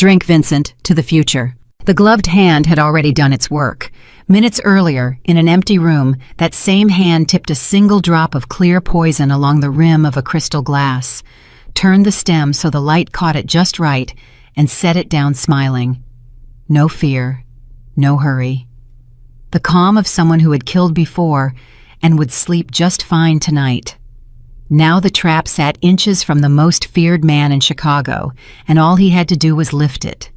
Drink, Vincent, to the future. The gloved hand had already done its work. Minutes earlier, in an empty room, that same hand tipped a single drop of clear poison along the rim of a crystal glass, turned the stem so the light caught it just right, and set it down smiling. No fear, no hurry. The calm of someone who had killed before and would sleep just fine tonight. Now the trap sat inches from the most feared man in Chicago, and all he had to do was lift it.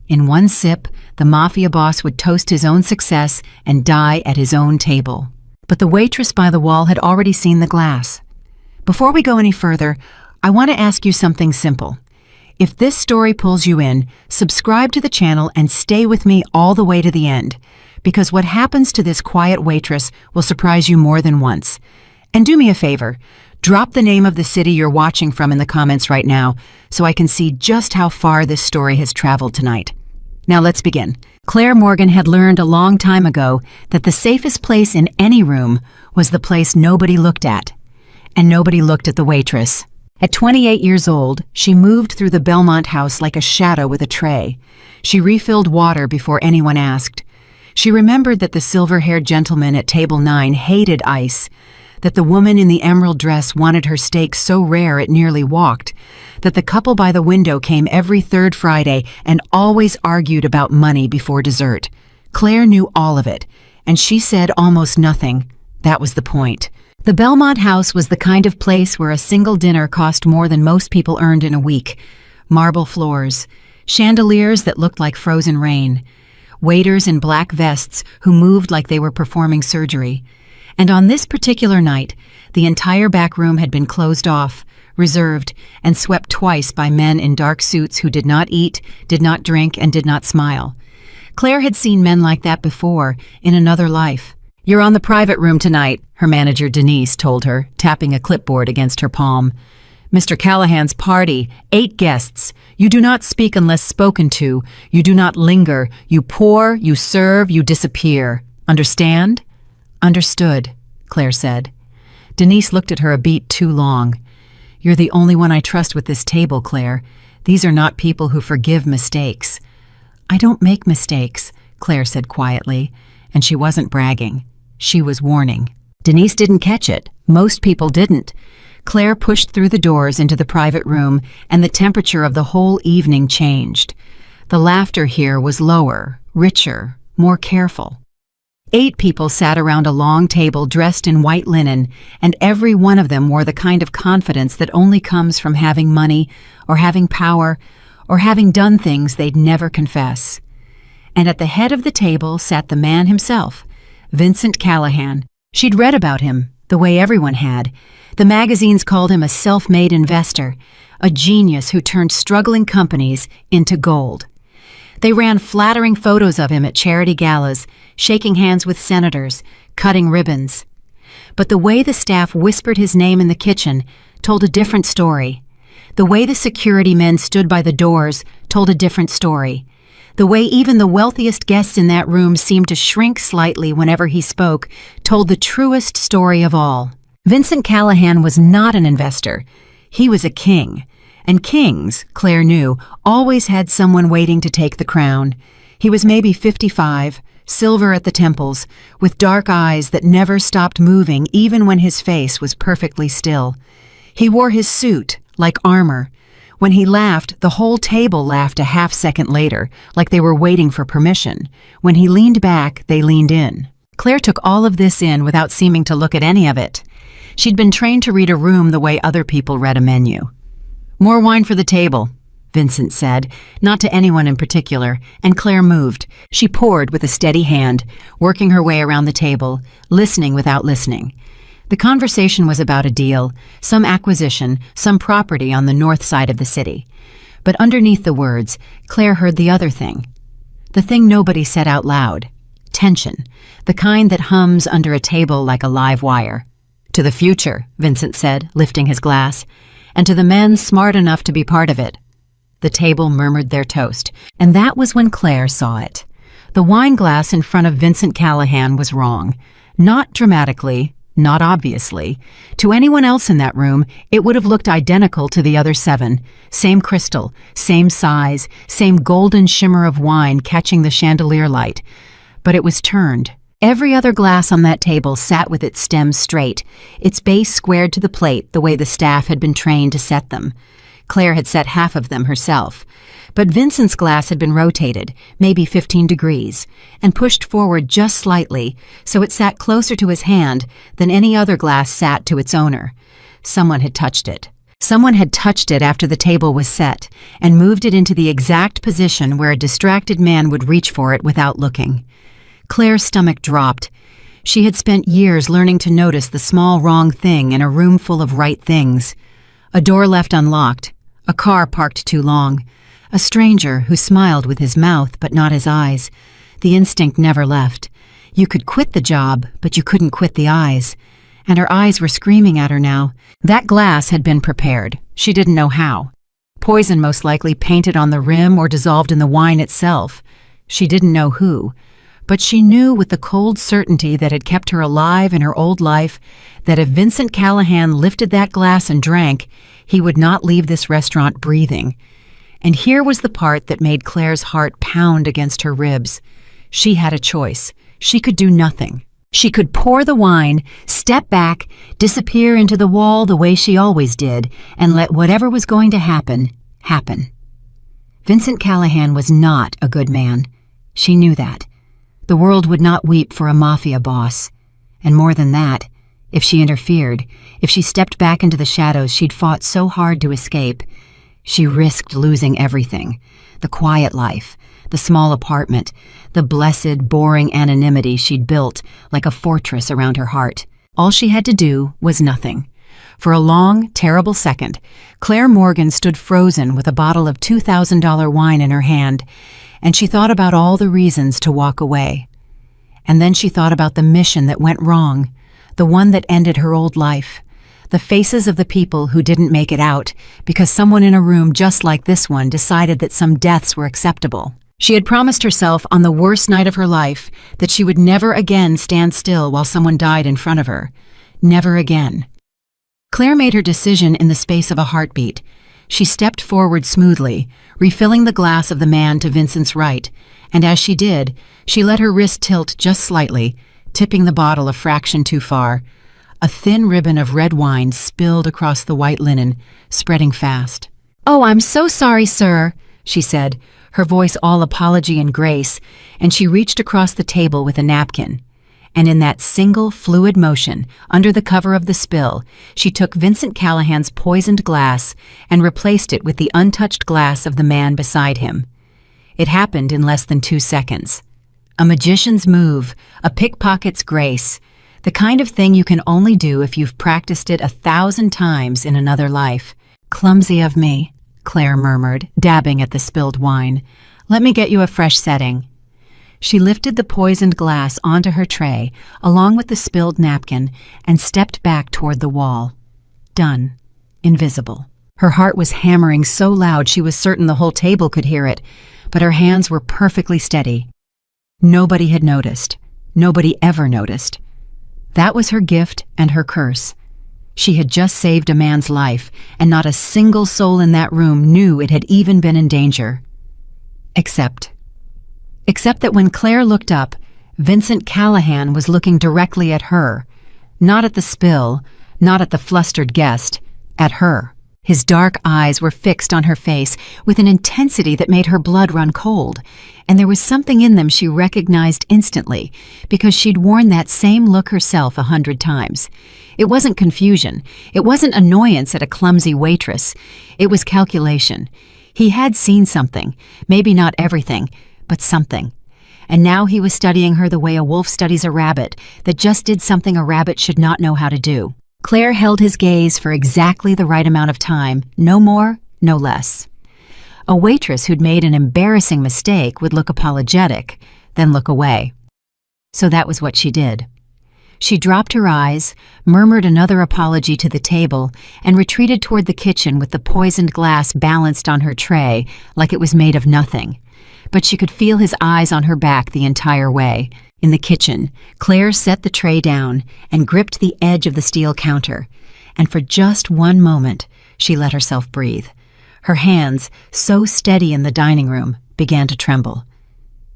In one sip, the Mafia boss would toast his own success and die at his own table. But the waitress by the wall had already seen the glass. Before we go any further, I want to ask you something simple. If this story pulls you in, subscribe to the channel and stay with me all the way to the end, because what happens to this quiet waitress will surprise you more than once. And do me a favor, drop the name of the city you're watching from in the comments right now so I can see just how far this story has traveled tonight. Now let's begin. Claire Morgan had learned a long time ago that the safest place in any room was the place nobody looked at. And nobody looked at the waitress. At 28 years old, she moved through the Belmont house like a shadow with a tray. She refilled water before anyone asked. She remembered that the silver-haired gentleman at table 9 hated ice, that the woman in the emerald dress wanted her steak so rare it nearly walked, that the couple by the window came every third Friday and always argued about money before dessert. Claire knew all of it, and she said almost nothing. That was the point. The Belmont house was the kind of place where a single dinner cost more than most people earned in a week. Marble floors, chandeliers that looked like frozen rain, waiters in black vests who moved like they were performing surgery. And on this particular night, the entire back room had been closed off, reserved, and swept twice by men in dark suits who did not eat, did not drink, and did not smile. Claire had seen men like that before, in another life. "You're on the private room tonight," her manager Denise told her, tapping a clipboard against her palm. "Mr. Callahan's party, 8 guests. You do not speak unless spoken to. You do not linger. You pour, you serve, you disappear. Understand?" "Understood," Claire said. Denise looked at her a beat too long. "You're the only one I trust with this table, Claire. These are not people who forgive mistakes." "I don't make mistakes," Claire said quietly, and she wasn't bragging. She was warning. Denise didn't catch it. Most people didn't. Claire pushed through the doors into the private room, and the temperature of the whole evening changed. The laughter here was lower, richer, more careful. 8 people sat around a long table dressed in white linen, and every one of them wore the kind of confidence that only comes from having money, or having power, or having done things they'd never confess. And at the head of the table sat the man himself, Vincent Callahan. She'd read about him, the way everyone had. The magazines called him a self-made investor, a genius who turned struggling companies into gold. They ran flattering photos of him at charity galas, shaking hands with senators, cutting ribbons. But the way the staff whispered his name in the kitchen told a different story. The way the security men stood by the doors told a different story. The way even the wealthiest guests in that room seemed to shrink slightly whenever he spoke told the truest story of all. Vincent Callahan was not an investor. He was a king. And kings, Claire knew, always had someone waiting to take the crown. He was maybe 55, silver at the temples, with dark eyes that never stopped moving even when his face was perfectly still. He wore his suit, like armor. When he laughed, the whole table laughed a half second later, like they were waiting for permission. When he leaned back, they leaned in. Claire took all of this in without seeming to look at any of it. She'd been trained to read a room the way other people read a menu. "More wine for the table," Vincent said, not to anyone in particular, and Claire moved. She poured with a steady hand, working her way around the table, listening without listening. The conversation was about a deal, some acquisition, some property on the north side of the city. But underneath the words, Claire heard the other thing. The thing nobody said out loud. Tension, the kind that hums under a table like a live wire. "To the future," Vincent said, lifting his glass, "and to the men smart enough to be part of it." The table murmured their toast, and that was when Claire saw it. The wine glass in front of Vincent Callahan was wrong. Not dramatically, Not obviously. To anyone else in that room, it would have looked identical to the other 7. Same crystal, same size, same golden shimmer of wine catching the chandelier light. But it was turned. Every other glass on that table sat with its stem straight, its base squared to the plate the way the staff had been trained to set them. Claire had set half of them herself. But Vincent's glass had been rotated, maybe 15 degrees, and pushed forward just slightly, so it sat closer to his hand than any other glass sat to its owner. Someone had touched it. Someone had touched it after the table was set, and moved it into the exact position where a distracted man would reach for it without looking. Claire's stomach dropped. She had spent years learning to notice the small wrong thing in a room full of right things. A door left unlocked, a car parked too long, a stranger who smiled with his mouth but not his eyes. The instinct never left. You could quit the job, but you couldn't quit the eyes. And her eyes were screaming at her now. That glass had been prepared. She didn't know how. Poison most likely painted on the rim or dissolved in the wine itself. She didn't know who. But she knew with the cold certainty that had kept her alive in her old life that if Vincent Callahan lifted that glass and drank, he would not leave this restaurant breathing. And here was the part that made Claire's heart pound against her ribs. She had a choice. She could do nothing. She could pour the wine, step back, disappear into the wall the way she always did, and let whatever was going to happen, happen. Vincent Callahan was not a good man. She knew that. The world would not weep for a Mafia boss. And more than that, if she interfered, if she stepped back into the shadows she'd fought so hard to escape, she risked losing everything. The quiet life, the small apartment, the blessed, boring anonymity she'd built like a fortress around her heart. All she had to do was nothing. For a long, terrible second, Claire Morgan stood frozen with a bottle of $2,000 wine in her hand, and she thought about all the reasons to walk away. And then she thought about the mission that went wrong, the one that ended her old life, the faces of the people who didn't make it out because someone in a room just like this one decided that some deaths were acceptable. She had promised herself on the worst night of her life that she would never again stand still while someone died in front of her. Never again. Claire made her decision in the space of a heartbeat. She stepped forward smoothly, refilling the glass of the man to Vincent's right, and as she did, she let her wrist tilt just slightly, tipping the bottle a fraction too far. A thin ribbon of red wine spilled across the white linen, spreading fast. "Oh, I'm so sorry, sir," she said, her voice all apology and grace, and she reached across the table with a napkin. And in that single, fluid motion, under the cover of the spill, she took Vincent Callahan's poisoned glass and replaced it with the untouched glass of the man beside him. It happened in less than 2 seconds. A magician's move, a pickpocket's grace, the kind of thing you can only do if you've practiced it 1,000 times in another life. "Clumsy of me," Claire murmured, dabbing at the spilled wine. "Let me get you a fresh setting." She lifted the poisoned glass onto her tray, along with the spilled napkin, and stepped back toward the wall. Done. Invisible. Her heart was hammering so loud she was certain the whole table could hear it, but her hands were perfectly steady. Nobody had noticed. Nobody ever noticed. That was her gift and her curse. She had just saved a man's life, and not a single soul in that room knew it had even been in danger. Except that when Claire looked up, Vincent Callahan was looking directly at her. Not at the spill, not at the flustered guest, at her. His dark eyes were fixed on her face with an intensity that made her blood run cold, and there was something in them she recognized instantly because she'd worn that same look herself 100 times. It wasn't confusion. It wasn't annoyance at a clumsy waitress. It was calculation. He had seen something, maybe not everything, but something. And now he was studying her the way a wolf studies a rabbit that just did something a rabbit should not know how to do. Claire held his gaze for exactly the right amount of time, no more, no less. A waitress who'd made an embarrassing mistake would look apologetic, then look away. So that was what she did. She dropped her eyes, murmured another apology to the table, and retreated toward the kitchen with the poisoned glass balanced on her tray like it was made of nothing. But she could feel his eyes on her back the entire way. In the kitchen, Claire set the tray down and gripped the edge of the steel counter, and for just one moment, she let herself breathe. Her hands, so steady in the dining room, began to tremble.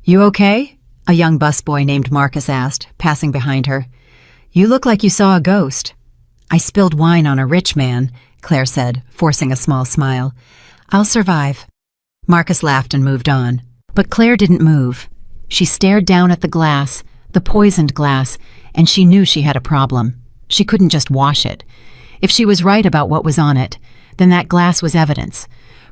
"You okay?" a young busboy named Marcus asked, passing behind her. "You look like you saw a ghost." "I spilled wine on a rich man," Claire said, forcing a small smile. "I'll survive." Marcus laughed and moved on. But Claire didn't move. She stared down at the glass, the poisoned glass, and she knew she had a problem. She couldn't just wash it. If she was right about what was on it, then that glass was evidence,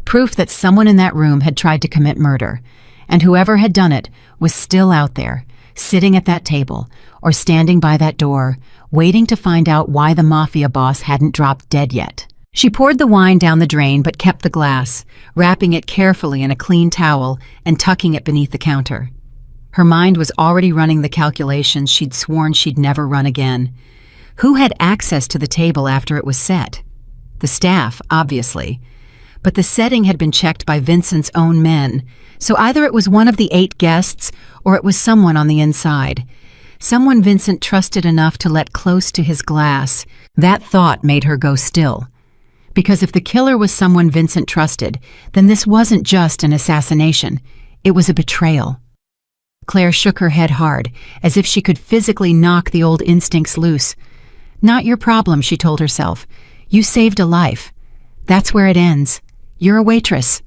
proof that someone in that room had tried to commit murder, and whoever had done it was still out there, sitting at that table, or standing by that door, waiting to find out why the Mafia boss hadn't dropped dead yet. She poured the wine down the drain but kept the glass, wrapping it carefully in a clean towel and tucking it beneath the counter. Her mind was already running the calculations she'd sworn she'd never run again. Who had access to the table after it was set? The staff, obviously. But the setting had been checked by Vincent's own men, so either it was one of the 8 guests or it was someone on the inside. Someone Vincent trusted enough to let close to his glass. That thought made her go still. Because if the killer was someone Vincent trusted, then this wasn't just an assassination. It was a betrayal. Claire shook her head hard, as if she could physically knock the old instincts loose. "Not your problem," she told herself. "You saved a life. That's where it ends. You're a waitress.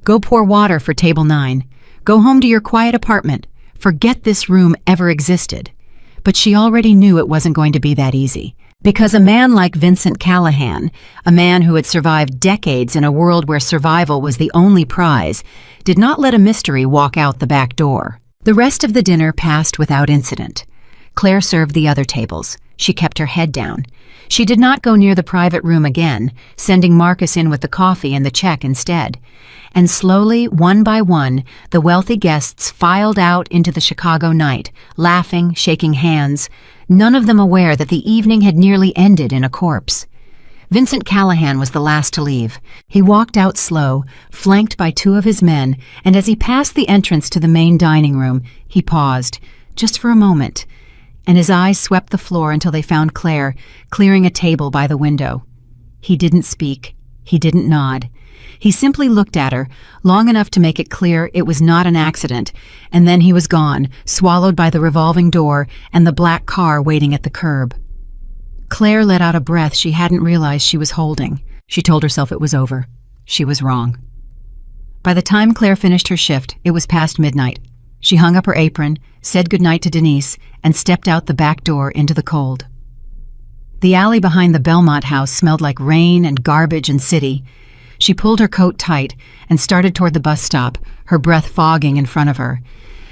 Go pour water for table 9. Go home to your quiet apartment. Forget this room ever existed." But she already knew it wasn't going to be that easy. Because a man like Vincent Callahan, a man who had survived decades in a world where survival was the only prize, did not let a mystery walk out the back door. The rest of the dinner passed without incident. Claire served the other tables. She kept her head down. She did not go near the private room again, sending Marcus in with the coffee and the check instead. And slowly, one by one, the wealthy guests filed out into the Chicago night, laughing, shaking hands, none of them aware that the evening had nearly ended in a corpse. Vincent Callahan was the last to leave. He walked out slow, flanked by 2 of his men, and as he passed the entrance to the main dining room, he paused, just for a moment, and his eyes swept the floor until they found Claire, clearing a table by the window. He didn't speak. He didn't nod. He simply looked at her, long enough to make it clear it was not an accident, and then he was gone, swallowed by the revolving door and the black car waiting at the curb. Claire let out a breath she hadn't realized she was holding. She told herself it was over. She was wrong. By the time Claire finished her shift, it was past midnight. She hung up her apron, said goodnight to Denise, and stepped out the back door into the cold. The alley behind the Belmont house smelled like rain and garbage and city. She pulled her coat tight and started toward the bus stop, her breath fogging in front of her.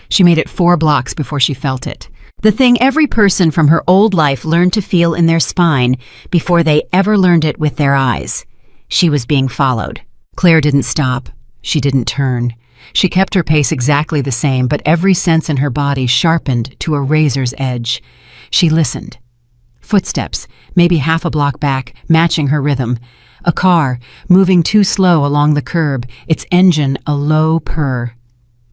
She made it 4 blocks before she felt it. The thing every person from her old life learned to feel in their spine before they ever learned it with their eyes. She was being followed. Claire didn't stop. She didn't turn. She kept her pace exactly the same, but every sense in her body sharpened to a razor's edge. She listened. Footsteps, maybe half a block back, matching her rhythm. A car, moving too slow along the curb, its engine a low purr.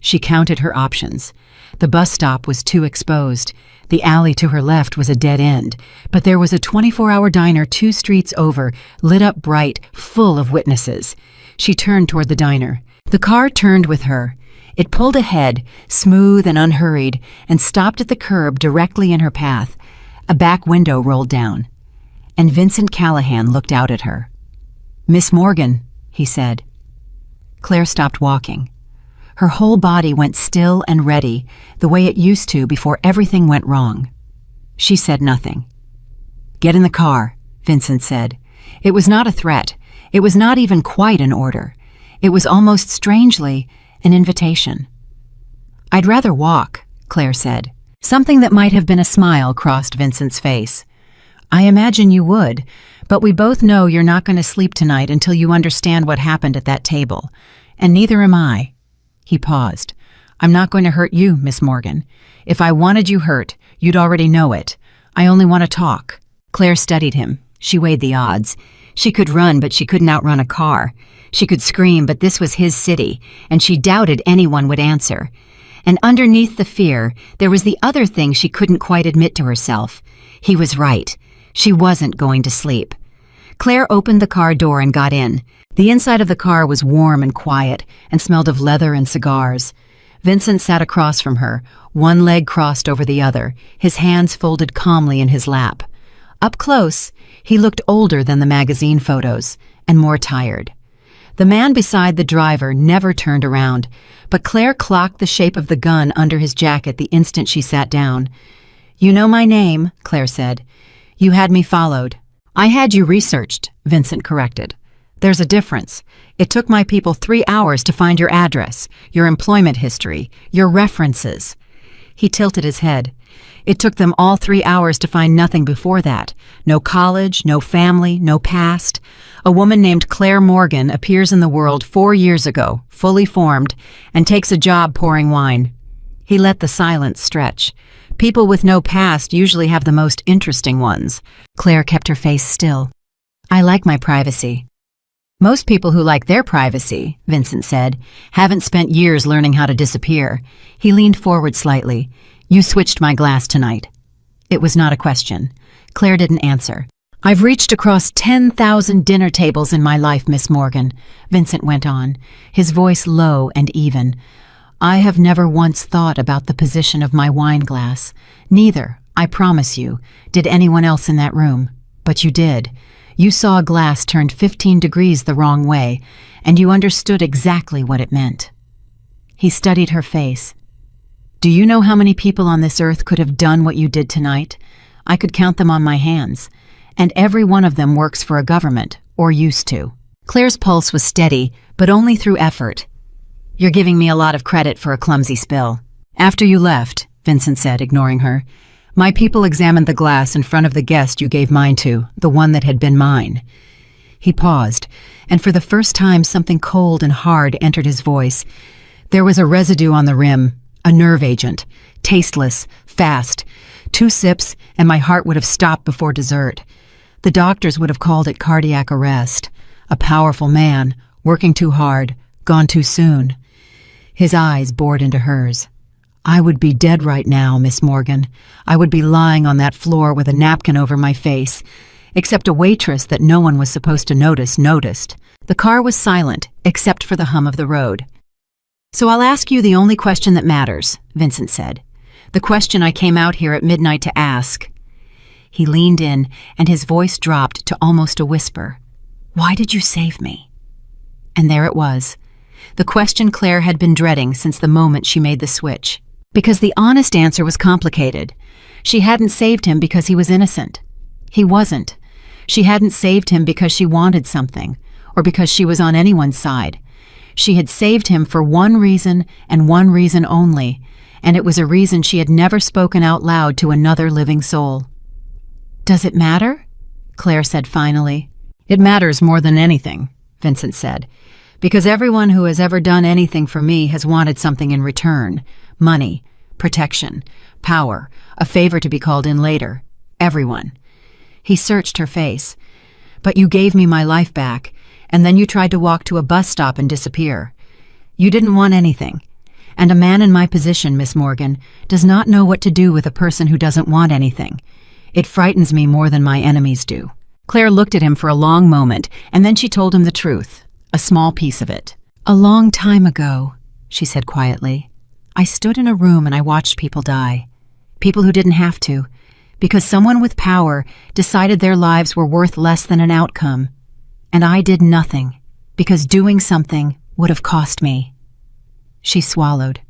She counted her options. The bus stop was too exposed. The alley to her left was a dead end. But there was a 24-hour diner 2 streets over, lit up bright, full of witnesses. She turned toward the diner. The car turned with her. It pulled ahead, smooth and unhurried, and stopped at the curb directly in her path. A back window rolled down. And Vincent Callahan looked out at her. "Miss Morgan," he said. Claire stopped walking. Her whole body went still and ready, the way it used to before everything went wrong. She said nothing. "Get in the car," Vincent said. It was not a threat. It was not even quite an order. It was almost strangely an invitation. "I'd rather walk," Claire said. Something that might have been a smile crossed Vincent's face. "I imagine you would, but we both know you're not going to sleep tonight until you understand what happened at that table. And neither am I." He paused. "I'm not going to hurt you, Miss Morgan. If I wanted you hurt, you'd already know it. I only want to talk." Claire studied him. She weighed the odds. She could run, but she couldn't outrun a car. She could scream, but this was his city, and she doubted anyone would answer. And underneath the fear, there was the other thing she couldn't quite admit to herself. He was right. She wasn't going to sleep. Claire opened the car door and got in. The inside of the car was warm and quiet and smelled of leather and cigars. Vincent sat across from her, one leg crossed over the other, his hands folded calmly in his lap. Up close, he looked older than the magazine photos and more tired. The man beside the driver never turned around, but Claire clocked the shape of the gun under his jacket the instant she sat down. "You know my name," Claire said. "You had me followed." "I had you researched," Vincent corrected. "There's a difference. It took my people 3 hours to find your address, your employment history, your references." He tilted his head. "It took them all 3 hours to find nothing before that. No college, no family, no past. A woman named Claire Morgan appears in the world 4 years ago, fully formed, and takes a job pouring wine." He let the silence stretch. "People with no past usually have the most interesting ones." Claire kept her face still. "I like my privacy." "Most people who like their privacy," Vincent said, "haven't spent years learning how to disappear." He leaned forward slightly. "You switched my glass tonight." It was not a question. Claire didn't answer. "I've reached across 10,000 dinner tables in my life, Miss Morgan," Vincent went on, his voice low and even. "I have never once thought about the position of my wine glass. Neither, I promise you, did anyone else in that room. But you did. You saw a glass turned 15 degrees the wrong way, and you understood exactly what it meant." He studied her face. "Do you know how many people on this earth could have done what you did tonight? I could count them on my hands. And every one of them works for a government, or used to." Claire's pulse was steady, but only through effort. "You're giving me a lot of credit for a clumsy spill." "After you left," Vincent said, ignoring her, "my people examined the glass in front of the guest you gave mine to, the one that had been mine." He paused, and for the first time something cold and hard entered his voice. There was a residue on the rim, a nerve agent, tasteless, fast. 2 sips, and my heart would have stopped before dessert. The doctors would have called it cardiac arrest. A powerful man, working too hard, gone too soon. His eyes bored into hers. "I would be dead right now, Miss Morgan. I would be lying on that floor with a napkin over my face. Except a waitress that no one was supposed to notice noticed." The car was silent, except for the hum of the road. "So I'll ask you the only question that matters," Vincent said. "The question I came out here at midnight to ask." He leaned in, and his voice dropped to almost a whisper. "Why did you save me?" And there it was. The question Claire had been dreading since the moment she made the switch. Because the honest answer was complicated. She hadn't saved him because he was innocent. He wasn't. She hadn't saved him because she wanted something, or because she was on anyone's side. She had saved him for one reason and one reason only, and it was a reason she had never spoken out loud to another living soul. "Does it matter?" Claire said finally. "It matters more than anything," Vincent said, "because everyone who has ever done anything for me has wanted something in return. Money, protection, power, a favor to be called in later. Everyone." He searched her face. "But you gave me my life back, and then you tried to walk to a bus stop and disappear. You didn't want anything. And a man in my position, Miss Morgan, does not know what to do with a person who doesn't want anything. It frightens me more than my enemies do." Claire looked at him for a long moment, and then she told him the truth, a small piece of it. "A long time ago," she said quietly, "I stood in a room and I watched people die. People who didn't have to, because someone with power decided their lives were worth less than an outcome. And I did nothing, because doing something would have cost me." She swallowed.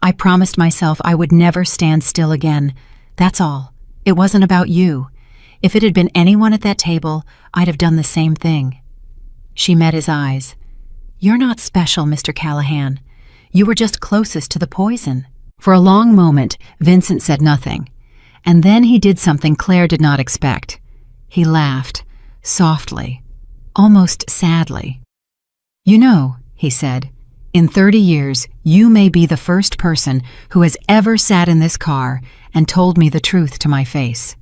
"I promised myself I would never stand still again. That's all. It wasn't about you. If it had been anyone at that table, I'd have done the same thing." She met his eyes. "You're not special, Mr. Callahan. You were just closest to the poison." For a long moment, Vincent said nothing. And then he did something Claire did not expect. He laughed, softly, almost sadly. "You know," he said, "in 30 years, you may be the first person who has ever sat in this car and told me the truth to my face."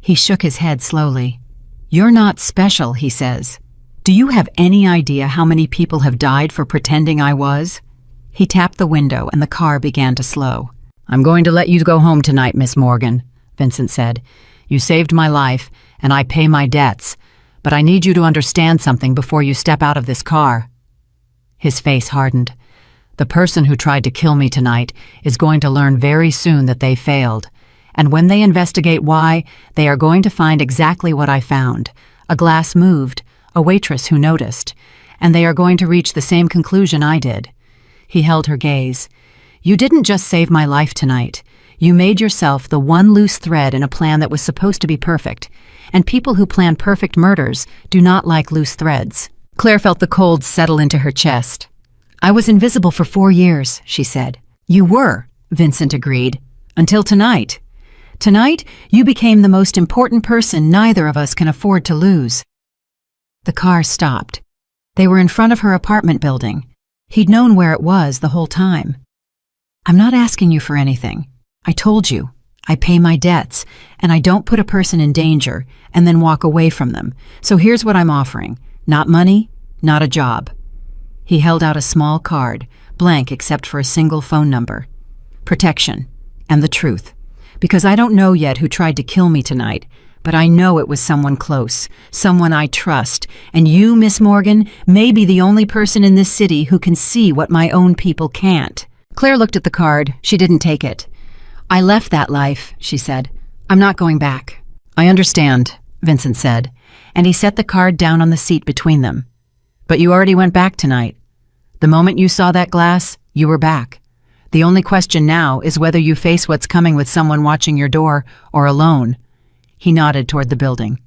He shook his head slowly. "You're not special," he says. "Do you have any idea how many people have died for pretending I was?" He tapped the window and the car began to slow. "I'm going to let you go home tonight, Miss Morgan," Vincent said. "You saved my life, and I pay my debts, but I need you to understand something before you step out of this car." His face hardened. "The person who tried to kill me tonight is going to learn very soon that they failed, and when they investigate why, they are going to find exactly what I found. A glass moved, a waitress who noticed, and they are going to reach the same conclusion I did." He held her gaze. "You didn't just save my life tonight. You made yourself the one loose thread in a plan that was supposed to be perfect, and people who plan perfect murders do not like loose threads." Claire felt the cold settle into her chest. "I was invisible for 4 years," she said. "You were," Vincent agreed, "until tonight. Tonight, you became the most important person neither of us can afford to lose." The car stopped. They were in front of her apartment building. He'd known where it was the whole time. "I'm not asking you for anything. I told you. I pay my debts, and I don't put a person in danger and then walk away from them. So here's what I'm offering. Not money, not a job." He held out a small card, blank except for a single phone number. "Protection, and the truth. Because I don't know yet who tried to kill me tonight, but I know it was someone close, someone I trust, and you, Miss Morgan, may be the only person in this city who can see what my own people can't." Claire looked at the card. She didn't take it. "I left that life," she said. "I'm not going back." "I understand," Vincent said, and he set the card down on the seat between them. "But you already went back tonight. The moment you saw that glass, you were back. The only question now is whether you face what's coming with someone watching your door or alone." He nodded toward the building.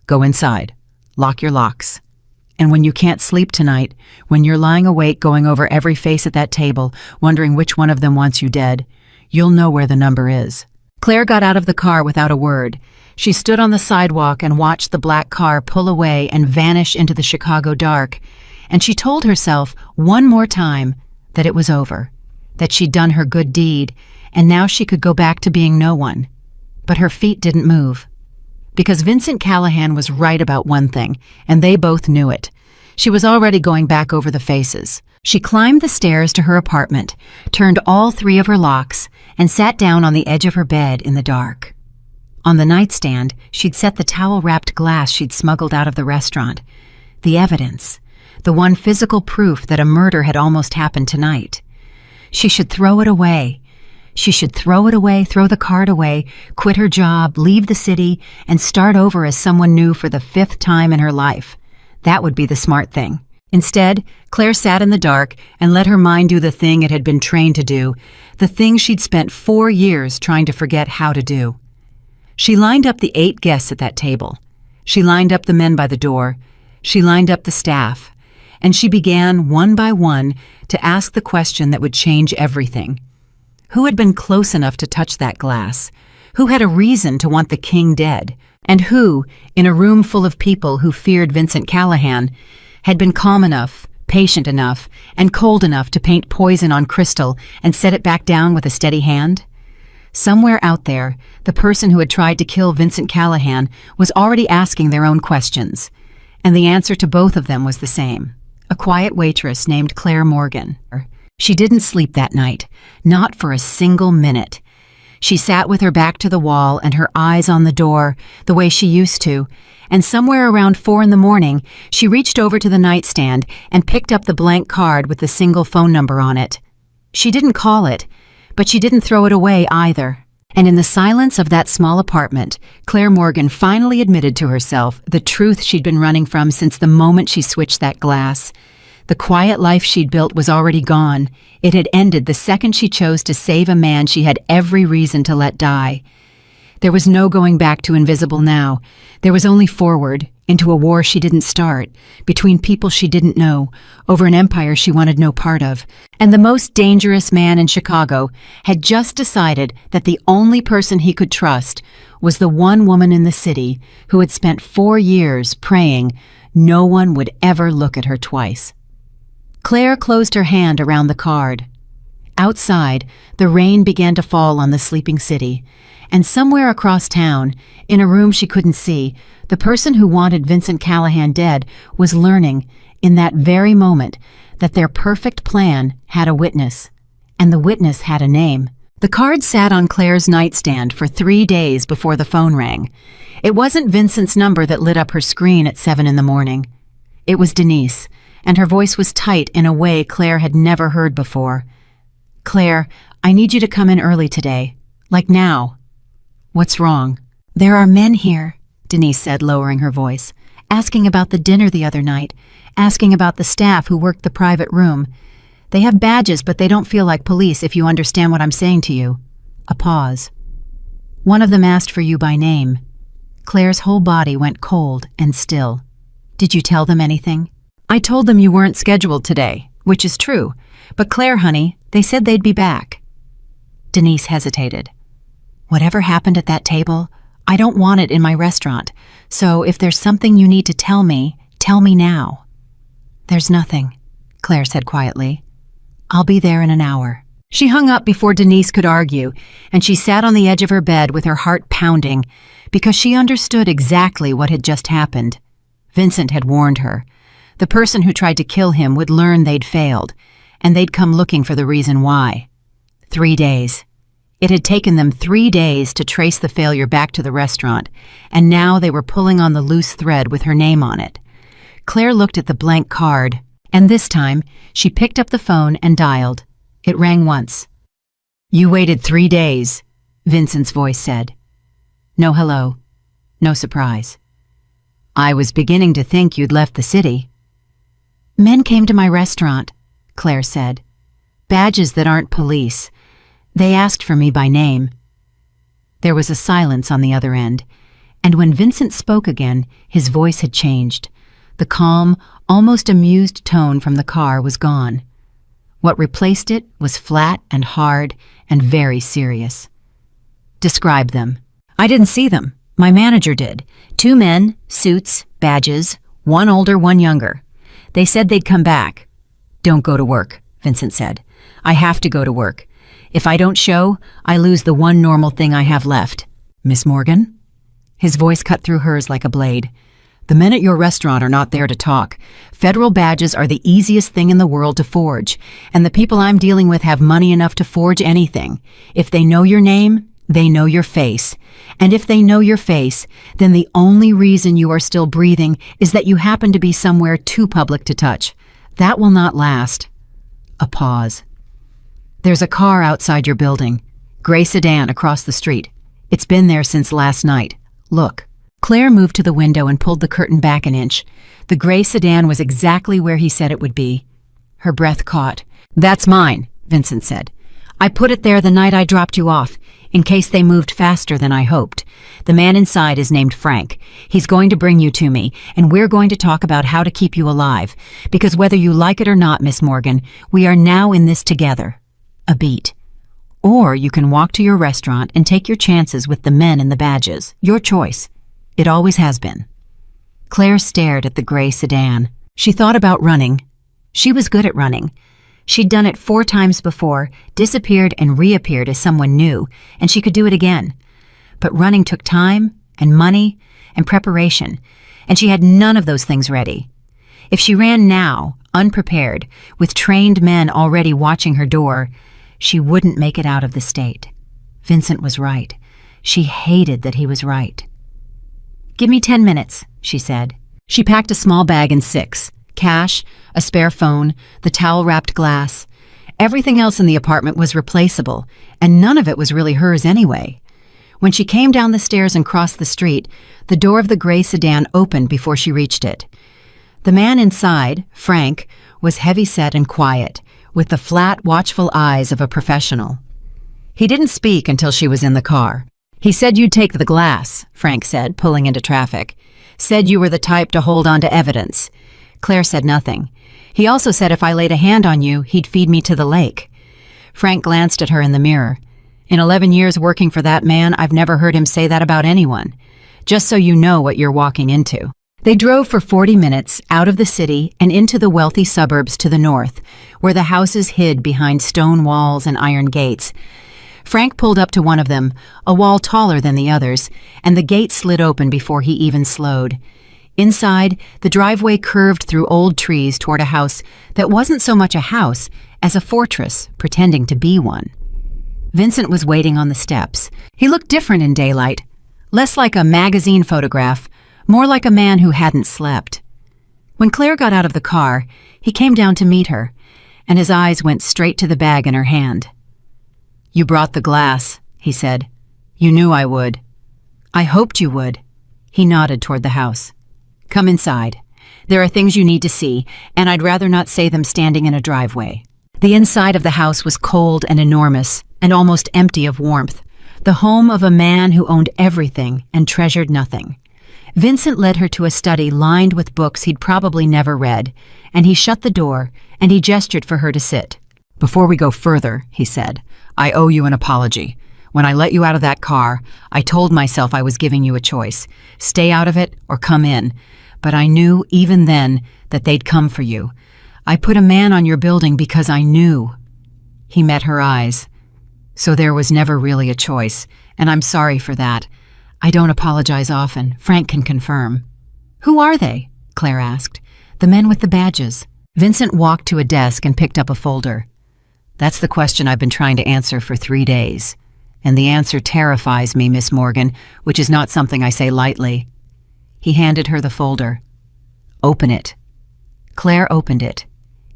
"Go inside. Lock your locks. And when you can't sleep tonight, when you're lying awake going over every face at that table, wondering which one of them wants you dead, you'll know where the number is." Claire got out of the car without a word. She stood on the sidewalk and watched the black car pull away and vanish into the Chicago dark, and she told herself one more time that it was over, that she'd done her good deed, and now she could go back to being no one. But her feet didn't move. Because Vincent Callahan was right about one thing, and they both knew it. She was already going back over the faces. She climbed the stairs to her apartment, turned all 3 of her locks, and sat down on the edge of her bed in the dark. On the nightstand, she'd set the towel-wrapped glass she'd smuggled out of the restaurant. The evidence. The one physical proof that a murder had almost happened tonight. She should throw it away. She should throw it away, throw the card away, quit her job, leave the city, and start over as someone new for the 5th time in her life. That would be the smart thing. Instead, Claire sat in the dark and let her mind do the thing it had been trained to do, the thing she'd spent 4 years trying to forget how to do. She lined up the 8 guests at that table. She lined up the men by the door. She lined up the staff. And she began, one by one, to ask the question that would change everything. Who had been close enough to touch that glass? Who had a reason to want the king dead? And who, in a room full of people who feared Vincent Callahan, had been calm enough, patient enough, and cold enough to paint poison on crystal and set it back down with a steady hand? Somewhere out there, the person who had tried to kill Vincent Callahan was already asking their own questions, and the answer to both of them was the same. A quiet waitress named Claire Morgan. She didn't sleep that night, not for a single minute. She sat with her back to the wall and her eyes on the door, the way she used to, and somewhere around 4 in the morning, she reached over to the nightstand and picked up the blank card with the single phone number on it. She didn't call it, but she didn't throw it away either. And in the silence of that small apartment, Claire Morgan finally admitted to herself the truth she'd been running from since the moment she switched that glass. The quiet life she'd built was already gone. It had ended the second she chose to save a man she had every reason to let die. There was no going back to invisible now. There was only forward, into a war she didn't start, between people she didn't know, over an empire she wanted no part of. And the most dangerous man in Chicago had just decided that the only person he could trust was the one woman in the city who had spent 4 years praying no one would ever look at her twice. Claire closed her hand around the card. Outside, the rain began to fall on the sleeping city, and somewhere across town, in a room she couldn't see, the person who wanted Vincent Callahan dead was learning, in that very moment, that their perfect plan had a witness, and the witness had a name. The card sat on Claire's nightstand for 3 days before the phone rang. It wasn't Vincent's number that lit up her screen at 7 in the morning. It was Denise, and her voice was tight in a way Claire had never heard before. "Claire, I need you to come in early today. Like now." "What's wrong?" "There are men here," Denise said, lowering her voice, "asking about the dinner the other night, asking about the staff who worked the private room. They have badges, but they don't feel like police, if you understand what I'm saying to you." A pause. "One of them asked for you by name." Claire's whole body went cold and still. "Did you tell them anything?" "I told them you weren't scheduled today, which is true. But Claire, honey, they said they'd be back." Denise hesitated. "Whatever happened at that table, I don't want it in my restaurant. So if there's something you need to tell me now." "There's nothing," Claire said quietly. "I'll be there in an hour." She hung up before Denise could argue, and she sat on the edge of her bed with her heart pounding, because she understood exactly what had just happened. Vincent had warned her. The person who tried to kill him would learn they'd failed, and they'd come looking for the reason why. 3 days. It had taken them 3 days to trace the failure back to the restaurant, and now they were pulling on the loose thread with her name on it. Claire looked at the blank card, and this time she picked up the phone and dialed. It rang once. "You waited 3 days," Vincent's voice said. No hello. No surprise. "I was beginning to think you'd left the city." "Men came to my restaurant," Claire said. "Badges that aren't police. They asked for me by name." There was a silence on the other end, and when Vincent spoke again, his voice had changed. The calm, almost amused tone from the car was gone. What replaced it was flat and hard and very serious. "Describe them." "I didn't see them. My manager did. 2 men, suits, badges, one older, one younger. They said they'd come back." "Don't go to work," Vincent said. "I have to go to work. If I don't show, I lose the one normal thing I have left." "Miss Morgan?" His voice cut through hers like a blade. "The men at your restaurant are not there to talk. Federal badges are the easiest thing in the world to forge, and the people I'm dealing with have money enough to forge anything. If they know your name, they know your face. And if they know your face, then the only reason you are still breathing is that you happen to be somewhere too public to touch. That will not last." A pause. "There's a car outside your building. Gray sedan across the street. It's been there since last night. Look." Claire moved to the window and pulled the curtain back an inch. The gray sedan was exactly where he said it would be. Her breath caught. "That's mine," Vincent said. "I put it there the night I dropped you off, in case they moved faster than I hoped. The man inside is named Frank. He's going to bring you to me, and we're going to talk about how to keep you alive. Because whether you like it or not, Miss Morgan, we are now in this together." A beat. "Or you can walk to your restaurant and take your chances with the men and the badges. Your choice. It always has been." Claire stared at the gray sedan. She thought about running. She was good at running. She'd done it 4 times before, disappeared and reappeared as someone new, and she could do it again. But running took time and money and preparation, and she had none of those things ready. If she ran now, unprepared, with trained men already watching her door, she wouldn't make it out of the state. Vincent was right. She hated that he was right. "Give me 10 minutes, she said. She packed a small bag in 6. Cash, a spare phone, the towel-wrapped glass. Everything else in the apartment was replaceable, and none of it was really hers anyway. When she came down the stairs and crossed the street, the door of the gray sedan opened before she reached it. The man inside, Frank, was heavy-set and quiet, with the flat, watchful eyes of a professional. He didn't speak until she was in the car. "He said you'd take the glass," Frank said, pulling into traffic. "Said you were the type to hold on to evidence." Claire said nothing. "He also said if I laid a hand on you, he'd feed me to the lake." Frank glanced at her in the mirror. "In 11 years working for that man, I've never heard him say that about anyone. Just so you know what you're walking into." They drove for 40 minutes out of the city and into the wealthy suburbs to the north, where the houses hid behind stone walls and iron gates. Frank pulled up to one of them, a wall taller than the others, and the gate slid open before he even slowed. Inside, the driveway curved through old trees toward a house that wasn't so much a house as a fortress pretending to be one. Vincent was waiting on the steps. He looked different in daylight, less like a magazine photograph, more like a man who hadn't slept. When Claire got out of the car, he came down to meet her, and his eyes went straight to the bag in her hand. "You brought the glass," he said. "You knew I would." "I hoped you would." He nodded toward the house. "Come inside. There are things you need to see, and I'd rather not say them standing in a driveway." The inside of the house was cold and enormous, and almost empty of warmth, the home of a man who owned everything and treasured nothing. Vincent led her to a study lined with books he'd probably never read, and he shut the door, and he gestured for her to sit. "Before we go further," he said, "I owe you an apology. When I let you out of that car, I told myself I was giving you a choice. Stay out of it or come in. But I knew, even then, that they'd come for you. I put a man on your building because I knew." He met her eyes. "So there was never really a choice, and I'm sorry for that. I don't apologize often. Frank can confirm." "Who are they?" Claire asked. "The men with the badges." Vincent walked to a desk and picked up a folder. "That's the question I've been trying to answer for 3 days. And the answer terrifies me, Miss Morgan, which is not something I say lightly." He handed her the folder. "Open it." Claire opened it.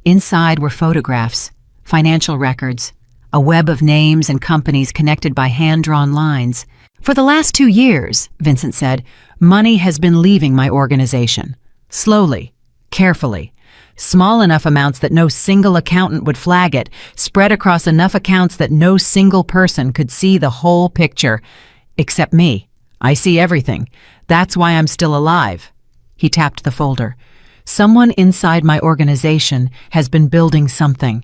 Inside were photographs, financial records, a web of names and companies connected by hand-drawn lines. "For the last 2 years," Vincent said, "money has been leaving my organization. Slowly, carefully. Small enough amounts that no single accountant would flag it, spread across enough accounts that no single person could see the whole picture. Except me. I see everything. That's why I'm still alive." He tapped the folder. "Someone inside my organization has been building something.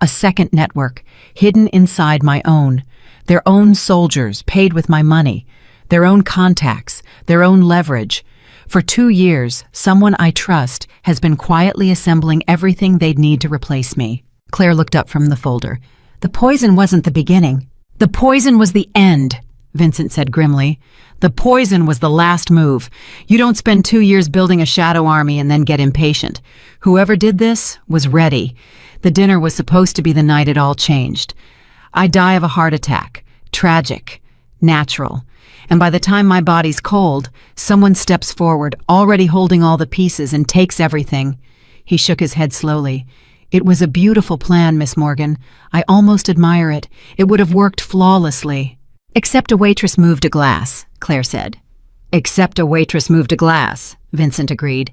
A second network, hidden inside my own. Their own soldiers, paid with my money. Their own contacts, their own leverage. For 2 years, someone I trust has been quietly assembling everything they'd need to replace me." Claire looked up from the folder. "The poison wasn't the beginning. The poison was the end," Vincent said grimly. "The poison was the last move. You don't spend 2 years building a shadow army and then get impatient. Whoever did this was ready. The dinner was supposed to be the night it all changed. I die of a heart attack. Tragic. Natural. And by the time my body's cold, someone steps forward, already holding all the pieces, and takes everything." He shook his head slowly. "It was a beautiful plan, Miss Morgan. I almost admire it. It would have worked flawlessly." "Except a waitress moved a glass," Claire said. "Except a waitress moved a glass," Vincent agreed.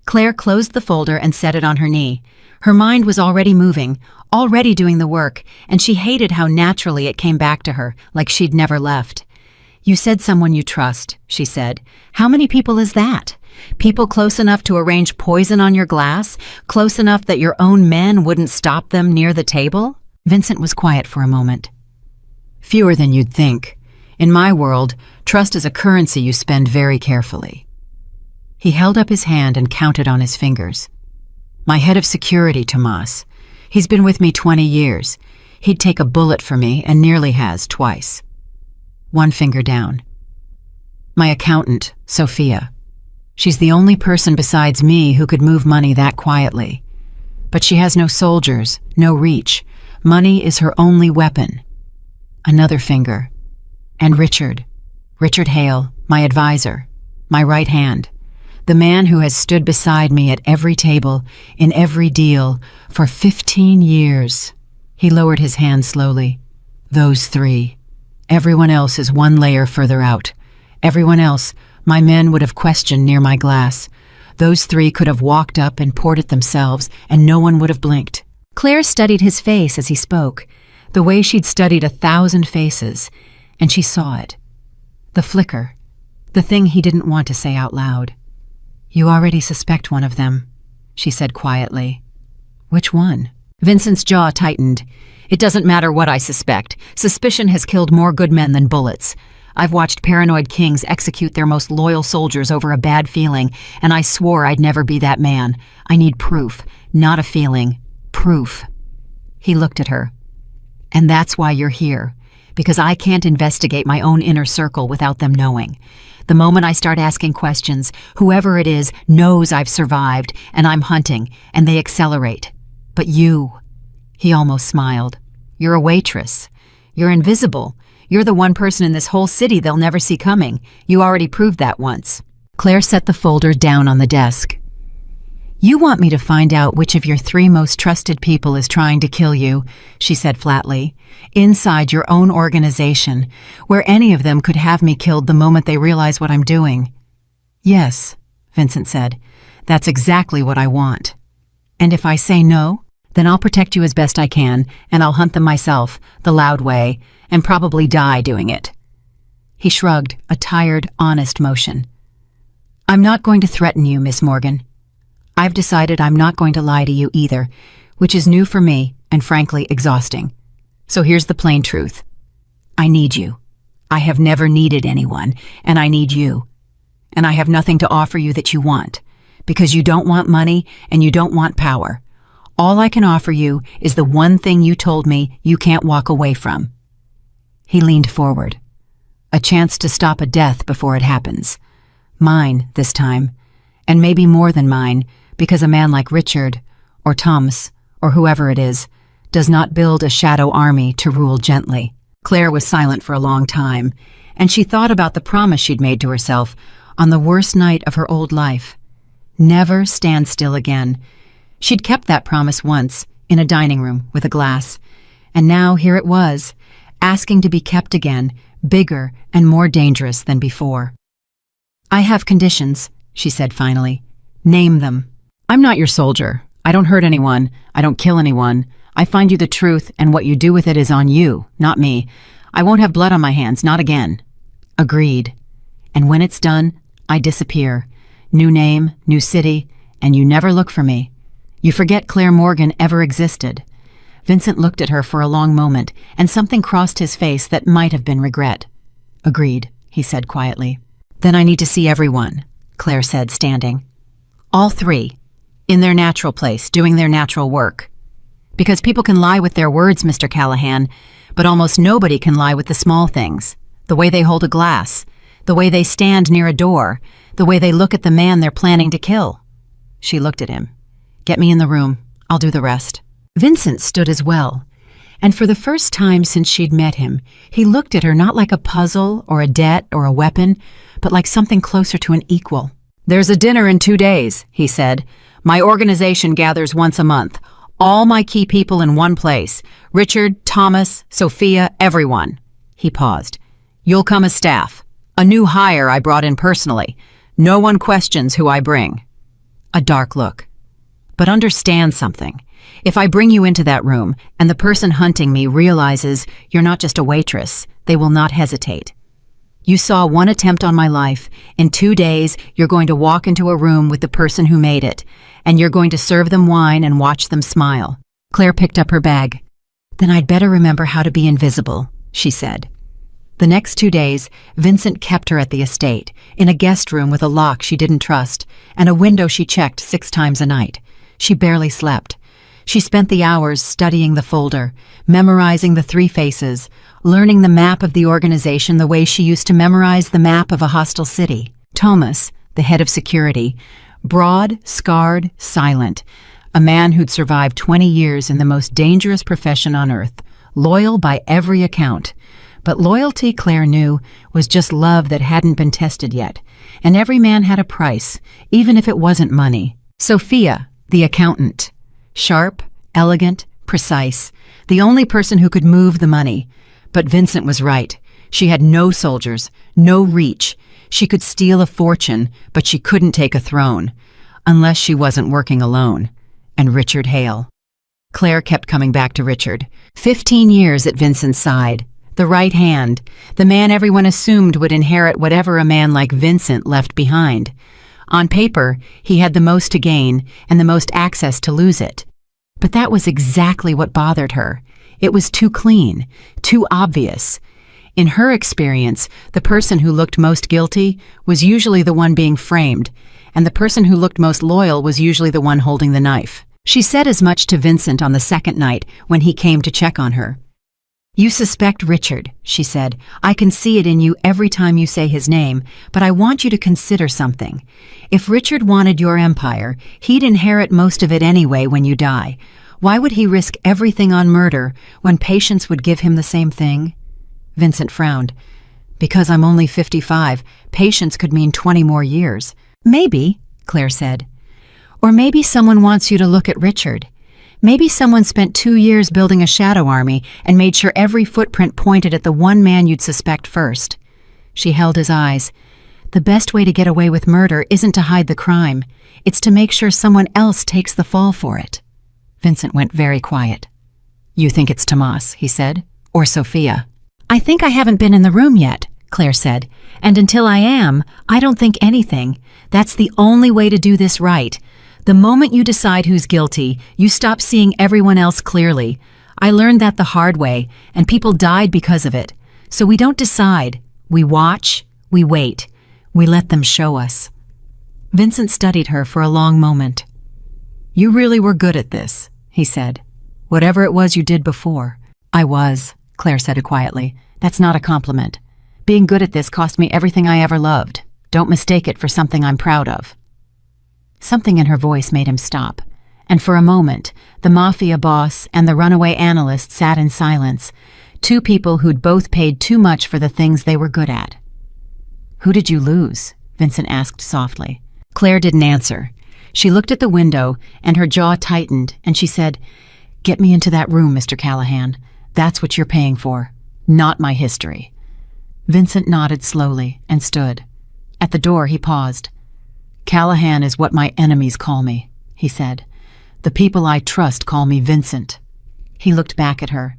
Claire closed the folder and set it on her knee. Her mind was already moving, already doing the work, and she hated how naturally it came back to her, like she'd never left. "You said someone you trust," she said. "How many people is that? People close enough to arrange poison on your glass? Close enough that your own men wouldn't stop them near the table?" Vincent was quiet for a moment. "Fewer than you'd think. In my world, trust is a currency you spend very carefully." He held up his hand and counted on his fingers. "My head of security, Tomas. He's been with me 20 years. He'd take a bullet for me and nearly has twice." One finger down. "My accountant, Sophia. She's the only person besides me who could move money that quietly. But she has no soldiers, no reach. Money is her only weapon." Another finger. "And Richard Hale, my advisor, my right hand. The man who has stood beside me at every table, in every deal, for 15 years. He lowered his hand slowly. "Those 3. Everyone else is 1 layer further out. Everyone else, my men would have questioned near my glass. Those 3 could have walked up and poured it themselves, and no one would have blinked." Claire studied his face as he spoke, the way she'd studied 1,000 faces, and she saw it. The flicker, the thing he didn't want to say out loud. "You already suspect one of them," she said quietly. "Which one?" Vincent's jaw tightened. "It doesn't matter what I suspect. Suspicion has killed more good men than bullets. I've watched paranoid kings execute their most loyal soldiers over a bad feeling, and I swore I'd never be that man. I need proof, not a feeling. Proof." He looked at her. "And that's why you're here, because I can't investigate my own inner circle without them knowing. The moment I start asking questions, whoever it is knows I've survived, and I'm hunting, and they accelerate. But you, he almost smiled. You're a waitress. You're invisible. You're the one person in this whole city they'll never see coming. You already proved that once. Claire set the folder down on the desk. You want me to find out which of your 3 most trusted people is trying to kill you, she said flatly, inside your own organization, where any of them could have me killed the moment they realize what I'm doing. Yes, Vincent said. That's exactly what I want. And if I say no, then I'll protect you as best I can, and I'll hunt them myself, the loud way, and probably die doing it. He shrugged, a tired, honest motion. I'm not going to threaten you, Miss Morgan. I've decided I'm not going to lie to you either, which is new for me and frankly exhausting. So here's the plain truth. I need you. I have never needed anyone, and I need you. And I have nothing to offer you that you want, because you don't want money and you don't want power. All I can offer you is the one thing you told me you can't walk away from. He leaned forward. A chance to stop a death before it happens. Mine, this time. And maybe more than mine, because a man like Richard, or Thomas, or whoever it is, does not build a shadow army to rule gently. Claire was silent for a long time, and she thought about the promise she'd made to herself on the worst night of her old life. Never stand still again. She'd kept that promise once, in a dining room with a glass, and now here it was, asking to be kept again, bigger and more dangerous than before. I have conditions, she said finally. Name them. I'm not your soldier. I don't hurt anyone. I don't kill anyone. I find you the truth, and what you do with it is on you, not me. I won't have blood on my hands, not again. Agreed. And when it's done, I disappear. New name, new city, and you never look for me. You forget Claire Morgan ever existed. Vincent looked at her for a long moment, and something crossed his face that might have been regret. Agreed, he said quietly. Then I need to see everyone, Claire said, standing. All 3, in their natural place, doing their natural work. Because people can lie with their words, Mr. Callahan, but almost nobody can lie with the small things. The way they hold a glass, the way they stand near a door, the way they look at the man they're planning to kill. She looked at him. Get me in the room. I'll do the rest. Vincent stood as well, and for the first time since she'd met him, he looked at her not like a puzzle or a debt or a weapon, but like something closer to an equal. There's a dinner in 2 days, he said. My organization gathers once a month. All my key people in one place. Richard, Thomas, Sophia, everyone. He paused. You'll come as staff. A new hire I brought in personally. No one questions who I bring. A dark look. But understand something. If I bring you into that room and the person hunting me realizes you're not just a waitress, they will not hesitate. You saw one attempt on my life. In 2 days, you're going to walk into a room with the person who made it, and you're going to serve them wine and watch them smile. Claire picked up her bag. Then I'd better remember how to be invisible, she said. The next 2 days, Vincent kept her at the estate, in a guest room with a lock she didn't trust, and a window she checked 6 times a night. She barely slept. She spent the hours studying the folder, memorizing the 3 faces, learning the map of the organization the way she used to memorize the map of a hostile city. Thomas, the head of security, broad, scarred, silent, a man who'd survived 20 years in the most dangerous profession on earth, loyal by every account. But loyalty, Claire knew, was just love that hadn't been tested yet, and every man had a price, even if it wasn't money. Sophia, the accountant. Sharp, elegant, precise, the only person who could move the money. But Vincent was right. She had no soldiers, no reach. She could steal a fortune, but she couldn't take a throne, unless she wasn't working alone. And Richard Hale. Claire kept coming back to Richard. 15 years at Vincent's side. The right hand, the man everyone assumed would inherit whatever a man like Vincent left behind. On paper, he had the most to gain and the most access to lose it. But that was exactly what bothered her. It was too clean, too obvious. In her experience, the person who looked most guilty was usually the one being framed, and the person who looked most loyal was usually the one holding the knife. She said as much to Vincent on the second night when he came to check on her. "You suspect Richard," she said. "I can see it in you every time you say his name, but I want you to consider something. If Richard wanted your empire, he'd inherit most of it anyway when you die. Why would he risk everything on murder when patience would give him the same thing?" Vincent frowned. "Because I'm only 55, patience could mean 20 more years." "Maybe," Claire said. "Or maybe someone wants you to look at Richard. Maybe someone spent 2 years building a shadow army and made sure every footprint pointed at the one man you'd suspect first." She held his eyes. "The best way to get away with murder isn't to hide the crime. It's to make sure someone else takes the fall for it." Vincent went very quiet. "You think it's Tomas," he said, "or Sophia?" "I think I haven't been in the room yet," Claire said. "And until I am, I don't think anything. That's the only way to do this right. The moment you decide who's guilty, you stop seeing everyone else clearly. I learned that the hard way, and people died because of it. So we don't decide. We watch, we wait, we let them show us." Vincent studied her for a long moment. "You really were good at this," he said. "Whatever it was you did before." "I was," Claire said quietly. "That's not a compliment. Being good at this cost me everything I ever loved. Don't mistake it for something I'm proud of." Something in her voice made him stop, and for a moment, the Mafia boss and the runaway analyst sat in silence, two people who'd both paid too much for the things they were good at. "Who did you lose?" Vincent asked softly. Claire didn't answer. She looked at the window, and her jaw tightened, and she said, "Get me into that room, Mr. Callahan. That's what you're paying for, not my history." Vincent nodded slowly and stood. At the door, he paused. "Callahan is what my enemies call me," he said. "The people I trust call me Vincent." He looked back at her.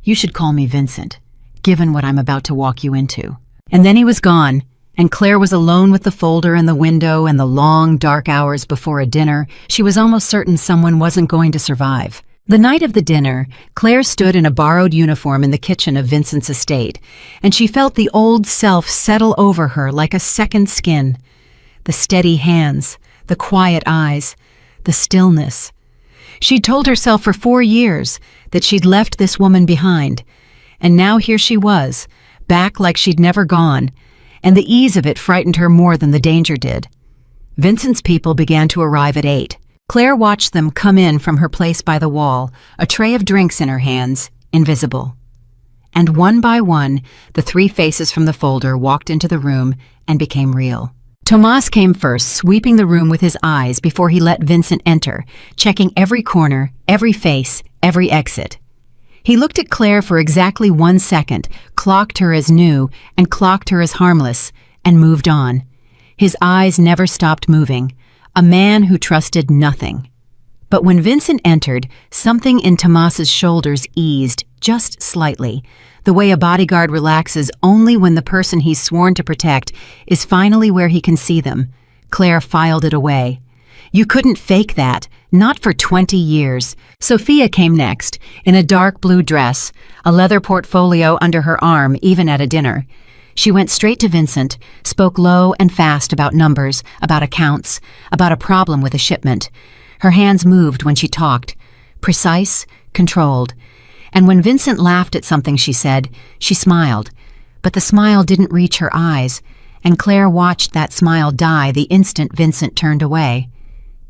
"You should call me Vincent, given what I'm about to walk you into." And then he was gone, and Claire was alone with the folder and the window and the long, dark hours before a dinner she was almost certain someone wasn't going to survive. The night of the dinner, Claire stood in a borrowed uniform in the kitchen of Vincent's estate, and she felt the old self settle over her like a second skin. The steady hands, the quiet eyes, the stillness. She'd told herself for 4 years that she'd left this woman behind, and now here she was, back like she'd never gone, and the ease of it frightened her more than the danger did. Vincent's people began to arrive at 8. Claire watched them come in from her place by the wall, a tray of drinks in her hands, invisible. And one by one, the 3 faces from the folder walked into the room and became real. Tomas came first, sweeping the room with his eyes before he let Vincent enter, checking every corner, every face, every exit. He looked at Claire for exactly 1 second, clocked her as new and clocked her as harmless, and moved on. His eyes never stopped moving, a man who trusted nothing. But when Vincent entered, something in Tomas's shoulders eased, just slightly, the way a bodyguard relaxes only when the person he's sworn to protect is finally where he can see them. Claire filed it away. You couldn't fake that, not for 20 years. Sophia came next, in a dark blue dress, a leather portfolio under her arm even at a dinner. She went straight to Vincent, spoke low and fast about numbers, about accounts, about a problem with a shipment. Her hands moved when she talked, precise, controlled. And when Vincent laughed at something she said, she smiled. But the smile didn't reach her eyes, and Claire watched that smile die the instant Vincent turned away.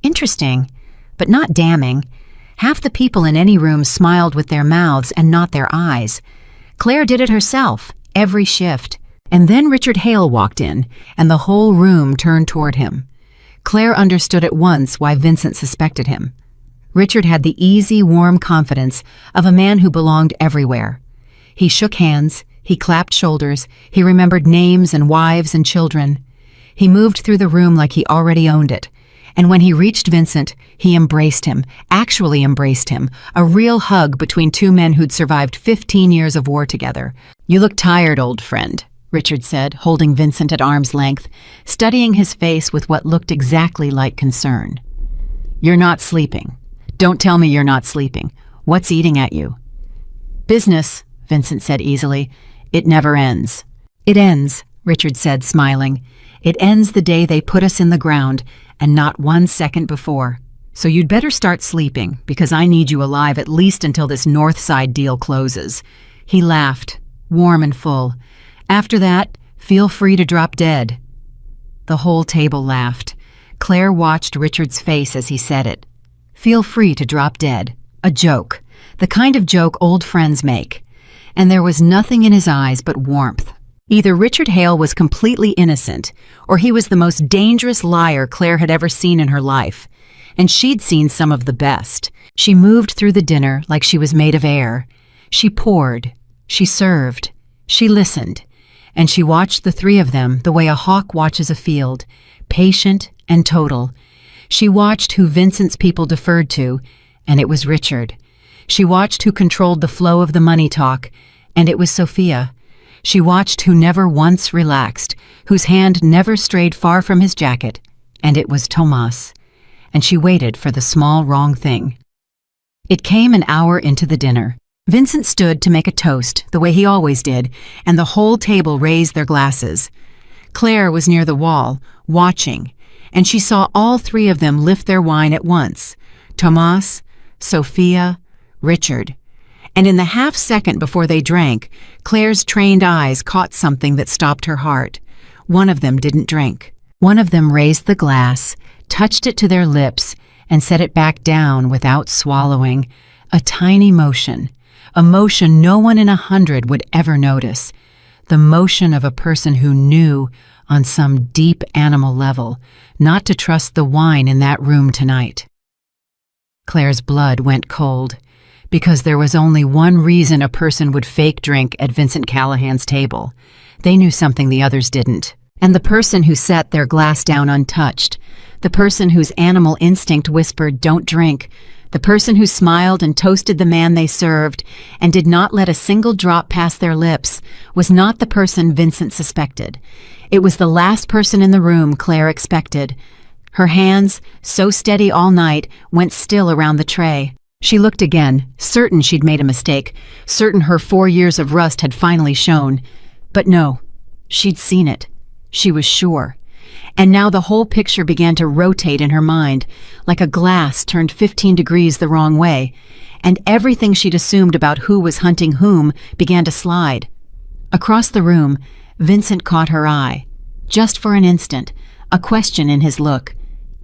Interesting, but not damning. Half the people in any room smiled with their mouths and not their eyes. Claire did it herself, every shift. And then Richard Hale walked in, and the whole room turned toward him. Claire understood at once why Vincent suspected him. Richard had the easy, warm confidence of a man who belonged everywhere. He shook hands, he clapped shoulders, he remembered names and wives and children. He moved through the room like he already owned it. And when he reached Vincent, he embraced him, actually embraced him, a real hug between 2 men who'd survived 15 years of war together. "You look tired, old friend," Richard said, holding Vincent at arm's length, studying his face with what looked exactly like concern. "You're not sleeping. Don't tell me you're not sleeping. What's eating at you?" "Business," Vincent said easily. "It never ends." "It ends," Richard said, smiling. "It ends the day they put us in the ground, and not 1 second before. So you'd better start sleeping, because I need you alive at least until this North Side deal closes." He laughed, warm and full. "After that, feel free to drop dead." The whole table laughed. Claire watched Richard's face as he said it. Feel free to drop dead. A joke. The kind of joke old friends make. And there was nothing in his eyes but warmth. Either Richard Hale was completely innocent, or he was the most dangerous liar Claire had ever seen in her life. And she'd seen some of the best. She moved through the dinner like she was made of air. She poured. She served. She listened. And she watched the three of them the way a hawk watches a field, patient and total. She watched who Vincent's people deferred to, and it was Richard. She watched who controlled the flow of the money talk, and it was Sophia. She watched who never once relaxed, whose hand never strayed far from his jacket, and it was Tomas. And she waited for the small wrong thing. It came an hour into the dinner. Vincent stood to make a toast, the way he always did, and the whole table raised their glasses. Claire was near the wall, watching, and she saw all three of them lift their wine at once. Tomas, Sophia, Richard. And in the half-second before they drank, Claire's trained eyes caught something that stopped her heart. One of them didn't drink. One of them raised the glass, touched it to their lips, and set it back down without swallowing. A tiny motion. A motion no one in 100 would ever notice. The motion of a person who knew, on some deep animal level, not to trust the wine in that room tonight. Claire's blood went cold, because there was only one reason a person would fake drink at Vincent Callahan's table. They knew something the others didn't. And the person who set their glass down untouched, the person whose animal instinct whispered, "Don't drink," the person who smiled and toasted the man they served and did not let a single drop pass their lips, was not the person Vincent suspected. It was the last person in the room Claire expected. Her hands, so steady all night, went still around the tray. She looked again, certain she'd made a mistake, certain her 4 years of rust had finally shown. But no, she'd seen it. She was sure. And now the whole picture began to rotate in her mind, like a glass turned 15 degrees the wrong way, and everything she'd assumed about who was hunting whom began to slide. Across the room, Vincent caught her eye. Just for an instant, a question in his look.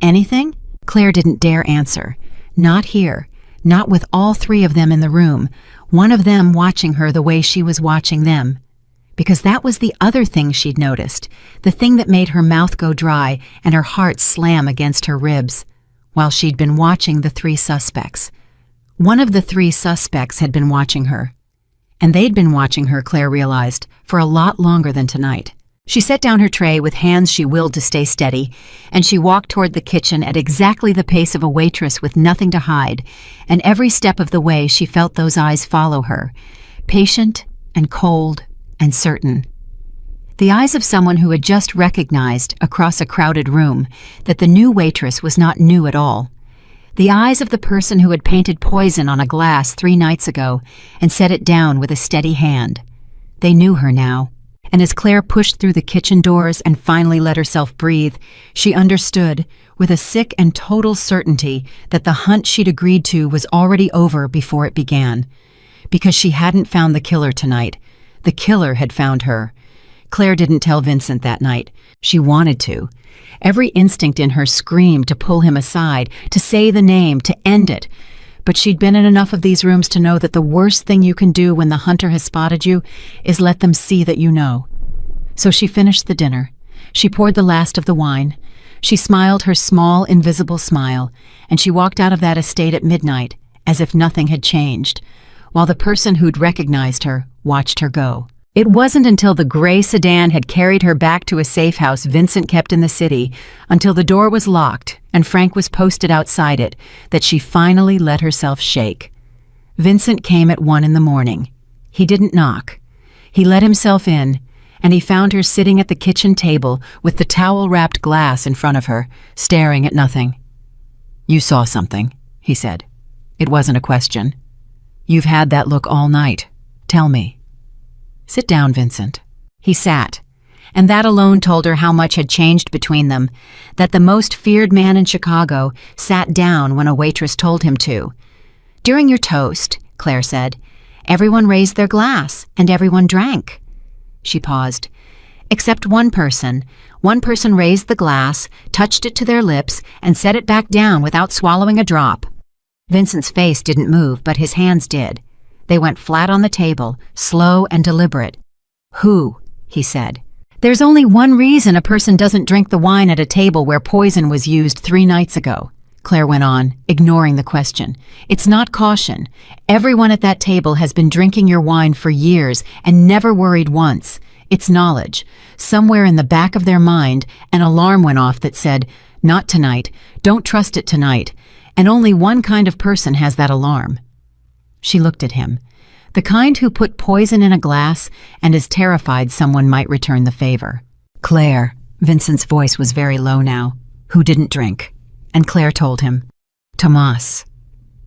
Anything? Claire didn't dare answer. Not here. Not with all three of them in the room, one of them watching her the way she was watching them. Because that was the other thing she'd noticed, the thing that made her mouth go dry and her heart slam against her ribs, while she'd been watching the three suspects. One of the three suspects had been watching her. And they'd been watching her, Claire realized, for a lot longer than tonight. She set down her tray with hands she willed to stay steady, and she walked toward the kitchen at exactly the pace of a waitress with nothing to hide, and every step of the way she felt those eyes follow her, patient and cold and certain. The eyes of someone who had just recognized, across a crowded room, that the new waitress was not new at all. The eyes of the person who had painted poison on a glass 3 nights ago and set it down with a steady hand. They knew her now. And as Claire pushed through the kitchen doors and finally let herself breathe, she understood, with a sick and total certainty, that the hunt she'd agreed to was already over before it began. Because she hadn't found the killer tonight. The killer had found her. Claire didn't tell Vincent that night. She wanted to. Every instinct in her screamed to pull him aside, to say the name, to end it. But she'd been in enough of these rooms to know that the worst thing you can do when the hunter has spotted you is let them see that you know. So she finished the dinner. She poured the last of the wine. She smiled her small, invisible smile, and she walked out of that estate at midnight, as if nothing had changed, while the person who'd recognized her watched her go. It wasn't until the gray sedan had carried her back to a safe house Vincent kept in the city, until the door was locked and Frank was posted outside it, that she finally let herself shake. Vincent came at 1 a.m. He didn't knock. He let himself in, and he found her sitting at the kitchen table with the towel-wrapped glass in front of her, staring at nothing. "You saw something," he said. It wasn't a question. "You've had that look all night. Tell me." "Sit down, Vincent." He sat, and that alone told her how much had changed between them, that the most feared man in Chicago sat down when a waitress told him to. "During your toast," Claire said, Everyone raised their glass, and everyone drank. She paused. Except one person. One person raised the glass, touched it to their lips, and set it back down without swallowing a drop. Vincent's face didn't move, but his hands did. They went flat on the table, slow and deliberate. "Who?" he said. "There's only one reason a person doesn't drink the wine at a table where poison was used 3 nights ago," Claire went on, ignoring the question. "It's not caution. Everyone at that table has been drinking your wine for years and never worried once. It's knowledge. Somewhere in the back of their mind, an alarm went off that said, 'Not tonight. Don't trust it tonight.' And only one kind of person has that alarm." She looked at him. The kind who put poison in a glass and is terrified someone might return the favor. "Claire," Vincent's voice was very low now, "who didn't drink?" And Claire told him. "Tomas."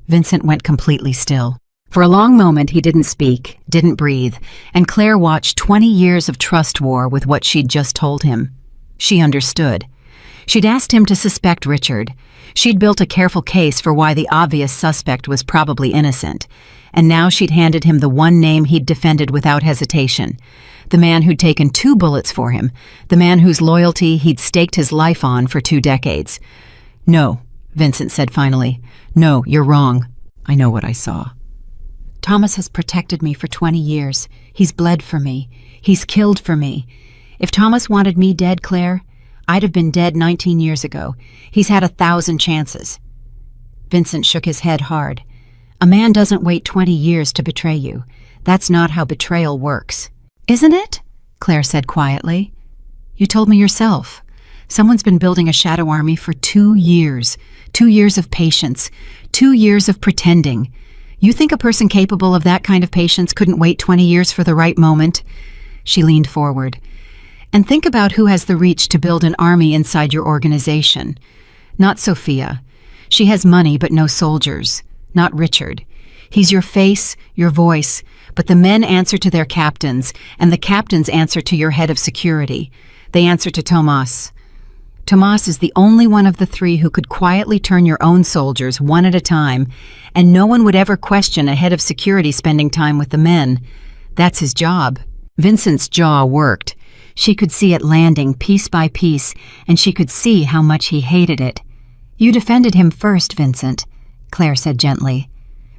Vincent went completely still. For a long moment he didn't speak, didn't breathe, and Claire watched 20 years of trust war with what she'd just told him. She understood. She'd asked him to suspect Richard. She'd built a careful case for why the obvious suspect was probably innocent. And now she'd handed him the one name he'd defended without hesitation. The man who'd taken 2 bullets for him. The man whose loyalty he'd staked his life on for 2 decades. "No," Vincent said finally. "No, you're wrong. I know what I saw. Thomas has protected me for 20 years. He's bled for me. He's killed for me. If Thomas wanted me dead, Claire, I'd have been dead 19 years ago. He's had 1,000 chances." Vincent shook his head hard. "A man doesn't wait 20 years to betray you. That's not how betrayal works." "Isn't it?" Claire said quietly. "You told me yourself. Someone's been building a shadow army for 2 years. 2 years of patience. 2 years of pretending. You think a person capable of that kind of patience couldn't wait 20 years for the right moment?" She leaned forward. "And think about who has the reach to build an army inside your organization. Not Sophia. She has money but no soldiers. Not Richard. He's your face, your voice, but the men answer to their captains, and the captains answer to your head of security. They answer to Tomas. Tomas is the only one of the 3 who could quietly turn your own soldiers one at a time, and no one would ever question a head of security spending time with the men. That's his job." Vincent's jaw worked. She could see it landing piece by piece, and she could see how much he hated it. "You defended him first, Vincent," Claire said gently.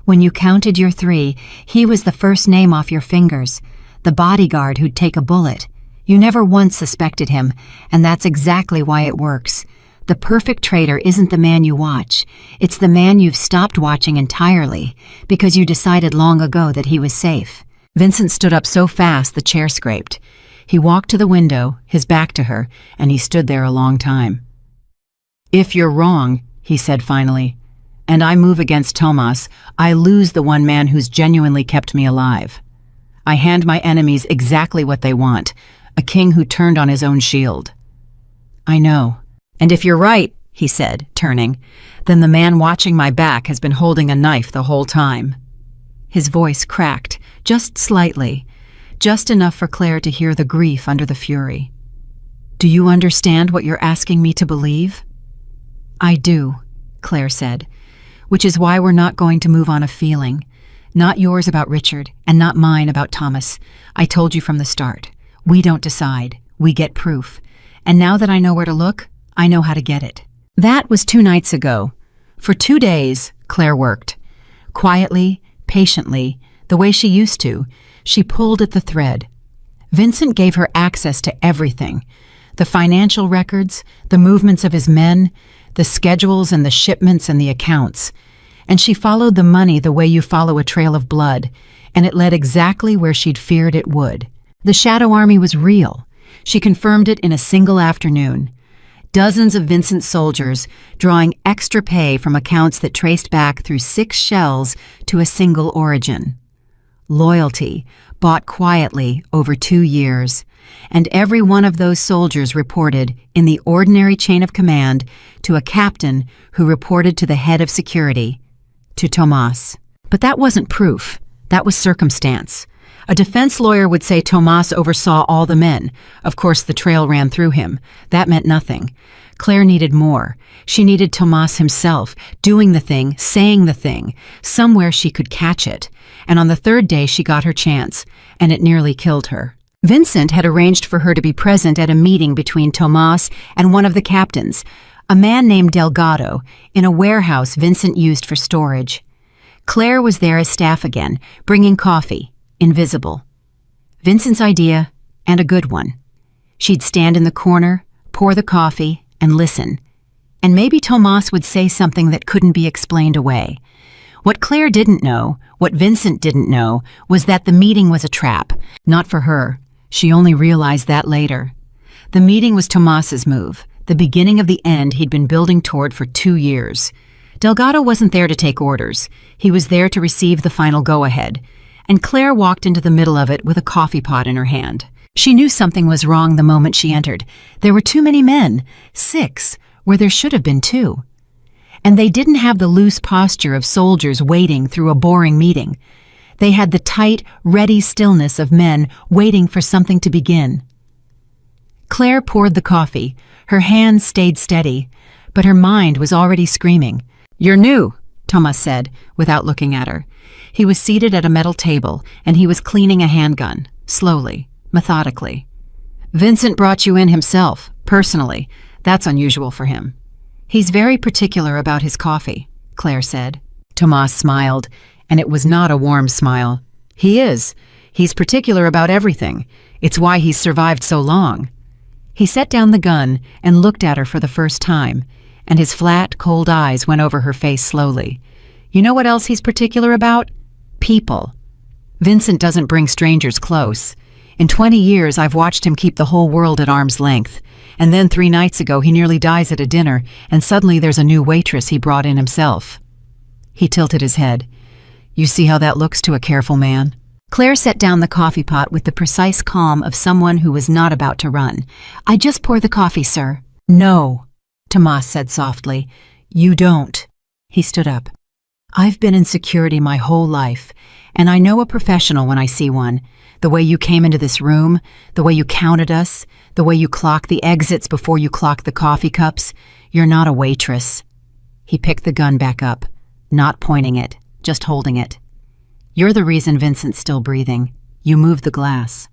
"When you counted your 3, he was the first name off your fingers, the bodyguard who'd take a bullet. You never once suspected him, and that's exactly why it works. The perfect traitor isn't the man you watch. It's the man you've stopped watching entirely, because you decided long ago that he was safe." Vincent stood up so fast the chair scraped. He walked to the window, his back to her, and he stood there a long time. "If you're wrong," he said finally, "and I move against Tomas, I lose the one man who's genuinely kept me alive. I hand my enemies exactly what they want, a king who turned on his own shield." "I know. And if you're right," he said, turning, "then the man watching my back has been holding a knife the whole time." His voice cracked, just slightly, just enough for Claire to hear the grief under the fury. "Do you understand what you're asking me to believe?" "I do," Claire said, "which is why we're not going to move on a feeling. Not yours about Richard, and not mine about Thomas. I told you from the start. We don't decide. We get proof. And now that I know where to look, I know how to get it." That was 2 nights ago. For 2 days, Claire worked. Quietly, patiently, the way she used to, she pulled at the thread. Vincent gave her access to everything. The financial records, the movements of his men, the schedules and the shipments and the accounts. And she followed the money the way you follow a trail of blood, and it led exactly where she'd feared it would. The Shadow Army was real. She confirmed it in a single afternoon. Dozens of Vincent's soldiers drawing extra pay from accounts that traced back through 6 shells to a single origin. Loyalty, bought quietly over 2 years. And every one of those soldiers reported, in the ordinary chain of command, to a captain who reported to the head of security, to Tomas. But that wasn't proof. That was circumstance. A defense lawyer would say Tomas oversaw all the men. Of course, the trail ran through him. That meant nothing. Claire needed more. She needed Tomas himself, doing the thing, saying the thing, somewhere she could catch it. And on the third day she got her chance, and it nearly killed her. Vincent had arranged for her to be present at a meeting between Tomas and one of the captains, a man named Delgado, in a warehouse Vincent used for storage. Claire was there as staff again, bringing coffee, invisible. Vincent's idea, and a good one. She'd stand in the corner, pour the coffee, and listen. And maybe Tomas would say something that couldn't be explained away. What Claire didn't know, what Vincent didn't know, was that the meeting was a trap. Not for her. She only realized that later. The meeting was Tomas's move, the beginning of the end he'd been building toward for 2 years. Delgado wasn't there to take orders. He was there to receive the final go-ahead. And Claire walked into the middle of it with a coffee pot in her hand. She knew something was wrong the moment she entered. There were too many men, 6, where there should have been 2. And they didn't have the loose posture of soldiers waiting through a boring meeting. They had the tight, ready stillness of men waiting for something to begin. Claire poured the coffee. Her hands stayed steady, but her mind was already screaming. "You're new," Tomas said, without looking at her. He was seated at a metal table, and he was cleaning a handgun, slowly, methodically. "Vincent brought you in himself, personally. That's unusual for him." "He's very particular about his coffee," Claire said. Tomas smiled, and it was not a warm smile. "He is. He's particular about everything. It's why he's survived so long." He set down the gun and looked at her for the first time, and his flat, cold eyes went over her face slowly. "You know what else he's particular about? People. Vincent doesn't bring strangers close. In 20 years, I've watched him keep the whole world at arm's length. And then 3 nights ago, he nearly dies at a dinner, and suddenly there's a new waitress he brought in himself." He tilted his head. "You see how that looks to a careful man?" Claire set down the coffee pot with the precise calm of someone who was not about to run. "I just pour the coffee, sir." "No," Tomas said softly. "You don't." He stood up. "I've been in security my whole life, and I know a professional when I see one. The way you came into this room, the way you counted us, the way you clock the exits before you clock the coffee cups. You're not a waitress." He picked the gun back up, not pointing it, just holding it. "You're the reason Vincent's still breathing. You moved the glass."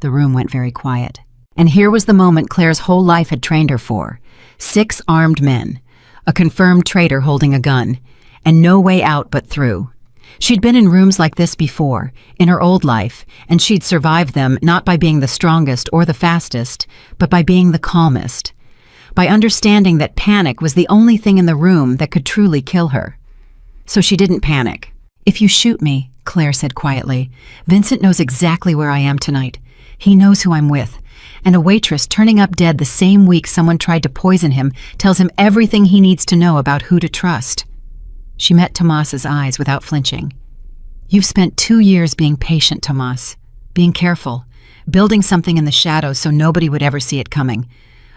The room went very quiet. And here was the moment Claire's whole life had trained her for. 6 armed men, a confirmed traitor holding a gun, and no way out but through. She'd been in rooms like this before, in her old life, and she'd survived them not by being the strongest or the fastest, but by being the calmest, by understanding that panic was the only thing in the room that could truly kill her. So she didn't panic. "If you shoot me," Claire said quietly, "Vincent knows exactly where I am tonight. He knows who I'm with. And a waitress turning up dead the same week someone tried to poison him tells him everything he needs to know about who to trust." She met Tomas's eyes without flinching. "You've spent 2 years being patient, Tomas, being careful, building something in the shadows so nobody would ever see it coming.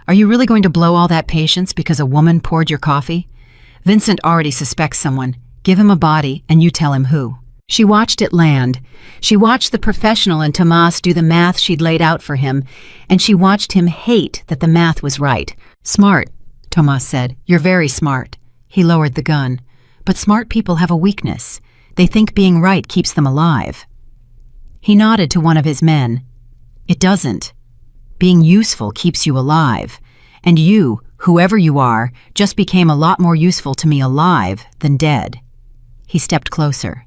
Are you really going to blow all that patience because a woman poured your coffee? Vincent already suspects someone. Give him a body and you tell him who." She watched it land. She watched the professional in Tomas do the math she'd laid out for him, and she watched him hate that the math was right. "Smart," Tomas said. "You're very smart." He lowered the gun. "But smart people have a weakness. They think being right keeps them alive." He nodded to one of his men. "It doesn't. Being useful keeps you alive. And you, whoever you are, just became a lot more useful to me alive than dead." He stepped closer.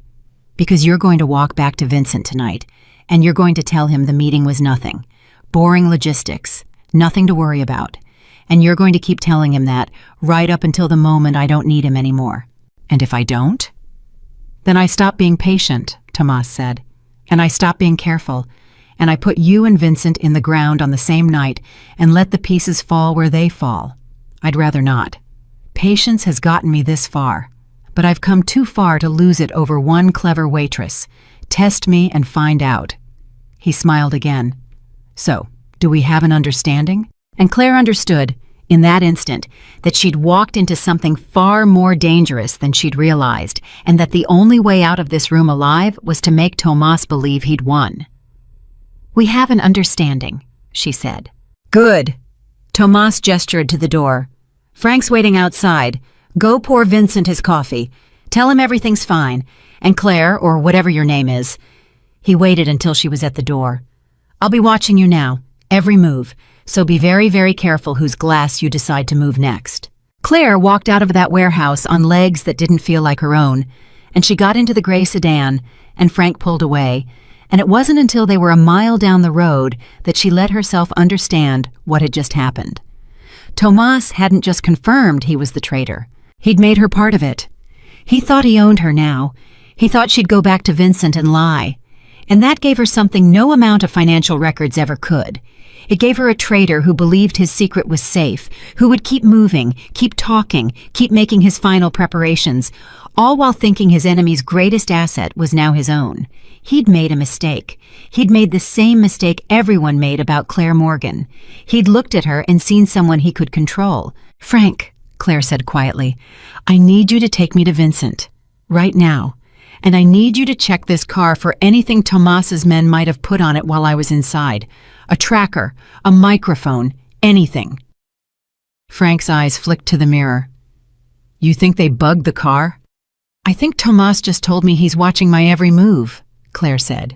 "Because you're going to walk back to Vincent tonight, and you're going to tell him the meeting was nothing. Boring logistics. Nothing to worry about. And you're going to keep telling him that right up until the moment I don't need him anymore. And if I don't?" "Then I stop being patient," Tomas said. "And I stop being careful. And I put you and Vincent in the ground on the same night and let the pieces fall where they fall. I'd rather not. Patience has gotten me this far. But I've come too far to lose it over one clever waitress. Test me and find out." He smiled again. "So, do we have an understanding?" And Claire understood, in that instant, that she'd walked into something far more dangerous than she'd realized, and that the only way out of this room alive was to make Tomas believe he'd won. "We have an understanding," she said. "Good." Tomas gestured to the door. Frank's waiting outside. Go pour Vincent his coffee. Tell him everything's fine. And Claire, or whatever your name is." He waited until she was at the door. "I'll be watching you now, every move, so be very, very careful whose glass you decide to move next." Claire walked out of that warehouse on legs that didn't feel like her own, and she got into the gray sedan, and Frank pulled away, and it wasn't until they were a mile down the road that she let herself understand what had just happened. Tomas hadn't just confirmed he was the traitor. He'd made her part of it. He thought he owned her now. He thought she'd go back to Vincent and lie. And that gave her something no amount of financial records ever could. It gave her a traitor who believed his secret was safe, who would keep moving, keep talking, keep making his final preparations, all while thinking his enemy's greatest asset was now his own. He'd made a mistake. He'd made the same mistake everyone made about Claire Morgan. He'd looked at her and seen someone he could control. "Frank," Claire said quietly, "I need you to take me to Vincent. Right now. And I need you to check this car for anything Tomas's men might have put on it while I was inside. A tracker, a microphone, anything." Frank's eyes flicked to the mirror. "You think they bugged the car?" "I think Tomas just told me he's watching my every move," Claire said.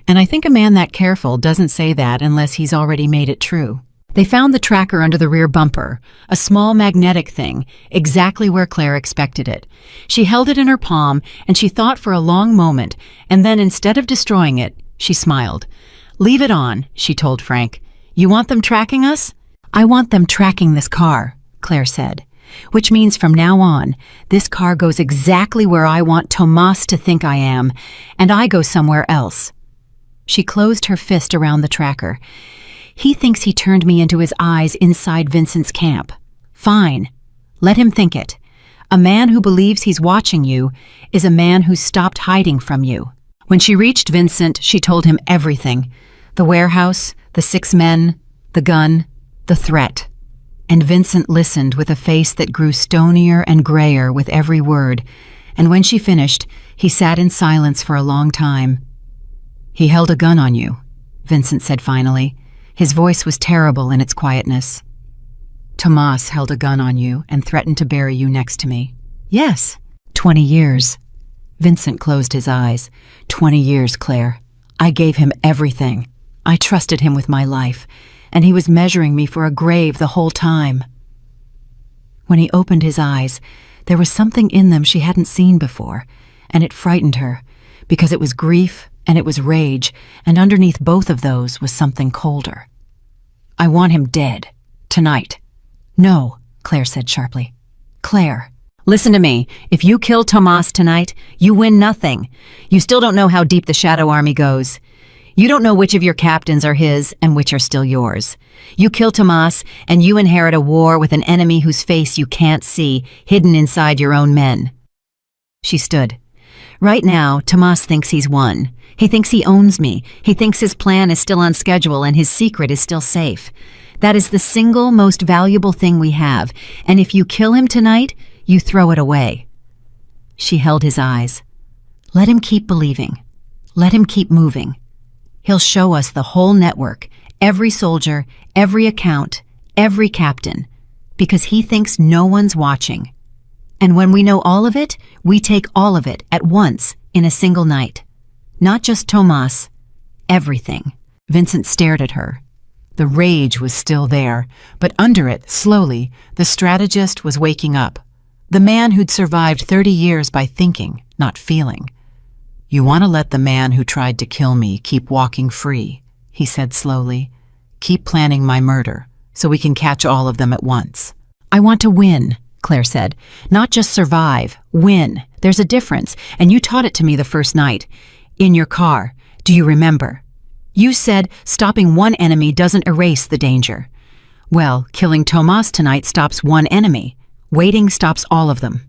"And I think a man that careful doesn't say that unless he's already made it true." They found the tracker under the rear bumper, a small magnetic thing, exactly where Claire expected it. She held it in her palm, and she thought for a long moment, and then instead of destroying it, she smiled. "Leave it on," she told Frank. "You want them tracking us?" "I want them tracking this car," Claire said. "Which means from now on, this car goes exactly where I want Tomas to think I am, and I go somewhere else." She closed her fist around the tracker. "He thinks he turned me into his eyes inside Vincent's camp. Fine. Let him think it. A man who believes he's watching you is a man who's stopped hiding from you." When she reached Vincent, she told him everything. The warehouse, the 6 men, the gun, the threat. And Vincent listened with a face that grew stonier and grayer with every word, and when she finished, he sat in silence for a long time. "He held a gun on you," Vincent said finally. His voice was terrible in its quietness. "Tomas held a gun on you and threatened to bury you next to me." "Yes." 20 years. Vincent closed his eyes. 20 years, Claire. I gave him everything. I trusted him with my life, and he was measuring me for a grave the whole time. When he opened his eyes, there was something in them she hadn't seen before, and it frightened her, because it was grief and it was rage, and underneath both of those was something colder. "I want him dead. Tonight." "No," Claire said sharply. "Claire, listen to me. If you kill Tomas tonight, you win nothing. You still don't know how deep the Shadow Army goes. You don't know which of your captains are his and which are still yours. You kill Tomas, and you inherit a war with an enemy whose face you can't see, hidden inside your own men." She stood. "Right now, Tomas thinks he's won. He thinks he owns me. He thinks his plan is still on schedule and his secret is still safe. That is the single most valuable thing we have, and if you kill him tonight, you throw it away." She held his eyes. "Let him keep believing. Let him keep moving. He'll show us the whole network, every soldier, every account, every captain, because he thinks no one's watching. And when we know all of it, we take all of it at once in a single night. Not just Tomas, everything." Vincent stared at her. The rage was still there, but under it, slowly, the strategist was waking up. The man who'd survived 30 years by thinking, not feeling. "You want to let the man who tried to kill me keep walking free," he said slowly. "Keep planning my murder, so we can catch all of them at once." "I want to win," Claire said. "Not just survive, win. There's a difference, and you taught it to me the first night. In your car, do you remember? You said stopping one enemy doesn't erase the danger. Well, killing Tomas tonight stops one enemy. Waiting stops all of them."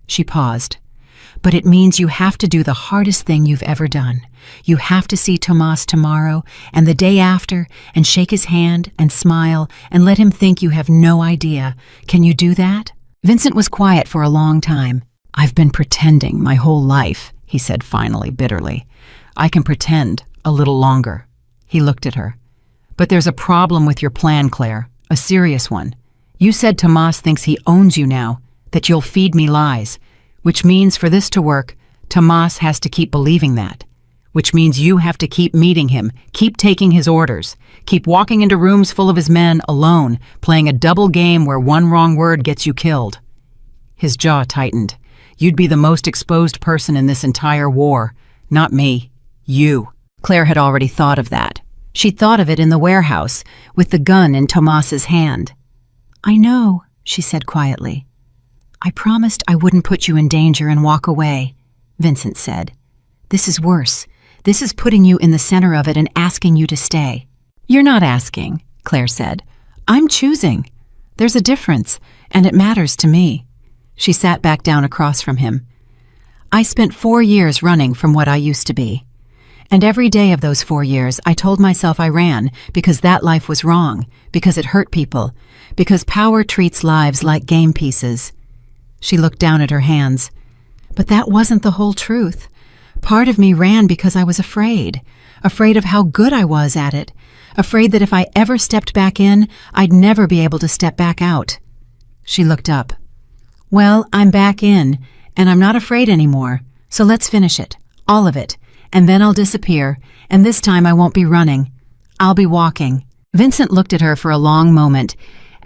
She paused. "But it means you have to do the hardest thing you've ever done. You have to see Tomas tomorrow and the day after and shake his hand and smile and let him think you have no idea. Can you do that?" Vincent was quiet for a long time. "I've been pretending my whole life," he said finally, bitterly. "I can pretend a little longer." He looked at her. "But there's a problem with your plan, Claire, a serious one. You said Tomas thinks he owns you now, that you'll feed me lies, which means for this to work, Tomas has to keep believing that, which means you have to keep meeting him, keep taking his orders, keep walking into rooms full of his men alone, playing a double game where one wrong word gets you killed. His jaw tightened. You'd be the most exposed person in this entire war. Not me. You. Claire had already thought of that. She thought of it in the warehouse, with the gun in Tomas's hand. I know, she said quietly. I promised I wouldn't put you in danger and walk away, Vincent said. This is worse. This is putting you in the center of it and asking you to stay. You're not asking, Claire said. I'm choosing. There's a difference, and it matters to me. She sat back down across from him. I spent 4 years running from what I used to be. And every day of those 4 years, I told myself I ran because that life was wrong, because it hurt people, because power treats lives like game pieces. She looked down at her hands. But that wasn't the whole truth. Part of me ran because I was afraid of how good I was at it, afraid that if I ever stepped back in, I'd never be able to step back out. She looked up. Well, I'm back in, and I'm not afraid anymore, so let's finish it, all of it, and then I'll disappear, and this time I won't be running. I'll be walking. Vincent looked at her for a long moment,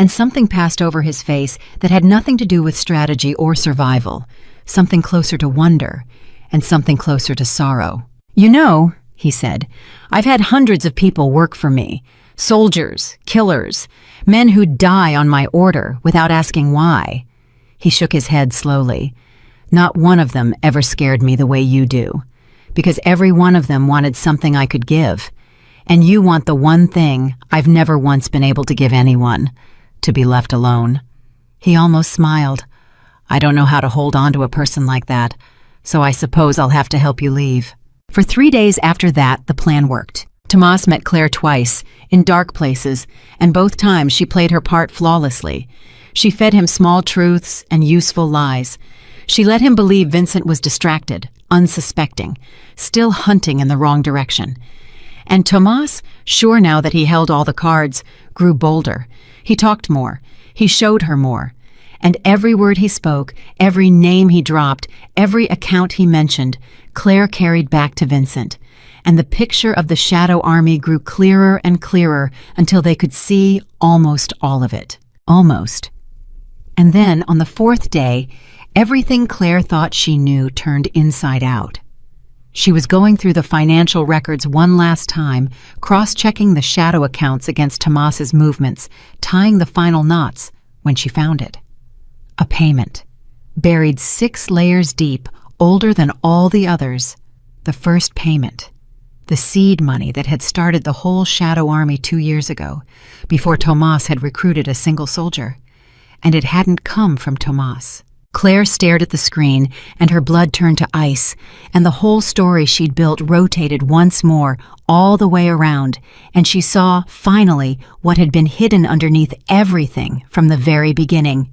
and something passed over his face that had nothing to do with strategy or survival, something closer to wonder, and something closer to sorrow. You know, he said, I've had hundreds of people work for me, soldiers, killers, men who'd die on my order without asking why. He shook his head slowly. Not one of them ever scared me the way you do, because every one of them wanted something I could give, and you want the one thing I've never once been able to give anyone, to be left alone. He almost smiled. I don't know how to hold on to a person like that, so I suppose I'll have to help you leave. For 3 days after that, the plan worked. Tomas met Claire twice, in dark places, and both times she played her part flawlessly. She fed him small truths and useful lies. She let him believe Vincent was distracted, unsuspecting, still hunting in the wrong direction. And Tomas, sure now that he held all the cards, grew bolder. He talked more. He showed her more. And every word he spoke, every name he dropped, every account he mentioned, Claire carried back to Vincent. And the picture of the shadow army grew clearer and clearer until they could see almost all of it. Almost. And then, on the 4th day, everything Claire thought she knew turned inside out. She was going through the financial records one last time, cross-checking the shadow accounts against Tomas's movements, tying the final knots, when she found it. A payment, buried 6 layers deep, older than all the others. The first payment. The seed money that had started the whole shadow army 2 years ago, before Tomas had recruited a single soldier. And it hadn't come from Tomas. Claire stared at the screen, and her blood turned to ice, and the whole story she'd built rotated once more, all the way around, and she saw, finally, what had been hidden underneath everything from the very beginning.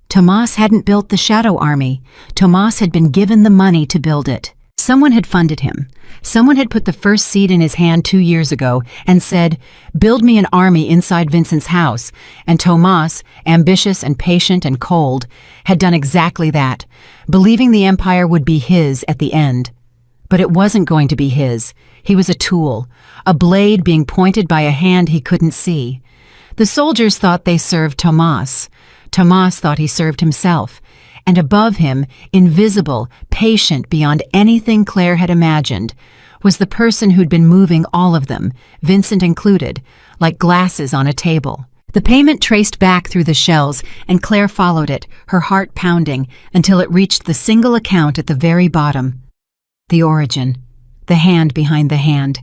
Tomas hadn't built the shadow army. Tomas had been given the money to build it. Someone had funded him. Someone had put the first seed in his hand 2 years ago and said, build me an army inside Vincent's house. And Tomas, ambitious and patient and cold, had done exactly that, believing the empire would be his at the end. But it wasn't going to be his. He was a tool, a blade being pointed by a hand he couldn't see. The soldiers thought they served Tomas. Tomas thought he served himself. And above him, invisible, patient beyond anything Claire had imagined, was the person who'd been moving all of them, Vincent included, like glasses on a table. The payment traced back through the shells, and Claire followed it, her heart pounding, until it reached the single account at the very bottom. The origin. The hand behind the hand.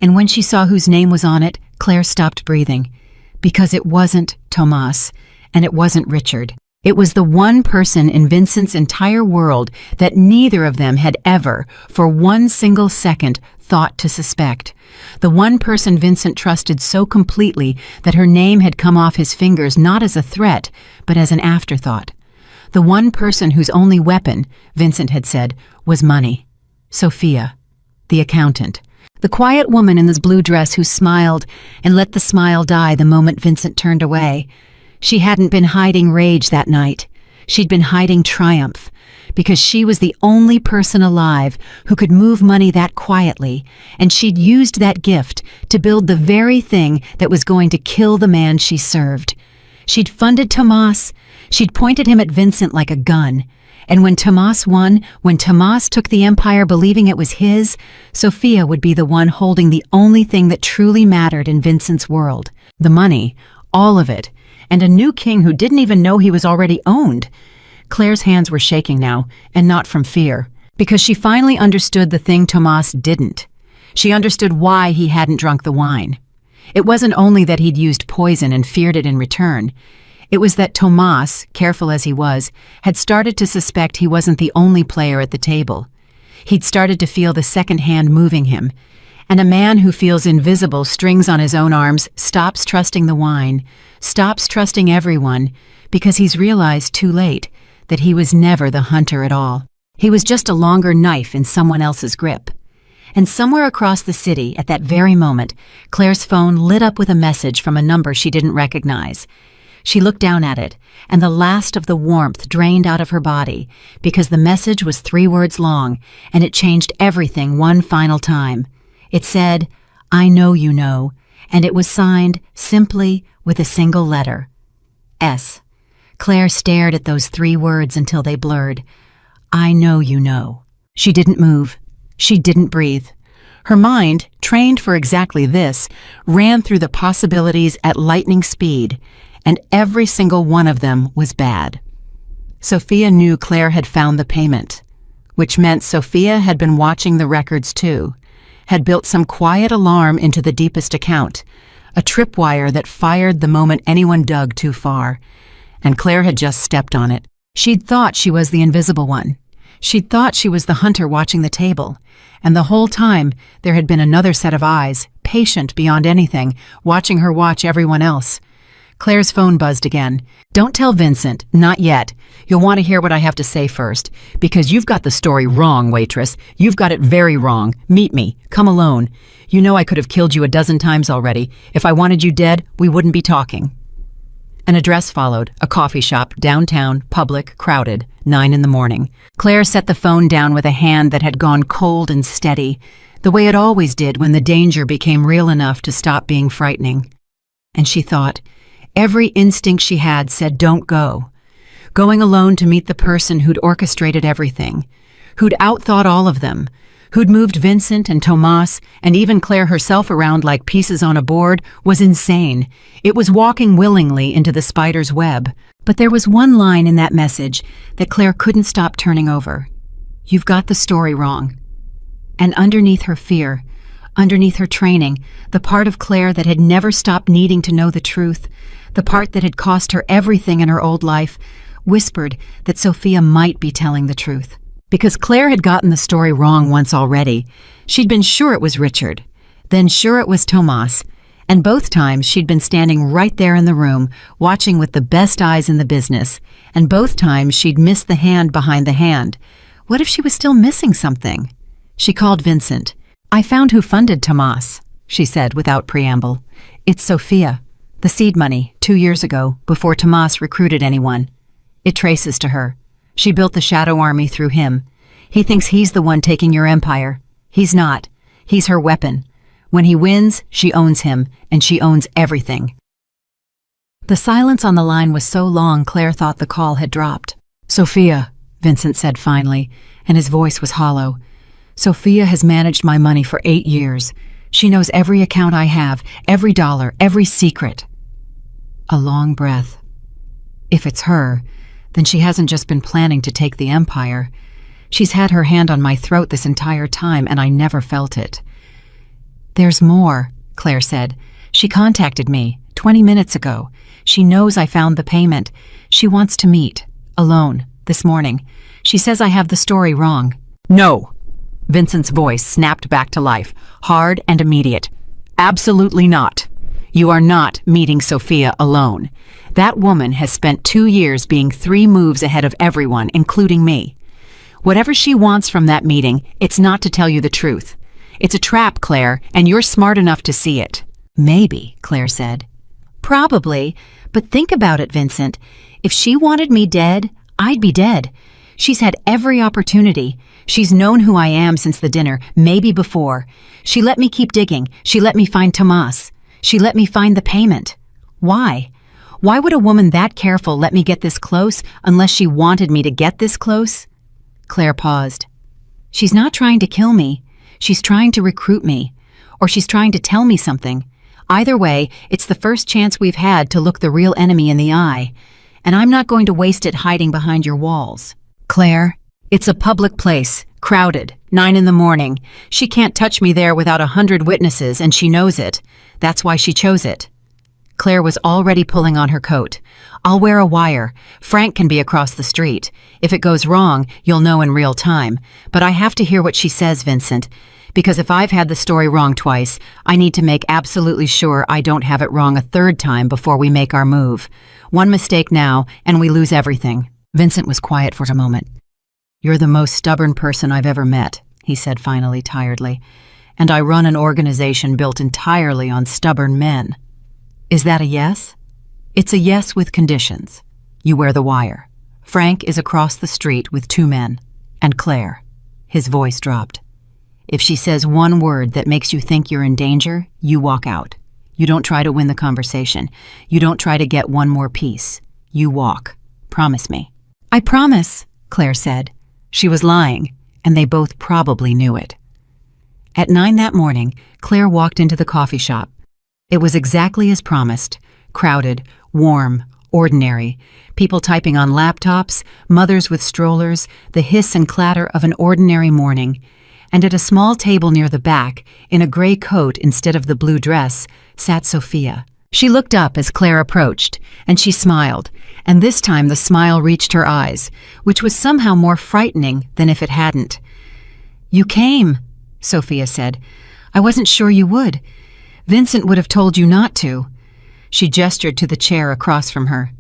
And when she saw whose name was on it, Claire stopped breathing. Because it wasn't Tomas, and it wasn't Richard. It was the one person in Vincent's entire world that neither of them had ever, for one single second, thought to suspect. The one person Vincent trusted so completely that her name had come off his fingers not as a threat, but as an afterthought. The one person whose only weapon, Vincent had said, was money. Sophia, the accountant. The quiet woman in this blue dress who smiled and let the smile die the moment Vincent turned away. She hadn't been hiding rage that night. She'd been hiding triumph, because she was the only person alive who could move money that quietly, and she'd used that gift to build the very thing that was going to kill the man she served. She'd funded Tomas. She'd pointed him at Vincent like a gun. And when Tomas won, when Tomas took the empire believing it was his, Sofia would be the one holding the only thing that truly mattered in Vincent's world. The money, all of it, and a new king who didn't even know he was already owned. Claire's hands were shaking now, and not from fear, because she finally understood the thing Tomas didn't. She understood why he hadn't drunk the wine. It wasn't only that he'd used poison and feared it in return. It was that Tomas, careful as he was, had started to suspect he wasn't the only player at the table. He'd started to feel the second hand moving him, and a man who feels invisible strings on his own arms stops trusting the wine, stops trusting everyone, because he's realized too late that he was never the hunter at all. He was just a longer knife in someone else's grip. And somewhere across the city, at that very moment, Claire's phone lit up with a message from a number she didn't recognize. She looked down at it, and the last of the warmth drained out of her body, because the message was 3 words long, and it changed everything one final time. It said, "I know you know," and it was signed simply with a single letter. S. Claire stared at those 3 words until they blurred. I know you know. She didn't move. She didn't breathe. Her mind, trained for exactly this, ran through the possibilities at lightning speed, and every single one of them was bad. Sofia knew Claire had found the payment, which meant Sofia had been watching the records too, had built some quiet alarm into the deepest account, a tripwire that fired the moment anyone dug too far, and Claire had just stepped on it. She'd thought she was the invisible one. She'd thought she was the hunter watching the table, and the whole time there had been another set of eyes, patient beyond anything, watching her watch everyone else. Claire's phone buzzed again. Don't tell Vincent, not yet. You'll want to hear what I have to say first, because you've got the story wrong, Waitress. You've got it very wrong. Meet me. Come alone. You know I could have killed you a dozen times already. If I wanted you dead, we wouldn't be talking. An address followed, a coffee shop, downtown, public, crowded, 9 a.m. Claire set the phone down with a hand that had gone cold and steady, the way it always did when the danger became real enough to stop being frightening. And she thought, every instinct she had said don't go. Going alone to meet the person who'd orchestrated everything, who'd outthought all of them, who'd moved Vincent and Tomas and even Claire herself around like pieces on a board, was insane. It was walking willingly into the spider's web. But there was one line in that message that Claire couldn't stop turning over. You've got the story wrong. And underneath her fear, underneath her training, the part of Claire that had never stopped needing to know the truth, the part that had cost her everything in her old life, whispered that Sofia might be telling the truth. Because Claire had gotten the story wrong once already. She'd been sure it was Richard, then sure it was Tomas, and both times she'd been standing right there in the room, watching with the best eyes in the business, and both times she'd missed the hand behind the hand. What if she was still missing something? She called Vincent. I found who funded Tomas, she said without preamble. It's Sofia. The seed money, 2 years ago, before Tomas recruited anyone. It traces to her. She built the shadow army through him. He thinks he's the one taking your empire. He's not. He's her weapon. When he wins, she owns him, and she owns everything. The silence on the line was so long Claire thought the call had dropped. Sofia, Vincent said finally, and his voice was hollow. Sofia has managed my money for 8 years. She knows every account I have, every dollar, every secret. A long breath. If it's her, then she hasn't just been planning to take the empire. She's had her hand on my throat this entire time, and I never felt it. There's more, Claire said. She contacted me 20 minutes ago. She knows I found the payment. She wants to meet, alone, this morning. She says I have the story wrong. No! Vincent's voice snapped back to life, hard and immediate. Absolutely not. You are not meeting Sofia alone. That woman has spent 2 years being 3 moves ahead of everyone, including me. Whatever she wants from that meeting, it's not to tell you the truth. It's a trap, Claire, and you're smart enough to see it. Maybe, Claire said. Probably, But think about it, Vincent. If she wanted me dead, I'd be dead. She's had every opportunity. She's known who I am since the dinner, maybe before. She let me keep digging. She let me find Tomas. She let me find the payment. Why? Why would a woman that careful let me get this close unless she wanted me to get this close? Claire paused. She's not trying to kill me. She's trying to recruit me. Or she's trying to tell me something. Either way, it's the first chance we've had to look the real enemy in the eye. And I'm not going to waste it hiding behind your walls. Claire, it's a public place, crowded, 9 a.m. She can't touch me there without 100 witnesses, and she knows it. That's why she chose it. Claire was already pulling on her coat. I'll wear a wire. Frank can be across the street. If it goes wrong, you'll know in real time. But I have to hear what she says, Vincent. Because if I've had the story wrong twice, I need to make absolutely sure I don't have it wrong a third time before we make our move. One mistake now, and we lose everything. Vincent was quiet for a moment. You're the most stubborn person I've ever met, he said finally, tiredly. And I run an organization built entirely on stubborn men. Is that a yes? It's a yes with conditions. You wear the wire. Frank is across the street with 2 men. And Claire. His voice dropped. If she says one word that makes you think you're in danger, you walk out. You don't try to win the conversation. You don't try to get one more piece. You walk. Promise me. I promise, Claire said. She was lying, and they both probably knew it. At 9 that morning, Claire walked into the coffee shop. It was exactly as promised. Crowded, warm, ordinary. People typing on laptops, mothers with strollers, the hiss and clatter of an ordinary morning. And at a small table near the back, in a gray coat instead of the blue dress, sat Sophia. She looked up as Claire approached, and she smiled, and this time the smile reached her eyes, which was somehow more frightening than if it hadn't. You came, Sophia said. I wasn't sure you would. Vincent would have told you not to. She gestured to the chair across from her.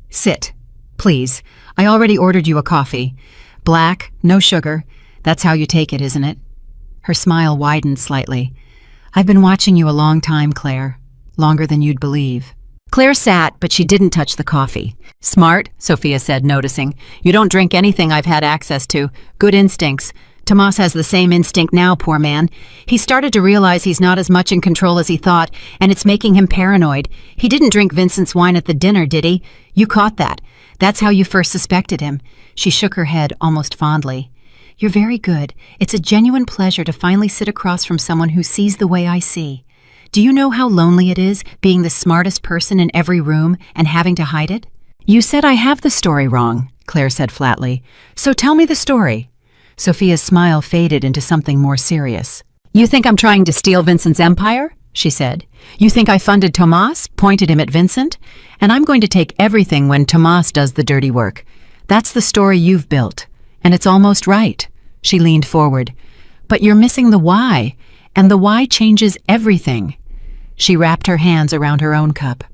Sit, please. I already ordered you a coffee. Black, no sugar. That's how you take it, isn't it? Her smile widened slightly. I've been watching you a long time, Claire. Longer than you'd believe. Claire sat, but she didn't touch the coffee. Smart, Sophia said, noticing. You don't drink anything I've had access to. Good instincts. Tomas has the same instinct now, poor man. He started to realize he's not as much in control as he thought, and it's making him paranoid. He didn't drink Vincent's wine at the dinner, did he? You caught that. That's how you first suspected him. She shook her head almost fondly. You're very good. It's a genuine pleasure to finally sit across from someone who sees the way I see. Do you know how lonely it is, being the smartest person in every room and having to hide it? You said I have the story wrong, Claire said flatly. So tell me the story. Sophia's smile faded into something more serious. You think I'm trying to steal Vincent's empire? She said. You think I funded Tomas, pointed him at Vincent? And I'm going to take everything when Tomas does the dirty work. That's the story you've built. And it's almost right. She leaned forward. But you're missing the why, and the why changes everything. She wrapped her hands around her own cup.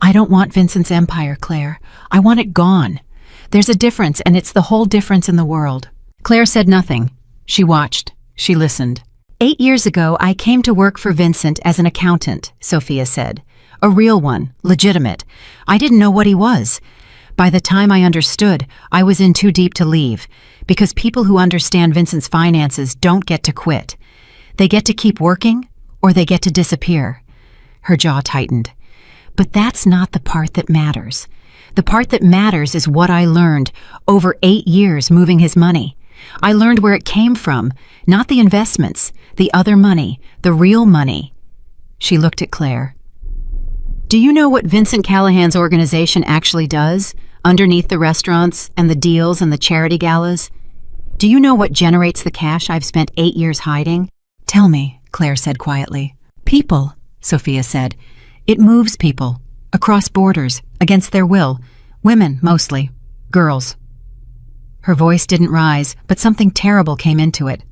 I don't want Vincent's empire, Claire. I want it gone. There's a difference, and it's the whole difference in the world. Claire said nothing. She watched. She listened. 8 years ago, I came to work for Vincent as an accountant, Sophia said. A real one, legitimate. I didn't know what he was. By the time I understood, I was in too deep to leave, because people who understand Vincent's finances don't get to quit. They get to keep working, or they get to disappear. Her jaw tightened. But that's not the part that matters. The part that matters is what I learned over 8 years moving his money. I learned where it came from, not the investments, the other money, the real money. She looked at Claire. Do you know what Vincent Callahan's organization actually does, underneath the restaurants and the deals and the charity galas? Do you know what generates the cash I've spent 8 years hiding? Tell me, Claire said quietly. People, Sophia said. It moves people, across borders, against their will. Women, mostly. Girls. Her voice didn't rise, but something terrible came into it.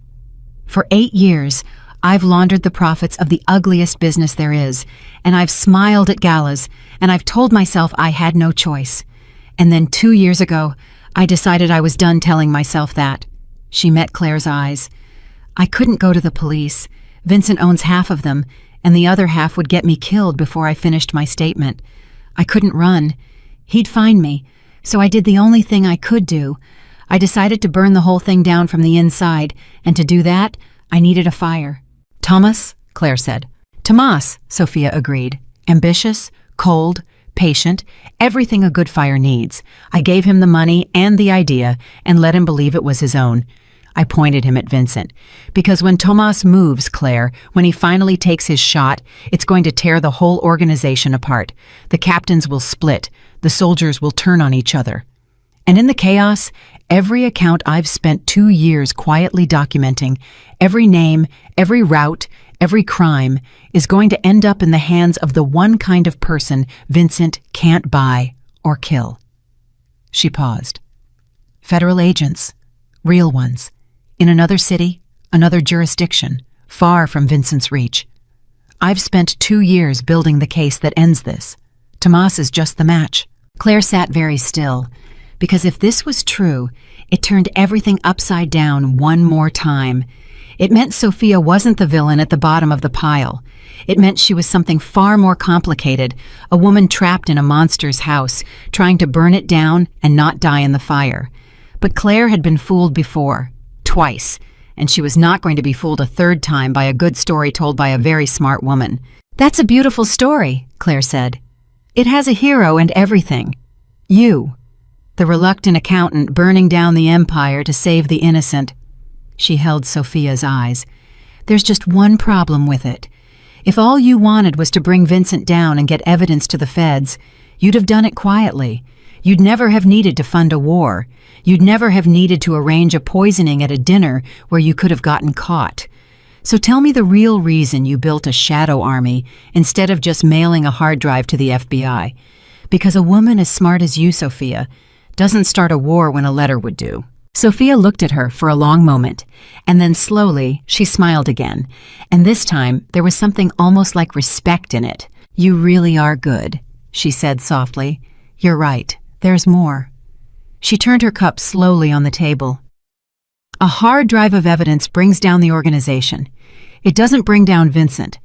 For 8 years, I've laundered the profits of the ugliest business there is, and I've smiled at galas, and I've told myself I had no choice. And then 2 years ago, I decided I was done telling myself that. She met Claire's eyes. I couldn't go to the police. Vincent owns half of them, and the other half would get me killed before I finished my statement. I couldn't run. He'd find me, so I did the only thing I could do. I decided to burn the whole thing down from the inside, and to do that, I needed a fire. Thomas, Claire said. Tomas, Sophia agreed. Ambitious, cold, patient, everything a good fire needs. I gave him the money and the idea and let him believe it was his own. I pointed him at Vincent. Because when Tomas moves, Claire, when he finally takes his shot, it's going to tear the whole organization apart. The captains will split. The soldiers will turn on each other. And in the chaos, every account I've spent 2 years quietly documenting, every name, every route, every crime, is going to end up in the hands of the one kind of person Vincent can't buy or kill. She paused. Federal agents. Real ones. In another city, another jurisdiction, far from Vincent's reach. I've spent 2 years building the case that ends this. Tomas is just the match. Claire sat very still, because if this was true, it turned everything upside down one more time. It meant Sophia wasn't the villain at the bottom of the pile. It meant she was something far more complicated, a woman trapped in a monster's house, trying to burn it down and not die in the fire. But Claire had been fooled before, twice, and she was not going to be fooled a third time by a good story told by a very smart woman. That's a beautiful story, Claire said. It has a hero and everything. You, the reluctant accountant burning down the empire to save the innocent. She held Sophia's eyes. There's just one problem with it. If all you wanted was to bring Vincent down and get evidence to the feds, you'd have done it quietly. You'd never have needed to fund a war. You'd never have needed to arrange a poisoning at a dinner where you could have gotten caught. So tell me the real reason you built a shadow army instead of just mailing a hard drive to the FBI. Because a woman as smart as you, Sophia, doesn't start a war when a letter would do. Sophia looked at her for a long moment, and then slowly she smiled again, and this time there was something almost like respect in it. You really are good, she said softly. You're right, there's more. She turned her cup slowly on the table. A hard drive of evidence brings down the organization. It doesn't bring down Vincent.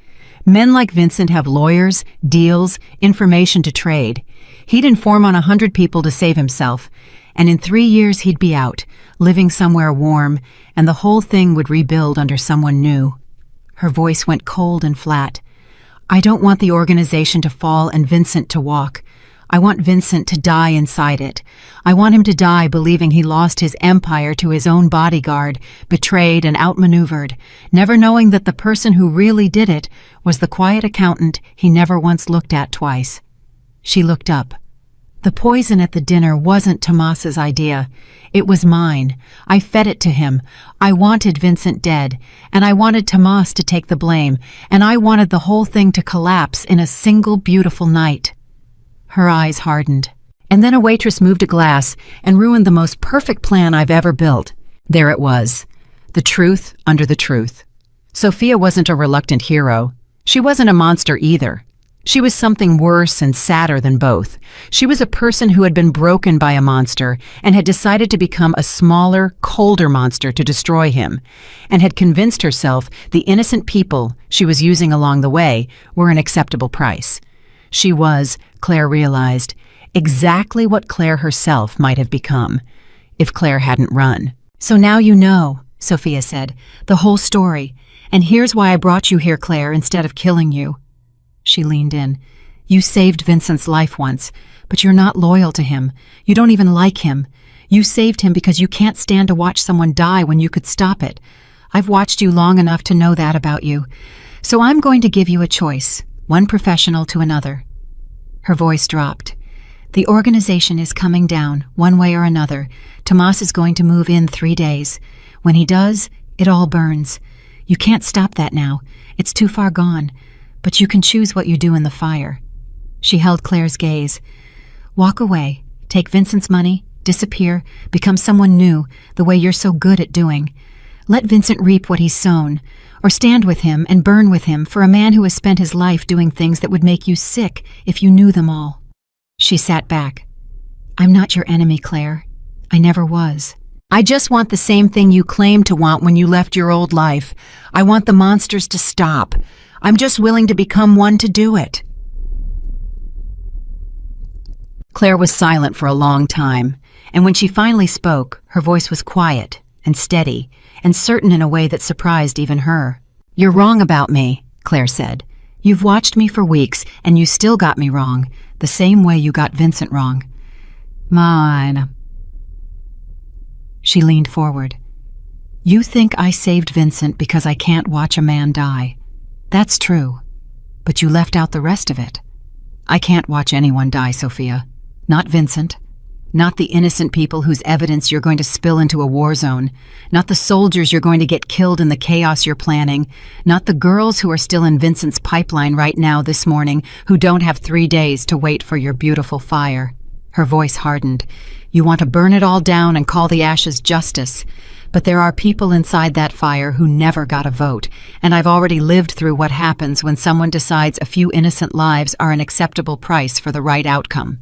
Men like Vincent have lawyers, deals, information to trade. He'd inform on 100 people to save himself, and in 3 years he'd be out, living somewhere warm, and the whole thing would rebuild under someone new. Her voice went cold and flat. I don't want the organization to fall and Vincent to walk. I want Vincent to die inside it. I want him to die believing he lost his empire to his own bodyguard, betrayed and outmaneuvered, never knowing that the person who really did it was the quiet accountant he never once looked at twice. She looked up. The poison at the dinner wasn't Tomas's idea. It was mine. I fed it to him. I wanted Vincent dead, and I wanted Tomas to take the blame, and I wanted the whole thing to collapse in a single beautiful night. Her eyes hardened. And then a waitress moved a glass and ruined the most perfect plan I've ever built. There it was. The truth under the truth. Sophia wasn't a reluctant hero. She wasn't a monster either. She was something worse and sadder than both. She was a person who had been broken by a monster and had decided to become a smaller, colder monster to destroy him, and had convinced herself the innocent people she was using along the way were an acceptable price. She was, Claire realized, exactly what Claire herself might have become, if Claire hadn't run. So now you know, Sophia said, the whole story, and here's why I brought you here, Claire, instead of killing you. She leaned in. You saved Vincent's life once, but you're not loyal to him. You don't even like him. You saved him because you can't stand to watch someone die when you could stop it. I've watched you long enough to know that about you. So I'm going to give you a choice, one professional to another. Her voice dropped. The organization is coming down, one way or another. Tomas is going to move in 3 days. When he does, it all burns. You can't stop that now. It's too far gone. But you can choose what you do in the fire. She held Claire's gaze. Walk away, take Vincent's money, disappear, become someone new, the way you're so good at doing. Let Vincent reap what he's sown, or stand with him and burn with him for a man who has spent his life doing things that would make you sick if you knew them all. She sat back. I'm not your enemy, Claire. I never was. I just want the same thing you claimed to want when you left your old life. I want the monsters to stop. I'm just willing to become one to do it. Claire was silent for a long time, and when she finally spoke, her voice was quiet and steady and certain in a way that surprised even her. "You're wrong about me," Claire said. "You've watched me for weeks, and you still got me wrong, the same way you got Vincent wrong." "Mine." She leaned forward. "You think I saved Vincent because I can't watch a man die. That's true, but you left out the rest of it. I can't watch anyone die, Sophia. Not Vincent. Not the innocent people whose evidence you're going to spill into a war zone. Not the soldiers you're going to get killed in the chaos you're planning. Not the girls who are still in Vincent's pipeline right now this morning who don't have 3 days to wait for your beautiful fire." Her voice hardened. "You want to burn it all down and call the ashes justice. But there are people inside that fire who never got a vote, and I've already lived through what happens when someone decides a few innocent lives are an acceptable price for the right outcome."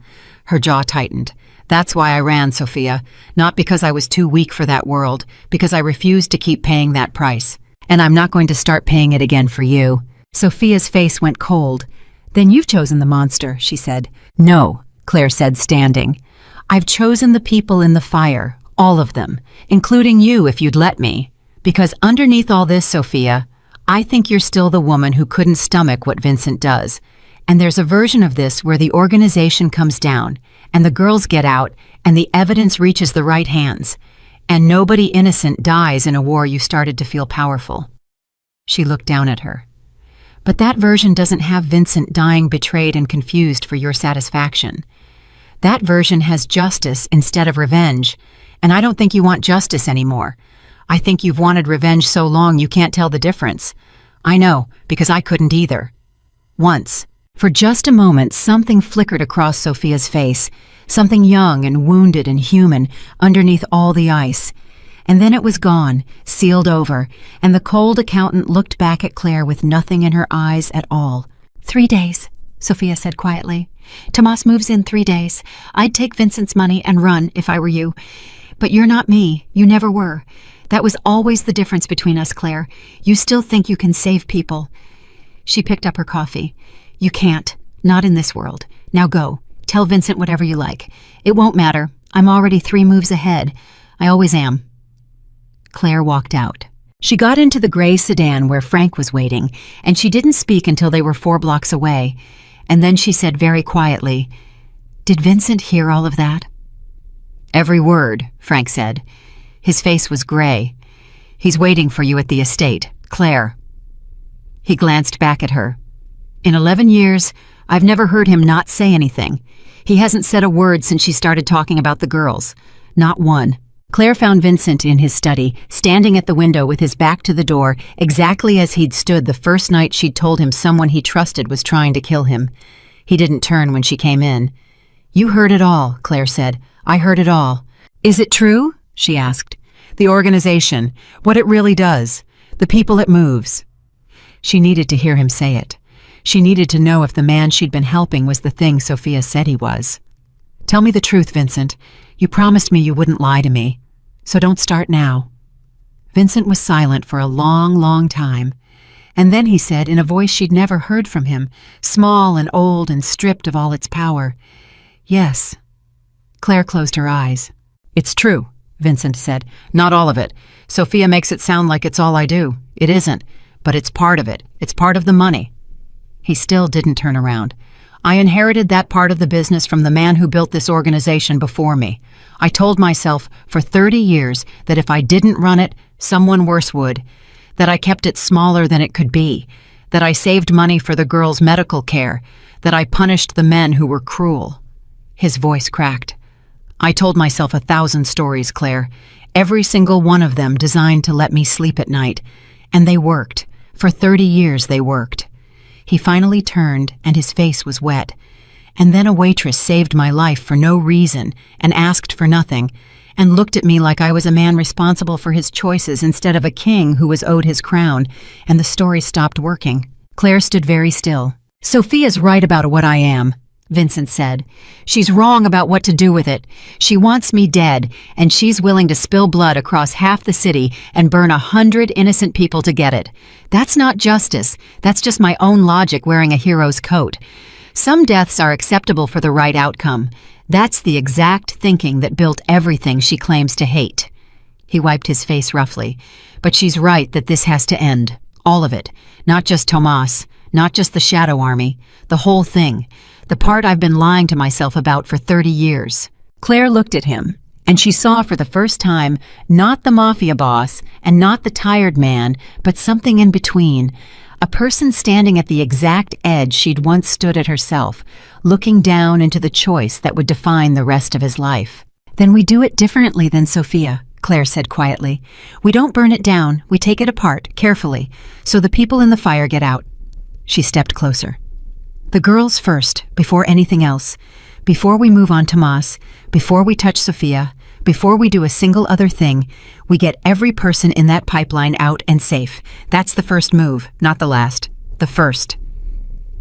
Her jaw tightened. "That's why I ran, Sophia. Not because I was too weak for that world, because I refused to keep paying that price. And I'm not going to start paying it again for you." Sophia's face went cold. "Then you've chosen the monster," she said. "No," Claire said, standing. "I've chosen the people in the fire, all of them, including you if you'd let me. Because underneath all this, Sophia, I think you're still the woman who couldn't stomach what Vincent does. And there's a version of this where the organization comes down, and the girls get out, and the evidence reaches the right hands, and nobody innocent dies in a war you started to feel powerful." She looked down at her. "But that version doesn't have Vincent dying betrayed and confused for your satisfaction. That version has justice instead of revenge, and I don't think you want justice anymore. I think you've wanted revenge so long you can't tell the difference. I know, because I couldn't either. Once." For just a moment, something flickered across Sophia's face, something young and wounded and human underneath all the ice. And then it was gone, sealed over, and the cold accountant looked back at Claire with nothing in her eyes at all. 3 days, Sophia said quietly. "Tomas moves in 3 days. I'd take Vincent's money and run if I were you. But you're not me. You never were. That was always the difference between us, Claire. You still think you can save people." She picked up her coffee. "You can't. Not in this world. Now go. Tell Vincent whatever you like. It won't matter. I'm already 3 moves ahead. I always am." Claire walked out. She got into the gray sedan where Frank was waiting, and she didn't speak until they were 4 blocks away. And then she said very quietly, "Did Vincent hear all of that?" "Every word," Frank said. His face was gray. "He's waiting for you at the estate, Claire." He glanced back at her. "In 11 years, I've never heard him not say anything. He hasn't said a word since she started talking about the girls. Not one." Claire found Vincent in his study, standing at the window with his back to the door, exactly as he'd stood the first night she'd told him someone he trusted was trying to kill him. He didn't turn when she came in. "You heard it all," Claire said. "I heard it all." "Is it true?" she asked. "The organization, what it really does, the people it moves." She needed to hear him say it. She needed to know if the man she'd been helping was the thing Sophia said he was. "Tell me the truth, Vincent. You promised me you wouldn't lie to me. So don't start now." Vincent was silent for a long, long time. And then he said, in a voice she'd never heard from him, small and old and stripped of all its power, "Yes." Claire closed her eyes. "It's true," Vincent said. "Not all of it. Sophia makes it sound like it's all I do. It isn't. But it's part of it. It's part of the money." He still didn't turn around. "I inherited that part of the business from the man who built this organization before me. I told myself for 30 years that if I didn't run it, someone worse would. That I kept it smaller than it could be. That I saved money for the girls' medical care. That I punished the men who were cruel." His voice cracked. "I told myself 1,000 stories, Claire. Every single one of them designed to let me sleep at night. And they worked. For 30 years they worked." He finally turned, and his face was wet. "And then a waitress saved my life for no reason and asked for nothing, and looked at me like I was a man responsible for his choices instead of a king who was owed his crown, and the story stopped working." Claire stood very still. "Sophia's right about what I am," Vincent said. "She's wrong about what to do with it. She wants me dead, and she's willing to spill blood across half the city and burn 100 innocent people to get it. That's not justice. That's just my own logic wearing a hero's coat. Some deaths are acceptable for the right outcome. That's the exact thinking that built everything she claims to hate. He wiped his face roughly. But she's right that this has to end. All of it. Not just Tomas, not just the Shadow Army, the whole thing. The part I've been lying to myself about for 30 years. Claire looked at him, and she saw for the first time not the Mafia boss and not the tired man, but something in between. A person standing at the exact edge she'd once stood at herself, looking down into the choice that would define the rest of his life. Then we do it differently than Sophia, Claire said quietly. We don't burn it down, we take it apart, carefully, so the people in the fire get out. She stepped closer. The girls first, before anything else. Before we move on Tomas, before we touch Sophia, before we do a single other thing, we get every person in that pipeline out and safe. That's the first move, not the last. The first.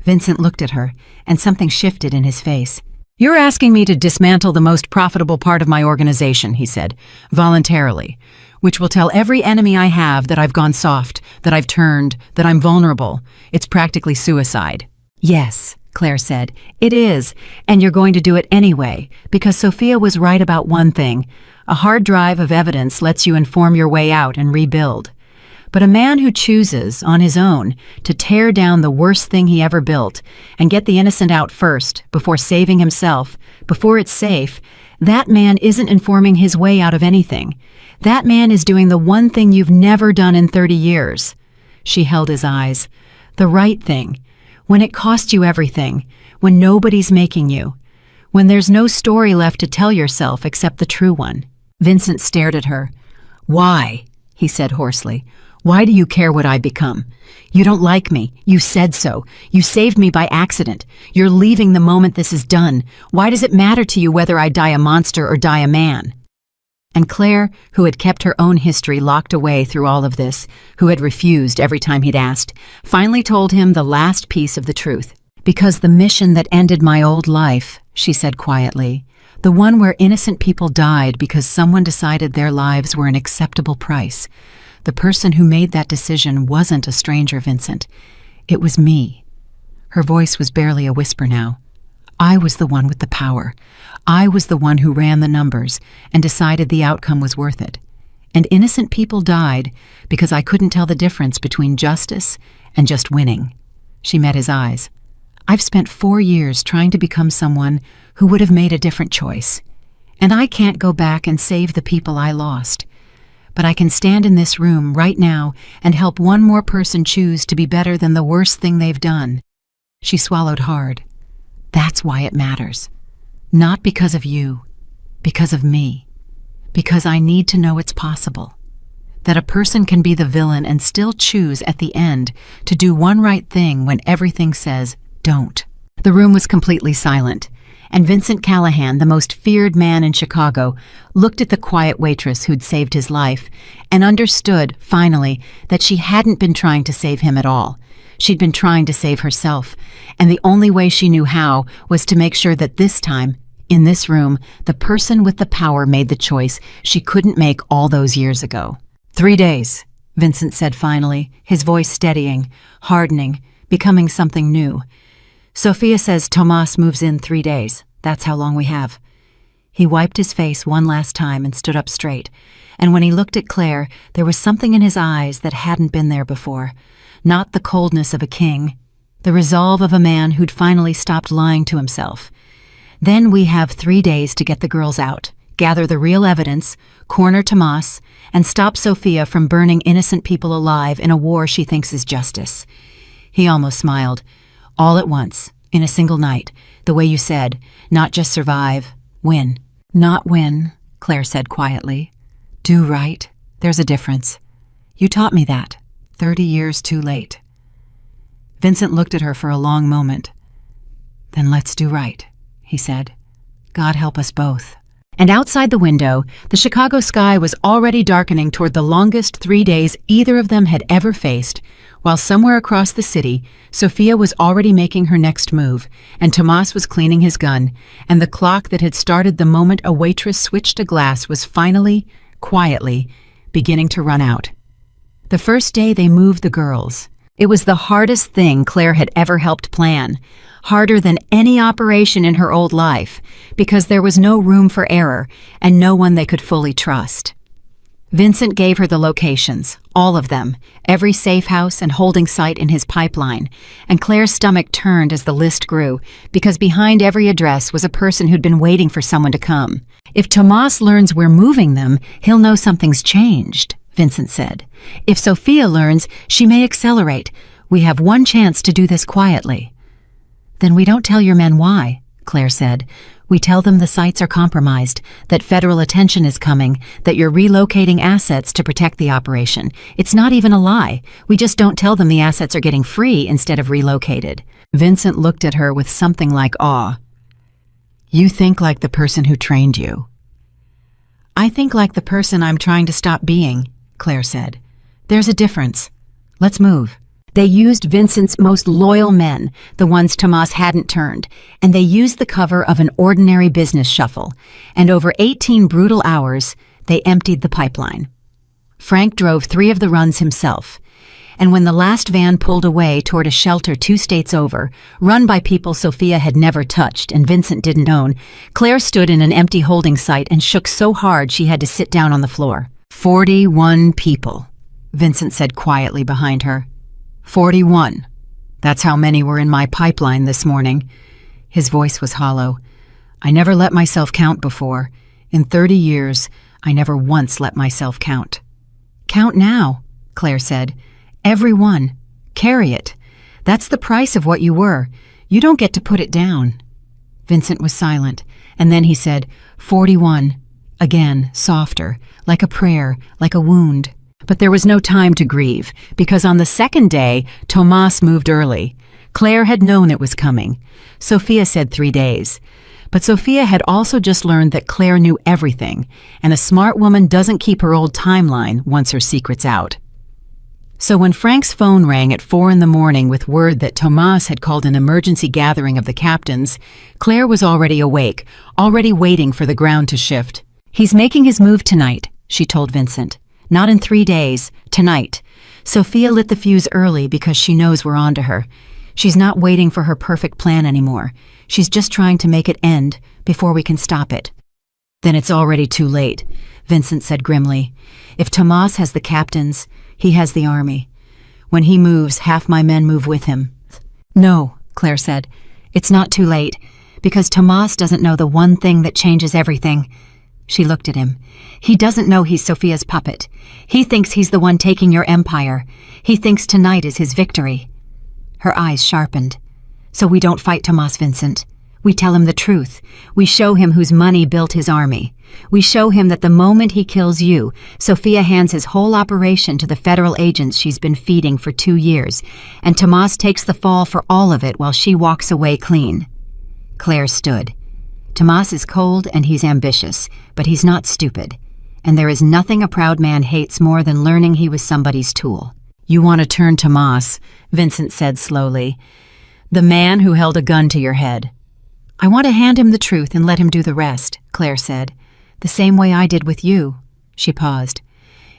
Vincent looked at her, and something shifted in his face. You're asking me to dismantle the most profitable part of my organization, he said, voluntarily, which will tell every enemy I have that I've gone soft, that I've turned, that I'm vulnerable. It's practically suicide. Yes, Claire said, it is, and you're going to do it anyway, because Sophia was right about one thing. A hard drive of evidence lets you inform your way out and rebuild. But a man who chooses, on his own, to tear down the worst thing he ever built and get the innocent out first, before saving himself, before it's safe, that man isn't informing his way out of anything. That man is doing the one thing you've never done in 30 years. She held his eyes. The right thing. When it costs you everything, when nobody's making you, when there's no story left to tell yourself except the true one. Vincent stared at her. Why? He said hoarsely. Why do you care what I become? You don't like me. You said so. You saved me by accident. You're leaving the moment this is done. Why does it matter to you whether I die a monster or die a man? And Claire, who had kept her own history locked away through all of this, who had refused every time he'd asked, finally told him the last piece of the truth. Because the mission that ended my old life, she said quietly, the one where innocent people died because someone decided their lives were an acceptable price. The person who made that decision wasn't a stranger, Vincent. It was me. Her voice was barely a whisper now. I was the one with the power. I was the one who ran the numbers and decided the outcome was worth it. And innocent people died because I couldn't tell the difference between justice and just winning. She met his eyes. I've spent 4 years trying to become someone who would have made a different choice. And I can't go back and save the people I lost. But I can stand in this room right now and help one more person choose to be better than the worst thing they've done. She swallowed hard. That's why it matters. Not because of you, because of me. Because I need to know it's possible. That a person can be the villain and still choose at the end to do one right thing when everything says, don't. The room was completely silent, and Vincent Callahan, the most feared man in Chicago, looked at the quiet waitress who'd saved his life and understood, finally, that she hadn't been trying to save him at all. She'd been trying to save herself, and the only way she knew how was to make sure that this time, in this room, the person with the power made the choice she couldn't make all those years ago. 3 days, Vincent said finally, his voice steadying, hardening, becoming something new. Sophia says Tomas moves in 3 days. That's how long we have. He wiped his face one last time and stood up straight, and when he looked at Claire, there was something in his eyes that hadn't been there before. Not the coldness of a king, the resolve of a man who'd finally stopped lying to himself. Then we have 3 days to get the girls out, gather the real evidence, corner Tomas, and stop Sophia from burning innocent people alive in a war she thinks is justice. He almost smiled. All at once, in a single night, the way you said, not just survive, win. Not win, Claire said quietly. Do right. There's a difference. You taught me that. 30 years too late. Vincent looked at her for a long moment. Then let's do right, he said. God help us both. And outside the window, the Chicago sky was already darkening toward the longest 3 days either of them had ever faced, while somewhere across the city, Sophia was already making her next move, and Tomas was cleaning his gun, and the clock that had started the moment a waitress switched a glass was finally, quietly, beginning to run out. The first day they moved the girls. It was the hardest thing Claire had ever helped plan, harder than any operation in her old life, because there was no room for error and no one they could fully trust. Vincent gave her the locations, all of them, every safe house and holding site in his pipeline, and Claire's stomach turned as the list grew, because behind every address was a person who'd been waiting for someone to come. If Tomas learns we're moving them, he'll know something's changed, Vincent said. If Sophia learns, she may accelerate. We have one chance to do this quietly. Then we don't tell your men why, Claire said. We tell them the sites are compromised, that federal attention is coming, that you're relocating assets to protect the operation. It's not even a lie. We just don't tell them the assets are getting free instead of relocated. Vincent looked at her with something like awe. You think like the person who trained you. I think like the person I'm trying to stop being, Claire said. There's a difference. Let's move. They used Vincent's most loyal men, the ones Tomas hadn't turned, and they used the cover of an ordinary business shuffle, and over 18 brutal hours, they emptied the pipeline. Frank drove 3 of the runs himself, and when the last van pulled away toward a shelter 2 states over, run by people Sophia had never touched and Vincent didn't own, Claire stood in an empty holding site and shook so hard she had to sit down on the floor. 41 people, Vincent said quietly behind her. 41. That's how many were in my pipeline this morning. His voice was hollow. I never let myself count before. In 30 years, I never once let myself count. Count now, Claire said. Every one. Carry it. That's the price of what you were. You don't get to put it down. Vincent was silent, and then he said, 41. Again, softer, like a prayer, like a wound. But there was no time to grieve, because on the second day, Tomas moved early. Claire had known it was coming. Sophia said 3 days. But Sophia had also just learned that Claire knew everything, and a smart woman doesn't keep her old timeline once her secret's out. So when Frank's phone rang at 4 a.m. with word that Tomas had called an emergency gathering of the captains, Claire was already awake, already waiting for the ground to shift. He's making his move tonight, she told Vincent. Not in 3 days, tonight. Sophia lit the fuse early because she knows we're on to her. She's not waiting for her perfect plan anymore. She's just trying to make it end before we can stop it. Then it's already too late, Vincent said grimly. If Tomas has the captains, he has the army. When he moves, half my men move with him. No, Claire said. It's not too late, because Tomas doesn't know the one thing that changes everything. She looked at him. He doesn't know he's Sophia's puppet. He thinks he's the one taking your empire. He thinks tonight is his victory. Her eyes sharpened. So we don't fight Tomas, Vincent. We tell him the truth. We show him whose money built his army. We show him that the moment he kills you, Sophia hands his whole operation to the federal agents she's been feeding for 2 years, and Tomas takes the fall for all of it while she walks away clean. Claire stood. Tomas is cold and he's ambitious, but he's not stupid. And there is nothing a proud man hates more than learning he was somebody's tool. You want to turn Tomas, Vincent said slowly. The man who held a gun to your head. I want to hand him the truth and let him do the rest, Claire said. The same way I did with you. She paused.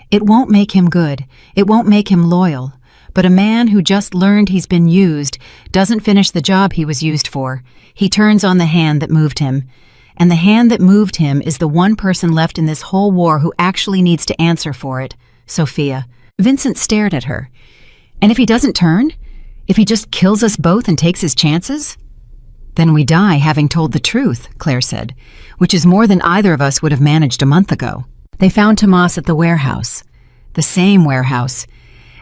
It won't make him good. It won't make him loyal. But a man who just learned he's been used doesn't finish the job he was used for. He turns on the hand that moved him. And the hand that moved him is the one person left in this whole war who actually needs to answer for it, Sophia. Vincent stared at her. And if he doesn't turn? If he just kills us both and takes his chances? Then we die having told the truth, Claire said, which is more than either of us would have managed a month ago. They found Tomas at the warehouse. The same warehouse.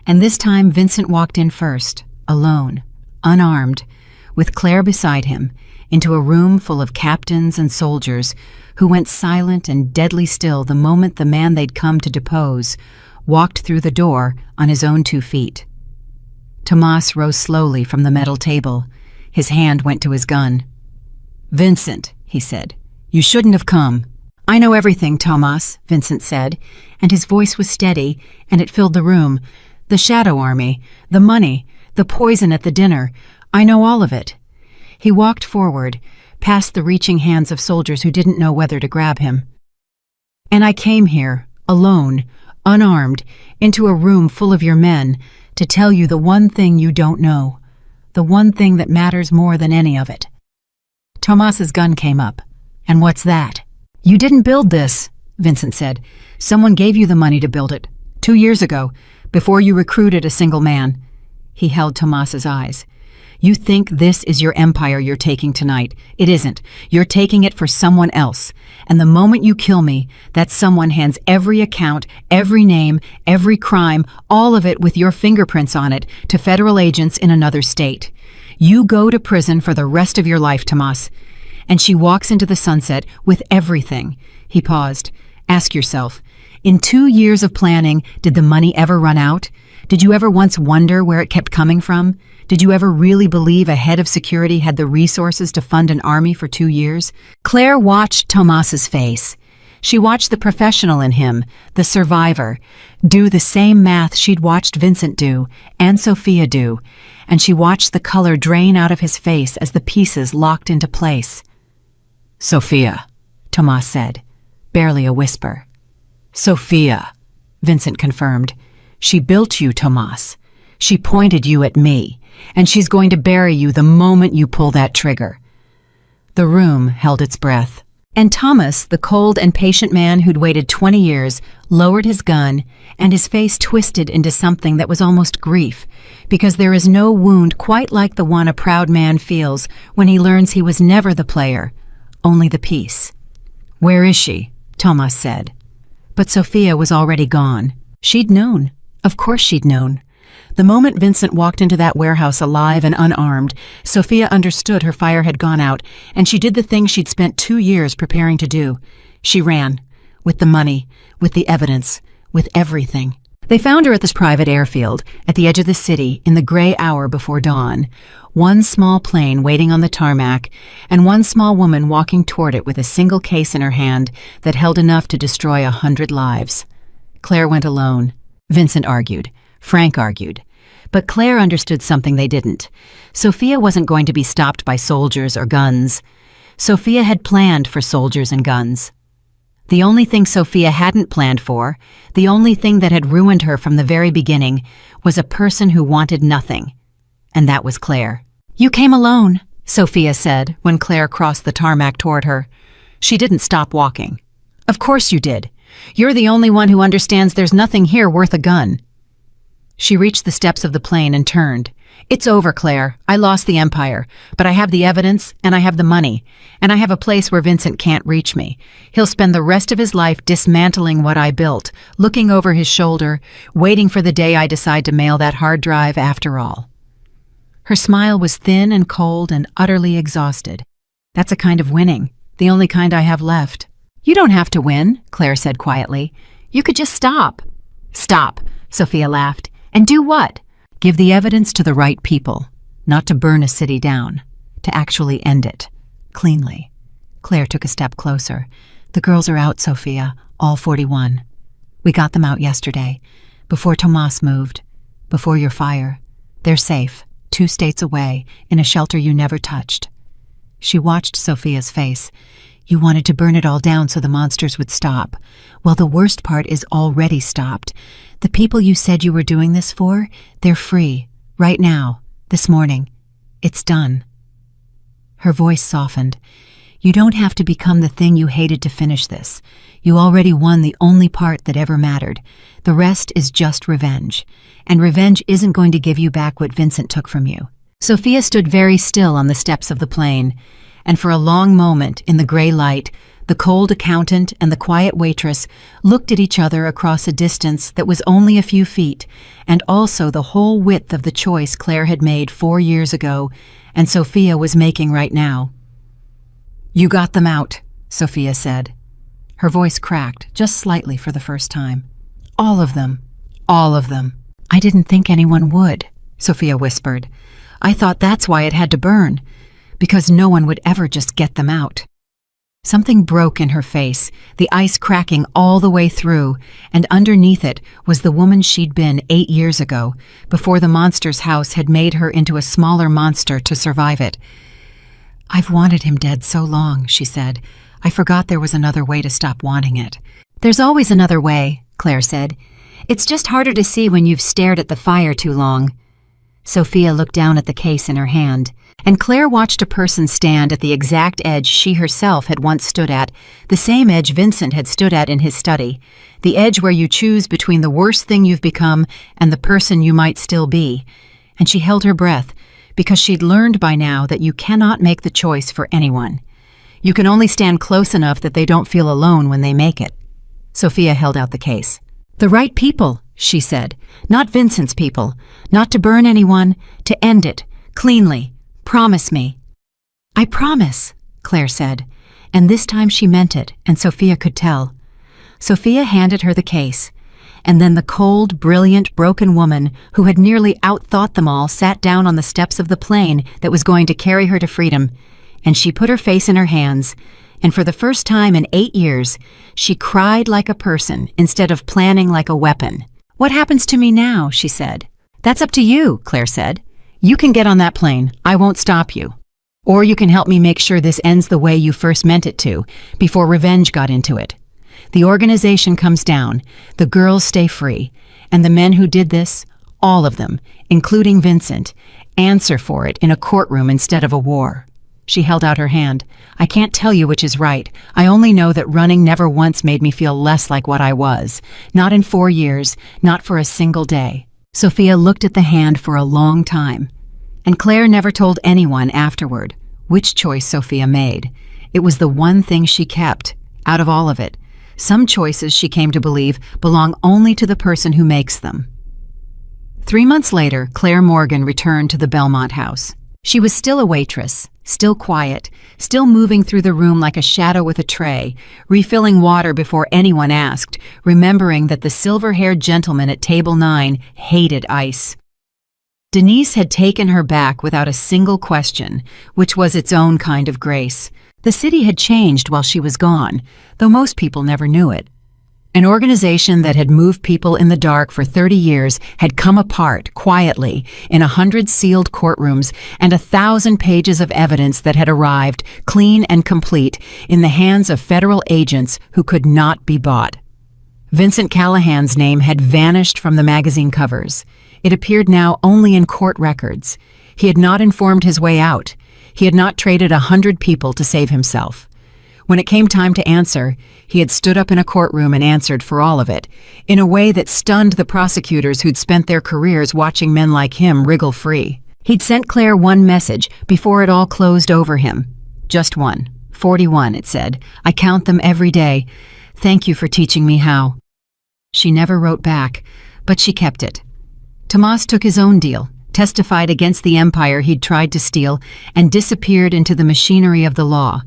And this time Vincent walked in first, alone, unarmed, with Claire beside him, into a room full of captains and soldiers who went silent and deadly still the moment the man they'd come to depose walked through the door on his own 2 feet. Tomas rose slowly from the metal table. His hand went to his gun. Vincent, he said, you shouldn't have come. I know everything, Tomas, Vincent said, and his voice was steady, and it filled the room. The shadow army, the money, the poison at the dinner. I know all of it. He walked forward, past the reaching hands of soldiers who didn't know whether to grab him. And I came here, alone, unarmed, into a room full of your men, to tell you the one thing you don't know, the one thing that matters more than any of it." Tomas's gun came up. "And what's that?" "You didn't build this," Vincent said. "Someone gave you the money to build it. 2 years ago, before you recruited a single man." He held Tomas's eyes. "You think this is your empire you're taking tonight. It isn't. You're taking it for someone else. And the moment you kill me, that someone hands every account, every name, every crime, all of it with your fingerprints on it, to federal agents in another state. You go to prison for the rest of your life, Tomas." And she walks into the sunset with everything. He paused. "Ask yourself, in 2 years of planning, did the money ever run out? Did you ever once wonder where it kept coming from? Did you ever really believe a head of security had the resources to fund an army for 2 years?" Claire watched Tomas's face. She watched the professional in him, the survivor, do the same math she'd watched Vincent do, and Sophia do, and she watched the color drain out of his face as the pieces locked into place. "Sophia," Tomas said, barely a whisper. "Sophia," Vincent confirmed. "She built you, Tomas. She pointed you at me, and she's going to bury you the moment you pull that trigger." The room held its breath. And Thomas, the cold and patient man who'd waited 20 years, lowered his gun, and his face twisted into something that was almost grief, because there is no wound quite like the one a proud man feels when he learns he was never the player, only the piece. "Where is she?" Thomas said. But Sophia was already gone. She'd known. Of course she'd known. The moment Vincent walked into that warehouse alive and unarmed, Sophia understood her fire had gone out, and she did the thing she'd spent 2 years preparing to do. She ran. With the money, with the evidence, with everything. They found her at this private airfield, at the edge of the city, in the gray hour before dawn. One small plane waiting on the tarmac, and one small woman walking toward it with a single case in her hand that held enough to destroy 100 lives. Claire went alone. Vincent argued. Frank argued. But Claire understood something they didn't. Sophia wasn't going to be stopped by soldiers or guns. Sophia had planned for soldiers and guns. The only thing Sophia hadn't planned for, the only thing that had ruined her from the very beginning, was a person who wanted nothing. And that was Claire. "You came alone," Sophia said when Claire crossed the tarmac toward her. She didn't stop walking. "Of course you did. You're the only one who understands there's nothing here worth a gun." She reached the steps of the plane and turned. "It's over, Claire. I lost the empire, but I have the evidence, and I have the money, and I have a place where Vincent can't reach me. He'll spend the rest of his life dismantling what I built, looking over his shoulder, waiting for the day I decide to mail that hard drive after all." Her smile was thin and cold and utterly exhausted. "That's a kind of winning, the only kind I have left." "You don't have to win," Claire said quietly. "You could just stop." "Stop," Sophia laughed. "And do what?" "Give the evidence to the right people, not to burn a city down, to actually end it, cleanly." Claire took a step closer. "The girls are out, Sophia, all 41. We got them out yesterday, before Tomas moved, before your fire. They're safe, 2 states away, in a shelter you never touched." She watched Sophia's face. "You wanted to burn it all down so the monsters would stop. Well, the worst part is already stopped. The people you said you were doing this for, they're free, right now, this morning. It's done." Her voice softened. "You don't have to become the thing you hated to finish this. You already won the only part that ever mattered. The rest is just revenge. And revenge isn't going to give you back what Vincent took from you." Sophia stood very still on the steps of the plane, and for a long moment, in the gray light, the cold accountant and the quiet waitress looked at each other across a distance that was only a few feet, and also the whole width of the choice Claire had made 4 years ago, and Sophia was making right now. "You got them out," Sophia said. Her voice cracked, just slightly for the first time. "All of them. All of them." "I didn't think anyone would," Sophia whispered. "I thought that's why it had to burn, because no one would ever just get them out." Something broke in her face, the ice cracking all the way through, and underneath it was the woman she'd been 8 years ago, before the monster's house had made her into a smaller monster to survive it. "I've wanted him dead so long," she said. "I forgot there was another way to stop wanting it." "There's always another way," Claire said. It's just harder to see when you've stared at the fire too long. Sophia looked down at the case in her hand, and Claire watched a person stand at the exact edge she herself had once stood at, the same edge Vincent had stood at in his study, the edge where you choose between the worst thing you've become and the person you might still be. And she held her breath, because she'd learned by now that you cannot make the choice for anyone. You can only stand close enough that they don't feel alone when they make it. Sophia held out the case. "The right people," she said. "Not Vincent's people. Not to burn anyone, to end it, cleanly. Promise me." "I promise," Claire said. And this time she meant it, and Sophia could tell. Sophia handed her the case. And then the cold, brilliant, broken woman who had nearly outthought them all sat down on the steps of the plane that was going to carry her to freedom, and she put her face in her hands, and for the first time in 8 years, she cried like a person instead of planning like a weapon. "What happens to me now?" she said. "That's up to you," Claire said. "You can get on that plane. I won't stop you. Or you can help me make sure this ends the way you first meant it to, before revenge got into it. The organization comes down, the girls stay free, and the men who did this, all of them, including Vincent, answer for it in a courtroom instead of a war." She held out her hand. "I can't tell you which is right. I only know that running never once made me feel less like what I was. Not in 4 years, not for a single day." Sophia looked at the hand for a long time. And Claire never told anyone afterward which choice Sophia made. It was the one thing she kept, out of all of it. Some choices, she came to believe, belong only to the person who makes them. 3 months later, Claire Morgan returned to the Belmont house. She was still a waitress, still quiet, still moving through the room like a shadow with a tray, refilling water before anyone asked, remembering that the silver-haired gentleman at table 9 hated ice. Denise had taken her back without a single question, which was its own kind of grace. The city had changed while she was gone, though most people never knew it. An organization that had moved people in the dark for 30 years had come apart quietly in 100 sealed courtrooms and 1,000 pages of evidence that had arrived, clean and complete, in the hands of federal agents who could not be bought. Vincent Callahan's name had vanished from the magazine covers. It appeared now only in court records. He had not informed his way out. He had not traded 100 people to save himself. When it came time to answer, he had stood up in a courtroom and answered for all of it, in a way that stunned the prosecutors who'd spent their careers watching men like him wriggle free. He'd sent Claire one message before it all closed over him. Just one. 41, it said. "I count them every day. Thank you for teaching me how." She never wrote back, but she kept it. Tomas took his own deal, testified against the empire he'd tried to steal, and disappeared into the machinery of the law.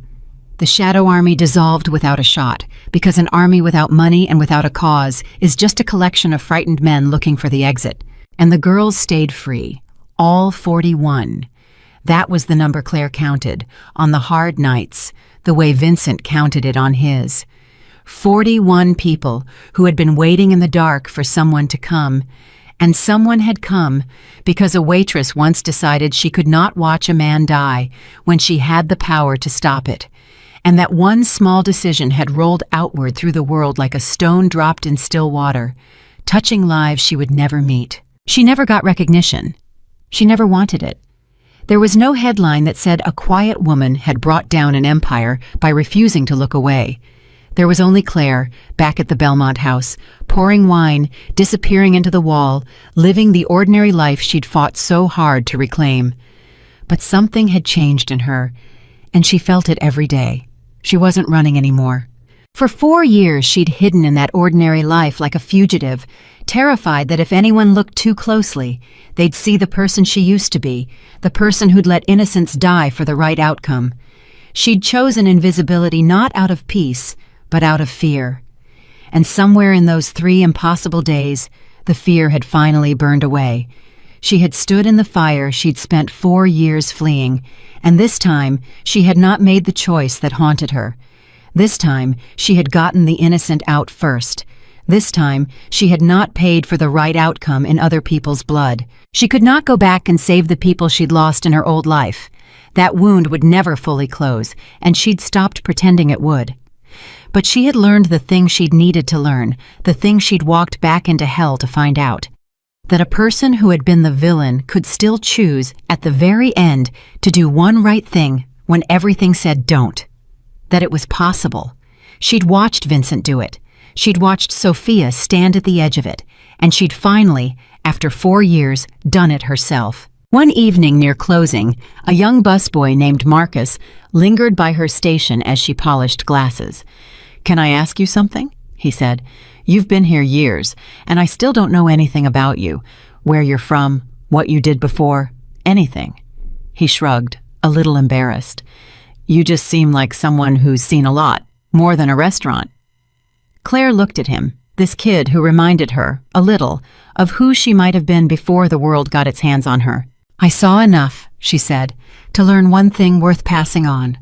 The shadow army dissolved without a shot, because an army without money and without a cause is just a collection of frightened men looking for the exit. And the girls stayed free. All 41. That was the number Claire counted, on the hard nights, the way Vincent counted it on his. 41 people who had been waiting in the dark for someone to come. And someone had come because a waitress once decided she could not watch a man die when she had the power to stop it. And that one small decision had rolled outward through the world like a stone dropped in still water, touching lives she would never meet. She never got recognition. She never wanted it. There was no headline that said a quiet woman had brought down an empire by refusing to look away. There was only Claire, back at the Belmont house, pouring wine, disappearing into the wall, living the ordinary life she'd fought so hard to reclaim. But something had changed in her, and she felt it every day. She wasn't running anymore. For 4 years she'd hidden in that ordinary life like a fugitive, terrified that if anyone looked too closely, they'd see the person she used to be, the person who'd let innocence die for the right outcome. She'd chosen invisibility not out of peace, but out of fear. And somewhere in those 3 impossible days, the fear had finally burned away. She had stood in the fire she'd spent 4 years fleeing, and this time she had not made the choice that haunted her. This time she had gotten the innocent out first. This time she had not paid for the right outcome in other people's blood. She could not go back and save the people she'd lost in her old life. That wound would never fully close, and she'd stopped pretending it would. But she had learned the thing she'd needed to learn, the thing she'd walked back into hell to find out. That a person who had been the villain could still choose, at the very end, to do one right thing when everything said don't. That it was possible. She'd watched Vincent do it. She'd watched Sophia stand at the edge of it, and she'd finally, after 4 years, done it herself. One evening near closing, a young busboy named Marcus lingered by her station as she polished glasses. "Can I ask you something?" he said. "You've been here years, and I still don't know anything about you. Where you're from, what you did before, anything." He shrugged, a little embarrassed. "You just seem like someone who's seen a lot, more than a restaurant." Claire looked at him, this kid who reminded her, a little, of who she might have been before the world got its hands on her. "I saw enough," she said, "to learn one thing worth passing on."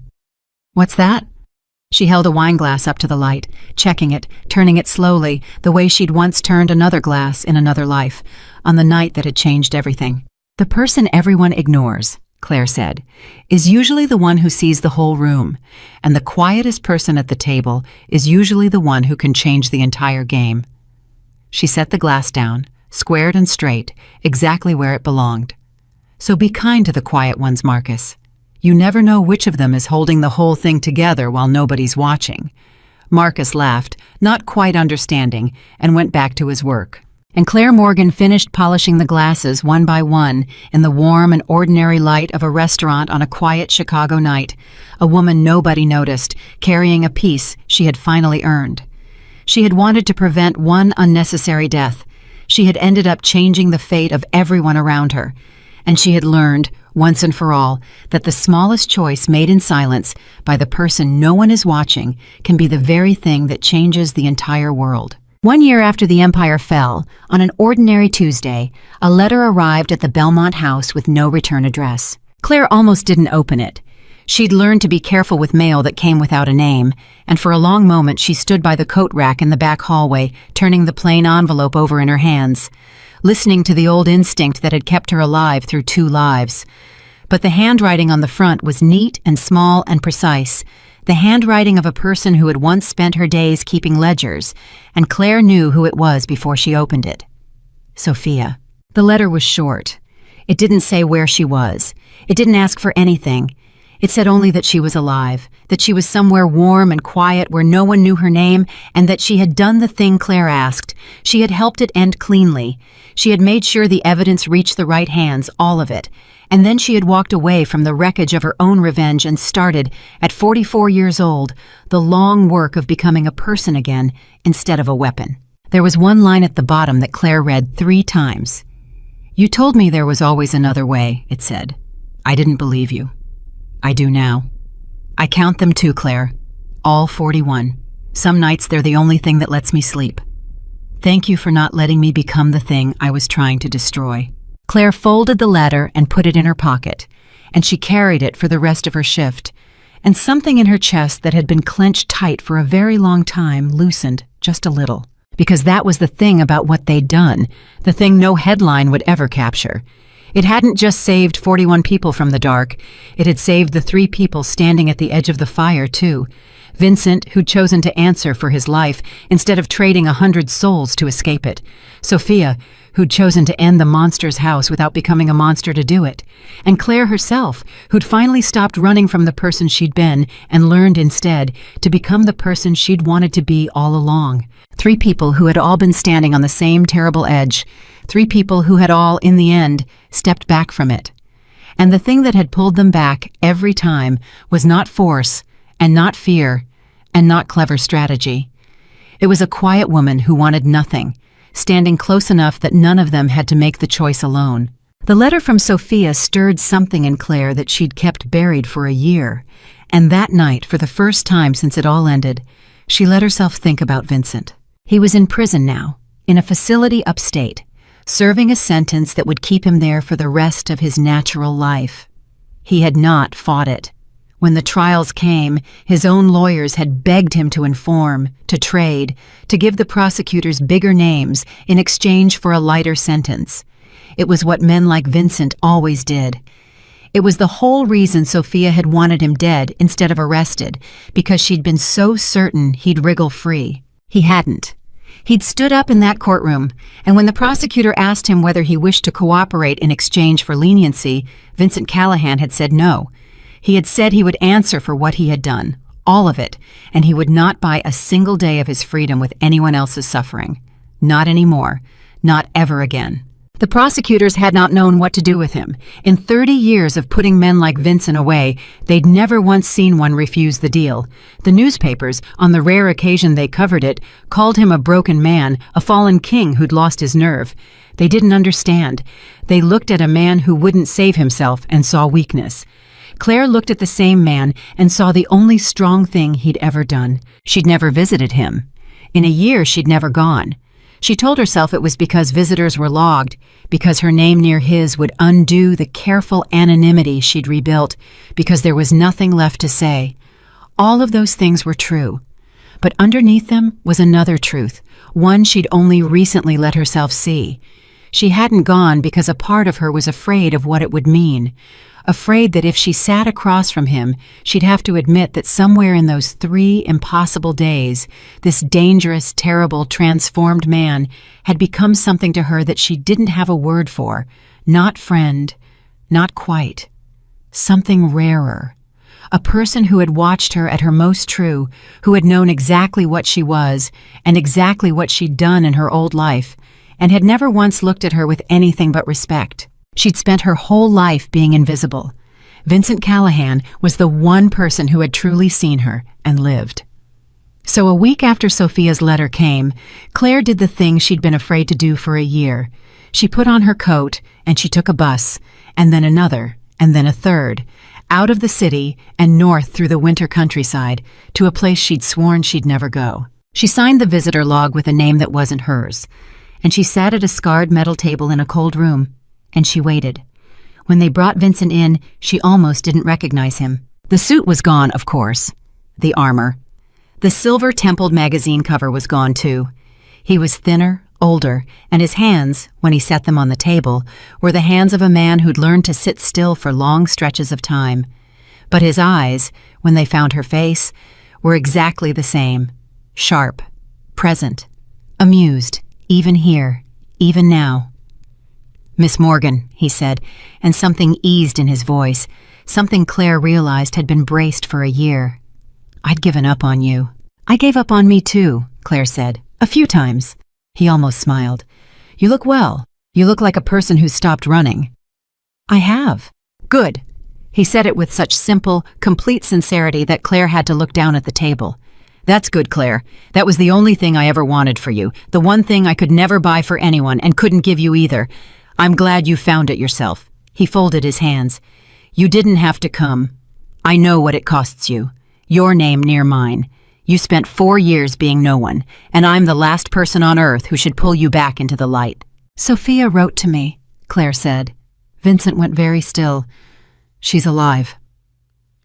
"What's that?" She held a wineglass up to the light, checking it, turning it slowly, the way she'd once turned another glass in another life, on the night that had changed everything. "The person everyone ignores," Claire said, "is usually the one who sees the whole room, and the quietest person at the table is usually the one who can change the entire game." She set the glass down, squared and straight, exactly where it belonged. "So be kind to the quiet ones, Marcus. You never know which of them is holding the whole thing together while nobody's watching." Marcus laughed, not quite understanding, and went back to his work. And Claire Morgan finished polishing the glasses one by one in the warm and ordinary light of a restaurant on a quiet Chicago night, a woman nobody noticed, carrying a piece she had finally earned. She had wanted to prevent one unnecessary death. She had ended up changing the fate of everyone around her. And she had learned, once and for all, that the smallest choice made in silence by the person no one is watching can be the very thing that changes the entire world. 1 year after the empire fell, on an ordinary Tuesday, a letter arrived at the Belmont house with no return address. Claire almost didn't open it. She'd learned to be careful with mail that came without a name, and for a long moment she stood by the coat rack in the back hallway, turning the plain envelope over in her hands, listening to the old instinct that had kept her alive through 2 lives. But the handwriting on the front was neat and small and precise, the handwriting of a person who had once spent her days keeping ledgers, and Claire knew who it was before she opened it. Sophia. The letter was short. It didn't say where she was. It didn't ask for anything. It said only that she was alive, that she was somewhere warm and quiet where no one knew her name, and that she had done the thing Claire asked. She had helped it end cleanly. She had made sure the evidence reached the right hands, all of it. And then she had walked away from the wreckage of her own revenge and started, at 44 years old, the long work of becoming a person again instead of a weapon. There was one line at the bottom that Claire read 3 times. "You told me there was always another way," it said. "I didn't believe you. I do now. I count them too, Claire. All 41. Some nights they're the only thing that lets me sleep. Thank you for not letting me become the thing I was trying to destroy." Claire folded the letter and put it in her pocket, and she carried it for the rest of her shift, and something in her chest that had been clenched tight for a very long time loosened just a little. Because that was the thing about what they'd done, the thing no headline would ever capture. It hadn't just saved 41 people from the dark, it had saved the 3 people standing at the edge of the fire, too. Vincent, who'd chosen to answer for his life instead of trading 100 souls to escape it. Sophia, who'd chosen to end the monster's house without becoming a monster to do it. And Claire herself, who'd finally stopped running from the person she'd been and learned instead to become the person she'd wanted to be all along. 3 people who had all been standing on the same terrible edge. 3 people who had all, in the end, stepped back from it. And the thing that had pulled them back every time was not force, and not fear, and not clever strategy. It was a quiet woman who wanted nothing, standing close enough that none of them had to make the choice alone. The letter from Sophia stirred something in Claire that she'd kept buried for a year, and that night, for the first time since it all ended, she let herself think about Vincent. He was in prison now, in a facility upstate, serving a sentence that would keep him there for the rest of his natural life. He had not fought it. When the trials came, his own lawyers had begged him to inform, to trade, to give the prosecutors bigger names in exchange for a lighter sentence. It was what men like Vincent always did. It was the whole reason Sophia had wanted him dead instead of arrested, because she'd been so certain he'd wriggle free. He hadn't. He'd stood up in that courtroom, and when the prosecutor asked him whether he wished to cooperate in exchange for leniency, Vincent Callahan had said no. He had said he would answer for what he had done, all of it, and he would not buy a single day of his freedom with anyone else's suffering. Not anymore. Not ever again. The prosecutors had not known what to do with him. In 30 years of putting men like Vincent away, they'd never once seen one refuse the deal. The newspapers, on the rare occasion they covered it, called him a broken man, a fallen king who'd lost his nerve. They didn't understand. They looked at a man who wouldn't save himself and saw weakness. Claire looked at the same man and saw the only strong thing he'd ever done. She'd never visited him. In a year, she'd never gone. She told herself it was because visitors were logged, because her name near his would undo the careful anonymity she'd rebuilt, because there was nothing left to say. All of those things were true. But underneath them was another truth, one she'd only recently let herself see. She hadn't gone because a part of her was afraid of what it would mean. Afraid that if she sat across from him, she'd have to admit that somewhere in those 3 impossible days, this dangerous, terrible, transformed man had become something to her that she didn't have a word for. Not friend, not quite. Something rarer. A person who had watched her at her most true, who had known exactly what she was and exactly what she'd done in her old life, and had never once looked at her with anything but respect. She'd spent her whole life being invisible. Vincent Callahan was the one person who had truly seen her and lived. So a week after Sophia's letter came, Claire did the thing she'd been afraid to do for a year. She put on her coat and she took a bus, and then another, and then a third, out of the city and north through the winter countryside to a place she'd sworn she'd never go. She signed the visitor log with a name that wasn't hers, and she sat at a scarred metal table in a cold room. And she waited. When they brought Vincent in, she almost didn't recognize him. The suit was gone, of course. The armor. The silver-templed magazine cover was gone, too. He was thinner, older, and his hands, when he set them on the table, were the hands of a man who'd learned to sit still for long stretches of time. But his eyes, when they found her face, were exactly the same. Sharp, present, amused, even here, even now. "Miss Morgan," he said, and something eased in his voice, something Claire realized had been braced for a year. "I'd given up on you." "I gave up on me too," Claire said. "A few times." He almost smiled. "You look well. You look like a person who's stopped running." "I have." "Good." He said it with such simple, complete sincerity that Claire had to look down at the table. "That's good, Claire. That was the only thing I ever wanted for you, the one thing I could never buy for anyone and couldn't give you either. I'm glad you found it yourself." He folded his hands. "You didn't have to come. I know what it costs you. Your name near mine. You spent 4 years being no one, and I'm the last person on earth who should pull you back into the light." "Sophia wrote to me," Claire said. Vincent went very still. "She's alive."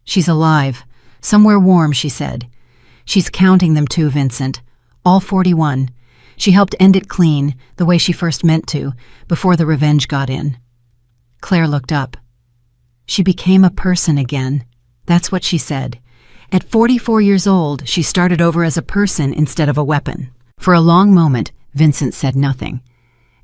"She's alive. Somewhere warm," she said. "She's counting them too, Vincent. All 41. She helped end it clean, the way she first meant to, before the revenge got in." Claire looked up. "She became a person again." That's what she said. At 44 years old, she started over as a person instead of a weapon. For a long moment, Vincent said nothing.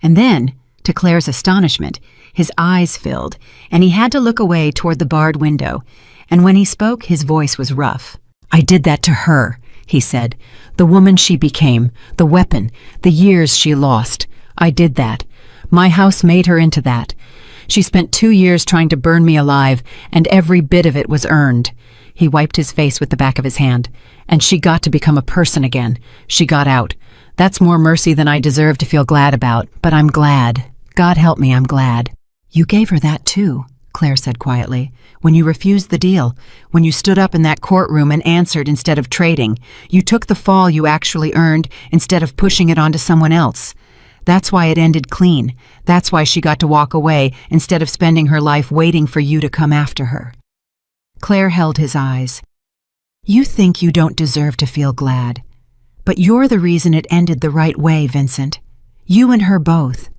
And then, to Claire's astonishment, his eyes filled, and he had to look away toward the barred window. And when he spoke, his voice was rough. "I did that to her," he said. "The woman she became, the weapon, the years she lost. I did that. My house made her into that. She spent 2 years trying to burn me alive, and every bit of it was earned." He wiped his face with the back of his hand. "And she got to become a person again. She got out. That's more mercy than I deserve to feel glad about, but I'm glad. God help me, I'm glad." "You gave her that too," Claire said quietly. "When you refused the deal, when you stood up in that courtroom and answered instead of trading, you took the fall you actually earned instead of pushing it onto someone else. That's why it ended clean. That's why she got to walk away instead of spending her life waiting for you to come after her." Claire held his eyes. "You think you don't deserve to feel glad, but you're the reason it ended the right way, Vincent. You and her both.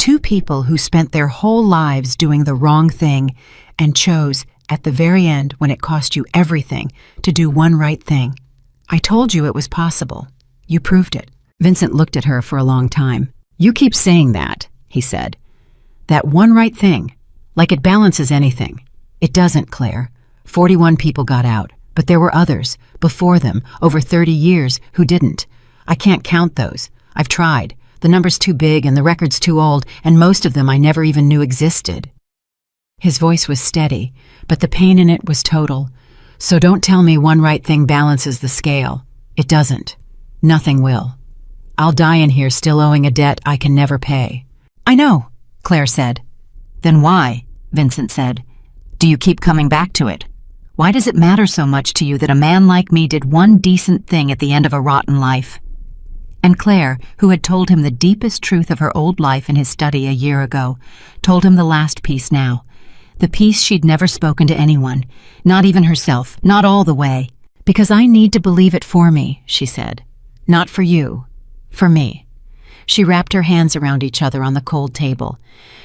Two people who spent their whole lives doing the wrong thing and chose, at the very end when it cost you everything, to do one right thing. I told you it was possible. You proved it. Vincent looked at her for a long time. You keep saying that, he said. That one right thing, like it balances anything. It doesn't, Claire. 41 people got out, but there were others, before them, over 30 years, who didn't. I can't count those. I've tried. The number's too big and the record's too old, and most of them I never even knew existed. His voice was steady, but the pain in it was total. So don't tell me one right thing balances the scale. It doesn't. Nothing will. I'll die in here still owing a debt I can never pay. I know, Claire said. Then why, Vincent said, do you keep coming back to it? Why does it matter so much to you that a man like me did one decent thing at the end of a rotten life? And Claire, who had told him the deepest truth of her old life in his study a year ago, told him the last piece now. The piece she'd never spoken to anyone, not even herself, not all the way. Because I need to believe it for me, she said. Not for you, for me. She wrapped her hands around each other on the cold table.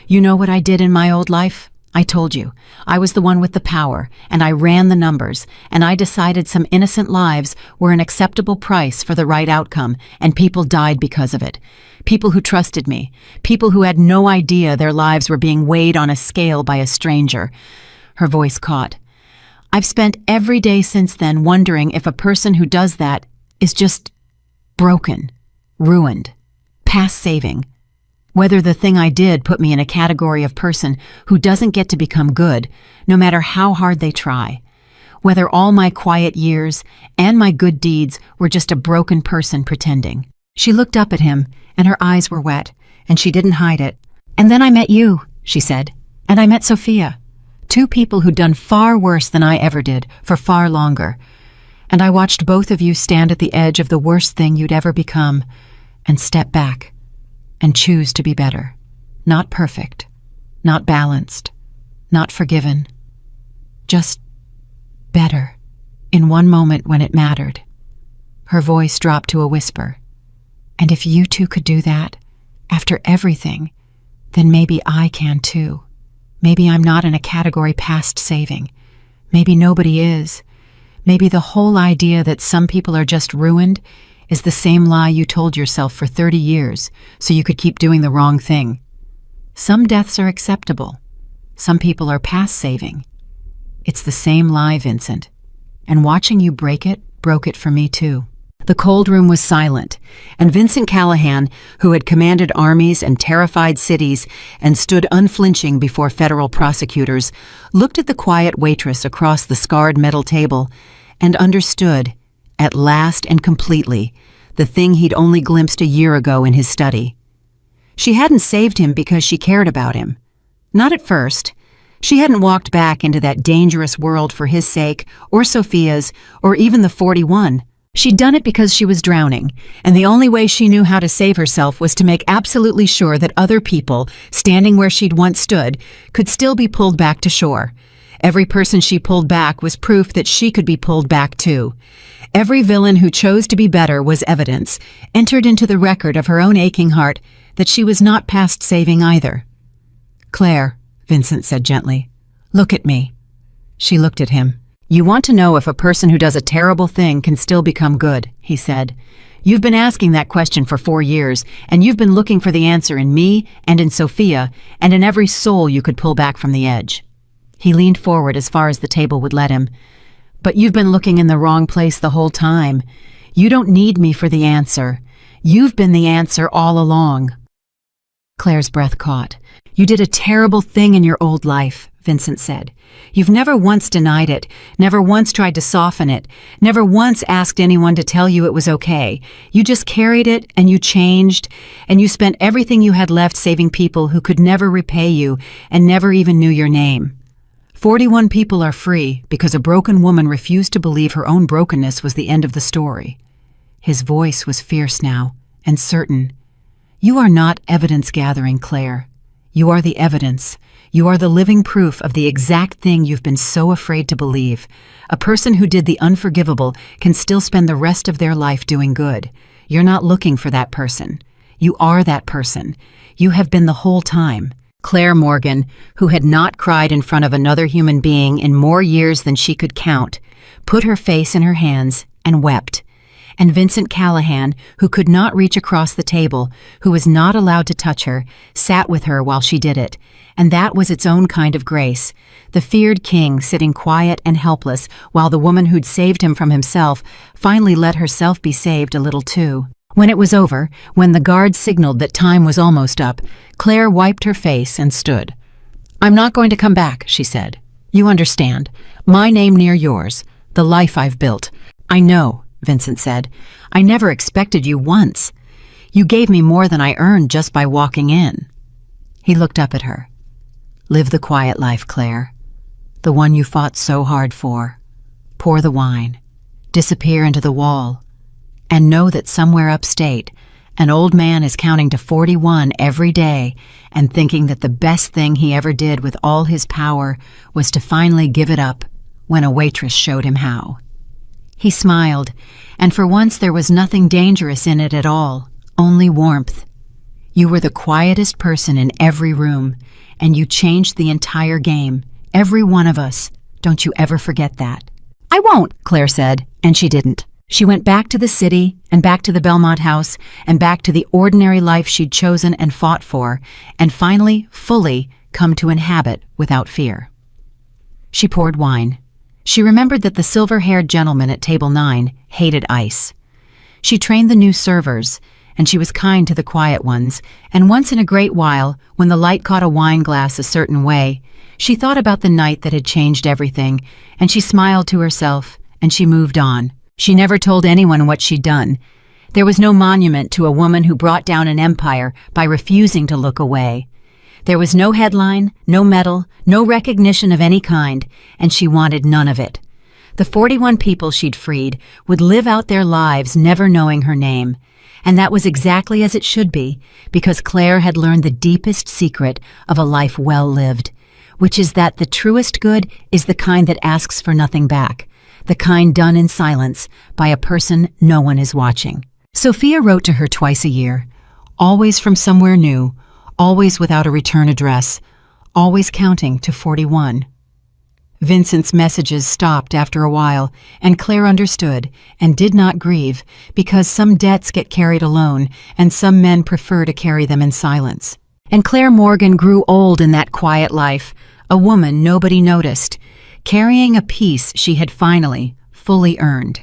You know what I did in my old life? I told you. I was the one with the power, and I ran the numbers, and I decided some innocent lives were an acceptable price for the right outcome, and people died because of it. People who trusted me. People who had no idea their lives were being weighed on a scale by a stranger. Her voice caught. I've spent every day since then wondering if a person who does that is just broken, ruined, past saving. Whether the thing I did put me in a category of person who doesn't get to become good, no matter how hard they try. Whether all my quiet years and my good deeds were just a broken person pretending. She looked up at him, and her eyes were wet, and she didn't hide it. And then I met you, she said, and I met Sophia. Two people who'd done far worse than I ever did, for far longer. And I watched both of you stand at the edge of the worst thing you'd ever become, and step back. And choose to be better. Not perfect. Not balanced. Not forgiven. Just better. In one moment when it mattered. Her voice dropped to a whisper. And if you two could do that, after everything, then maybe I can too. Maybe I'm not in a category past saving. Maybe nobody is. Maybe the whole idea that some people are just ruined is the same lie you told yourself for 30 years so you could keep doing the wrong thing. Some deaths are acceptable. Some people are past saving. It's the same lie, Vincent. And watching you break it broke it for me too. The cold room was silent, and Vincent Callahan, who had commanded armies and terrified cities and stood unflinching before federal prosecutors, looked at the quiet waitress across the scarred metal table and understood, at last and completely, the thing he'd only glimpsed a year ago in his study. She hadn't saved him because she cared about him. Not at first. She hadn't walked back into that dangerous world for his sake, or Sophia's, or even the 41. She'd done it because she was drowning, and the only way she knew how to save herself was to make absolutely sure that other people, standing where she'd once stood, could still be pulled back to shore. Every person she pulled back was proof that she could be pulled back too. Every villain who chose to be better was evidence, entered into the record of her own aching heart, that she was not past saving either. Claire, Vincent said gently, look at me. She looked at him. You want to know if a person who does a terrible thing can still become good, he said. You've been asking that question for 4 years, and you've been looking for the answer in me and in Sophia and in every soul you could pull back from the edge. He leaned forward as far as the table would let him. But you've been looking in the wrong place the whole time. You don't need me for the answer. You've been the answer all along. Claire's breath caught. You did a terrible thing in your old life, Vincent said. You've never once denied it, never once tried to soften it, never once asked anyone to tell you it was okay. You just carried it, and you changed, and you spent everything you had left saving people who could never repay you and never even knew your name. 41 people are free because a broken woman refused to believe her own brokenness was the end of the story. His voice was fierce now, and certain. You are not evidence-gathering, Claire. You are the evidence. You are the living proof of the exact thing you've been so afraid to believe. A person who did the unforgivable can still spend the rest of their life doing good. You're not looking for that person. You are that person. You have been the whole time. Claire Morgan, who had not cried in front of another human being in more years than she could count, put her face in her hands and wept. And Vincent Callahan, who could not reach across the table, who was not allowed to touch her, sat with her while she did it. And that was its own kind of grace. The feared king sitting quiet and helpless while the woman who'd saved him from himself finally let herself be saved a little too. When it was over, when the guard signaled that time was almost up, Claire wiped her face and stood. "I'm not going to come back," she said. "You understand. My name near yours. The life I've built." "I know," Vincent said. "I never expected you once. You gave me more than I earned just by walking in." He looked up at her. "Live the quiet life, Claire. The one you fought so hard for. Pour the wine. Disappear into the wall. And know that somewhere upstate, an old man is counting to 41 every day and thinking that the best thing he ever did with all his power was to finally give it up when a waitress showed him how." He smiled, and for once there was nothing dangerous in it at all, only warmth. "You were the quietest person in every room, and you changed the entire game, every one of us. Don't you ever forget that." "I won't," Claire said, and she didn't. She went back to the city, and back to the Belmont house, and back to the ordinary life she'd chosen and fought for, and finally, fully, come to inhabit without fear. She poured wine. She remembered that the silver-haired gentleman at table 9 hated ice. She trained the new servers, and she was kind to the quiet ones, and once in a great while, when the light caught a wine glass a certain way, she thought about the night that had changed everything, and she smiled to herself, and she moved on. She never told anyone what she'd done. There was no monument to a woman who brought down an empire by refusing to look away. There was no headline, no medal, no recognition of any kind, and she wanted none of it. The 41 people she'd freed would live out their lives never knowing her name. And that was exactly as it should be, because Claire had learned the deepest secret of a life well lived, which is that the truest good is the kind that asks for nothing back, the kind done in silence by a person no one is watching. Sophia wrote to her twice a year, always from somewhere new, always without a return address, always counting to 41. Vincent's messages stopped after a while, and Claire understood and did not grieve, because some debts get carried alone, and some men prefer to carry them in silence. And Claire Morgan grew old in that quiet life, a woman nobody noticed, carrying a peace she had finally, fully earned.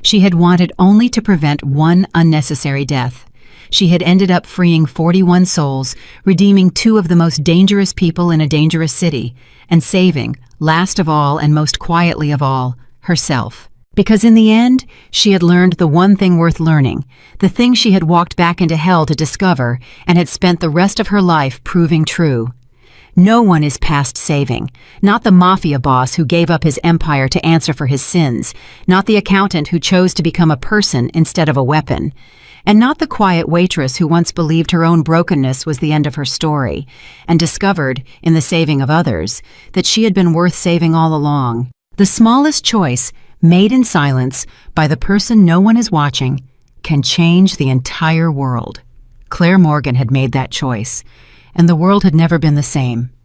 She had wanted only to prevent one unnecessary death. She had ended up freeing 41 souls, redeeming 2 of the most dangerous people in a dangerous city, and saving, last of all and most quietly of all, herself. Because in the end, she had learned the one thing worth learning, the thing she had walked back into hell to discover and had spent the rest of her life proving true. No one is past saving, not the Mafia boss who gave up his empire to answer for his sins, not the accountant who chose to become a person instead of a weapon, and not the quiet waitress who once believed her own brokenness was the end of her story, and discovered, in the saving of others, that she had been worth saving all along. The smallest choice, made in silence by the person no one is watching, can change the entire world. Claire Morgan had made that choice, and the world had never been the same.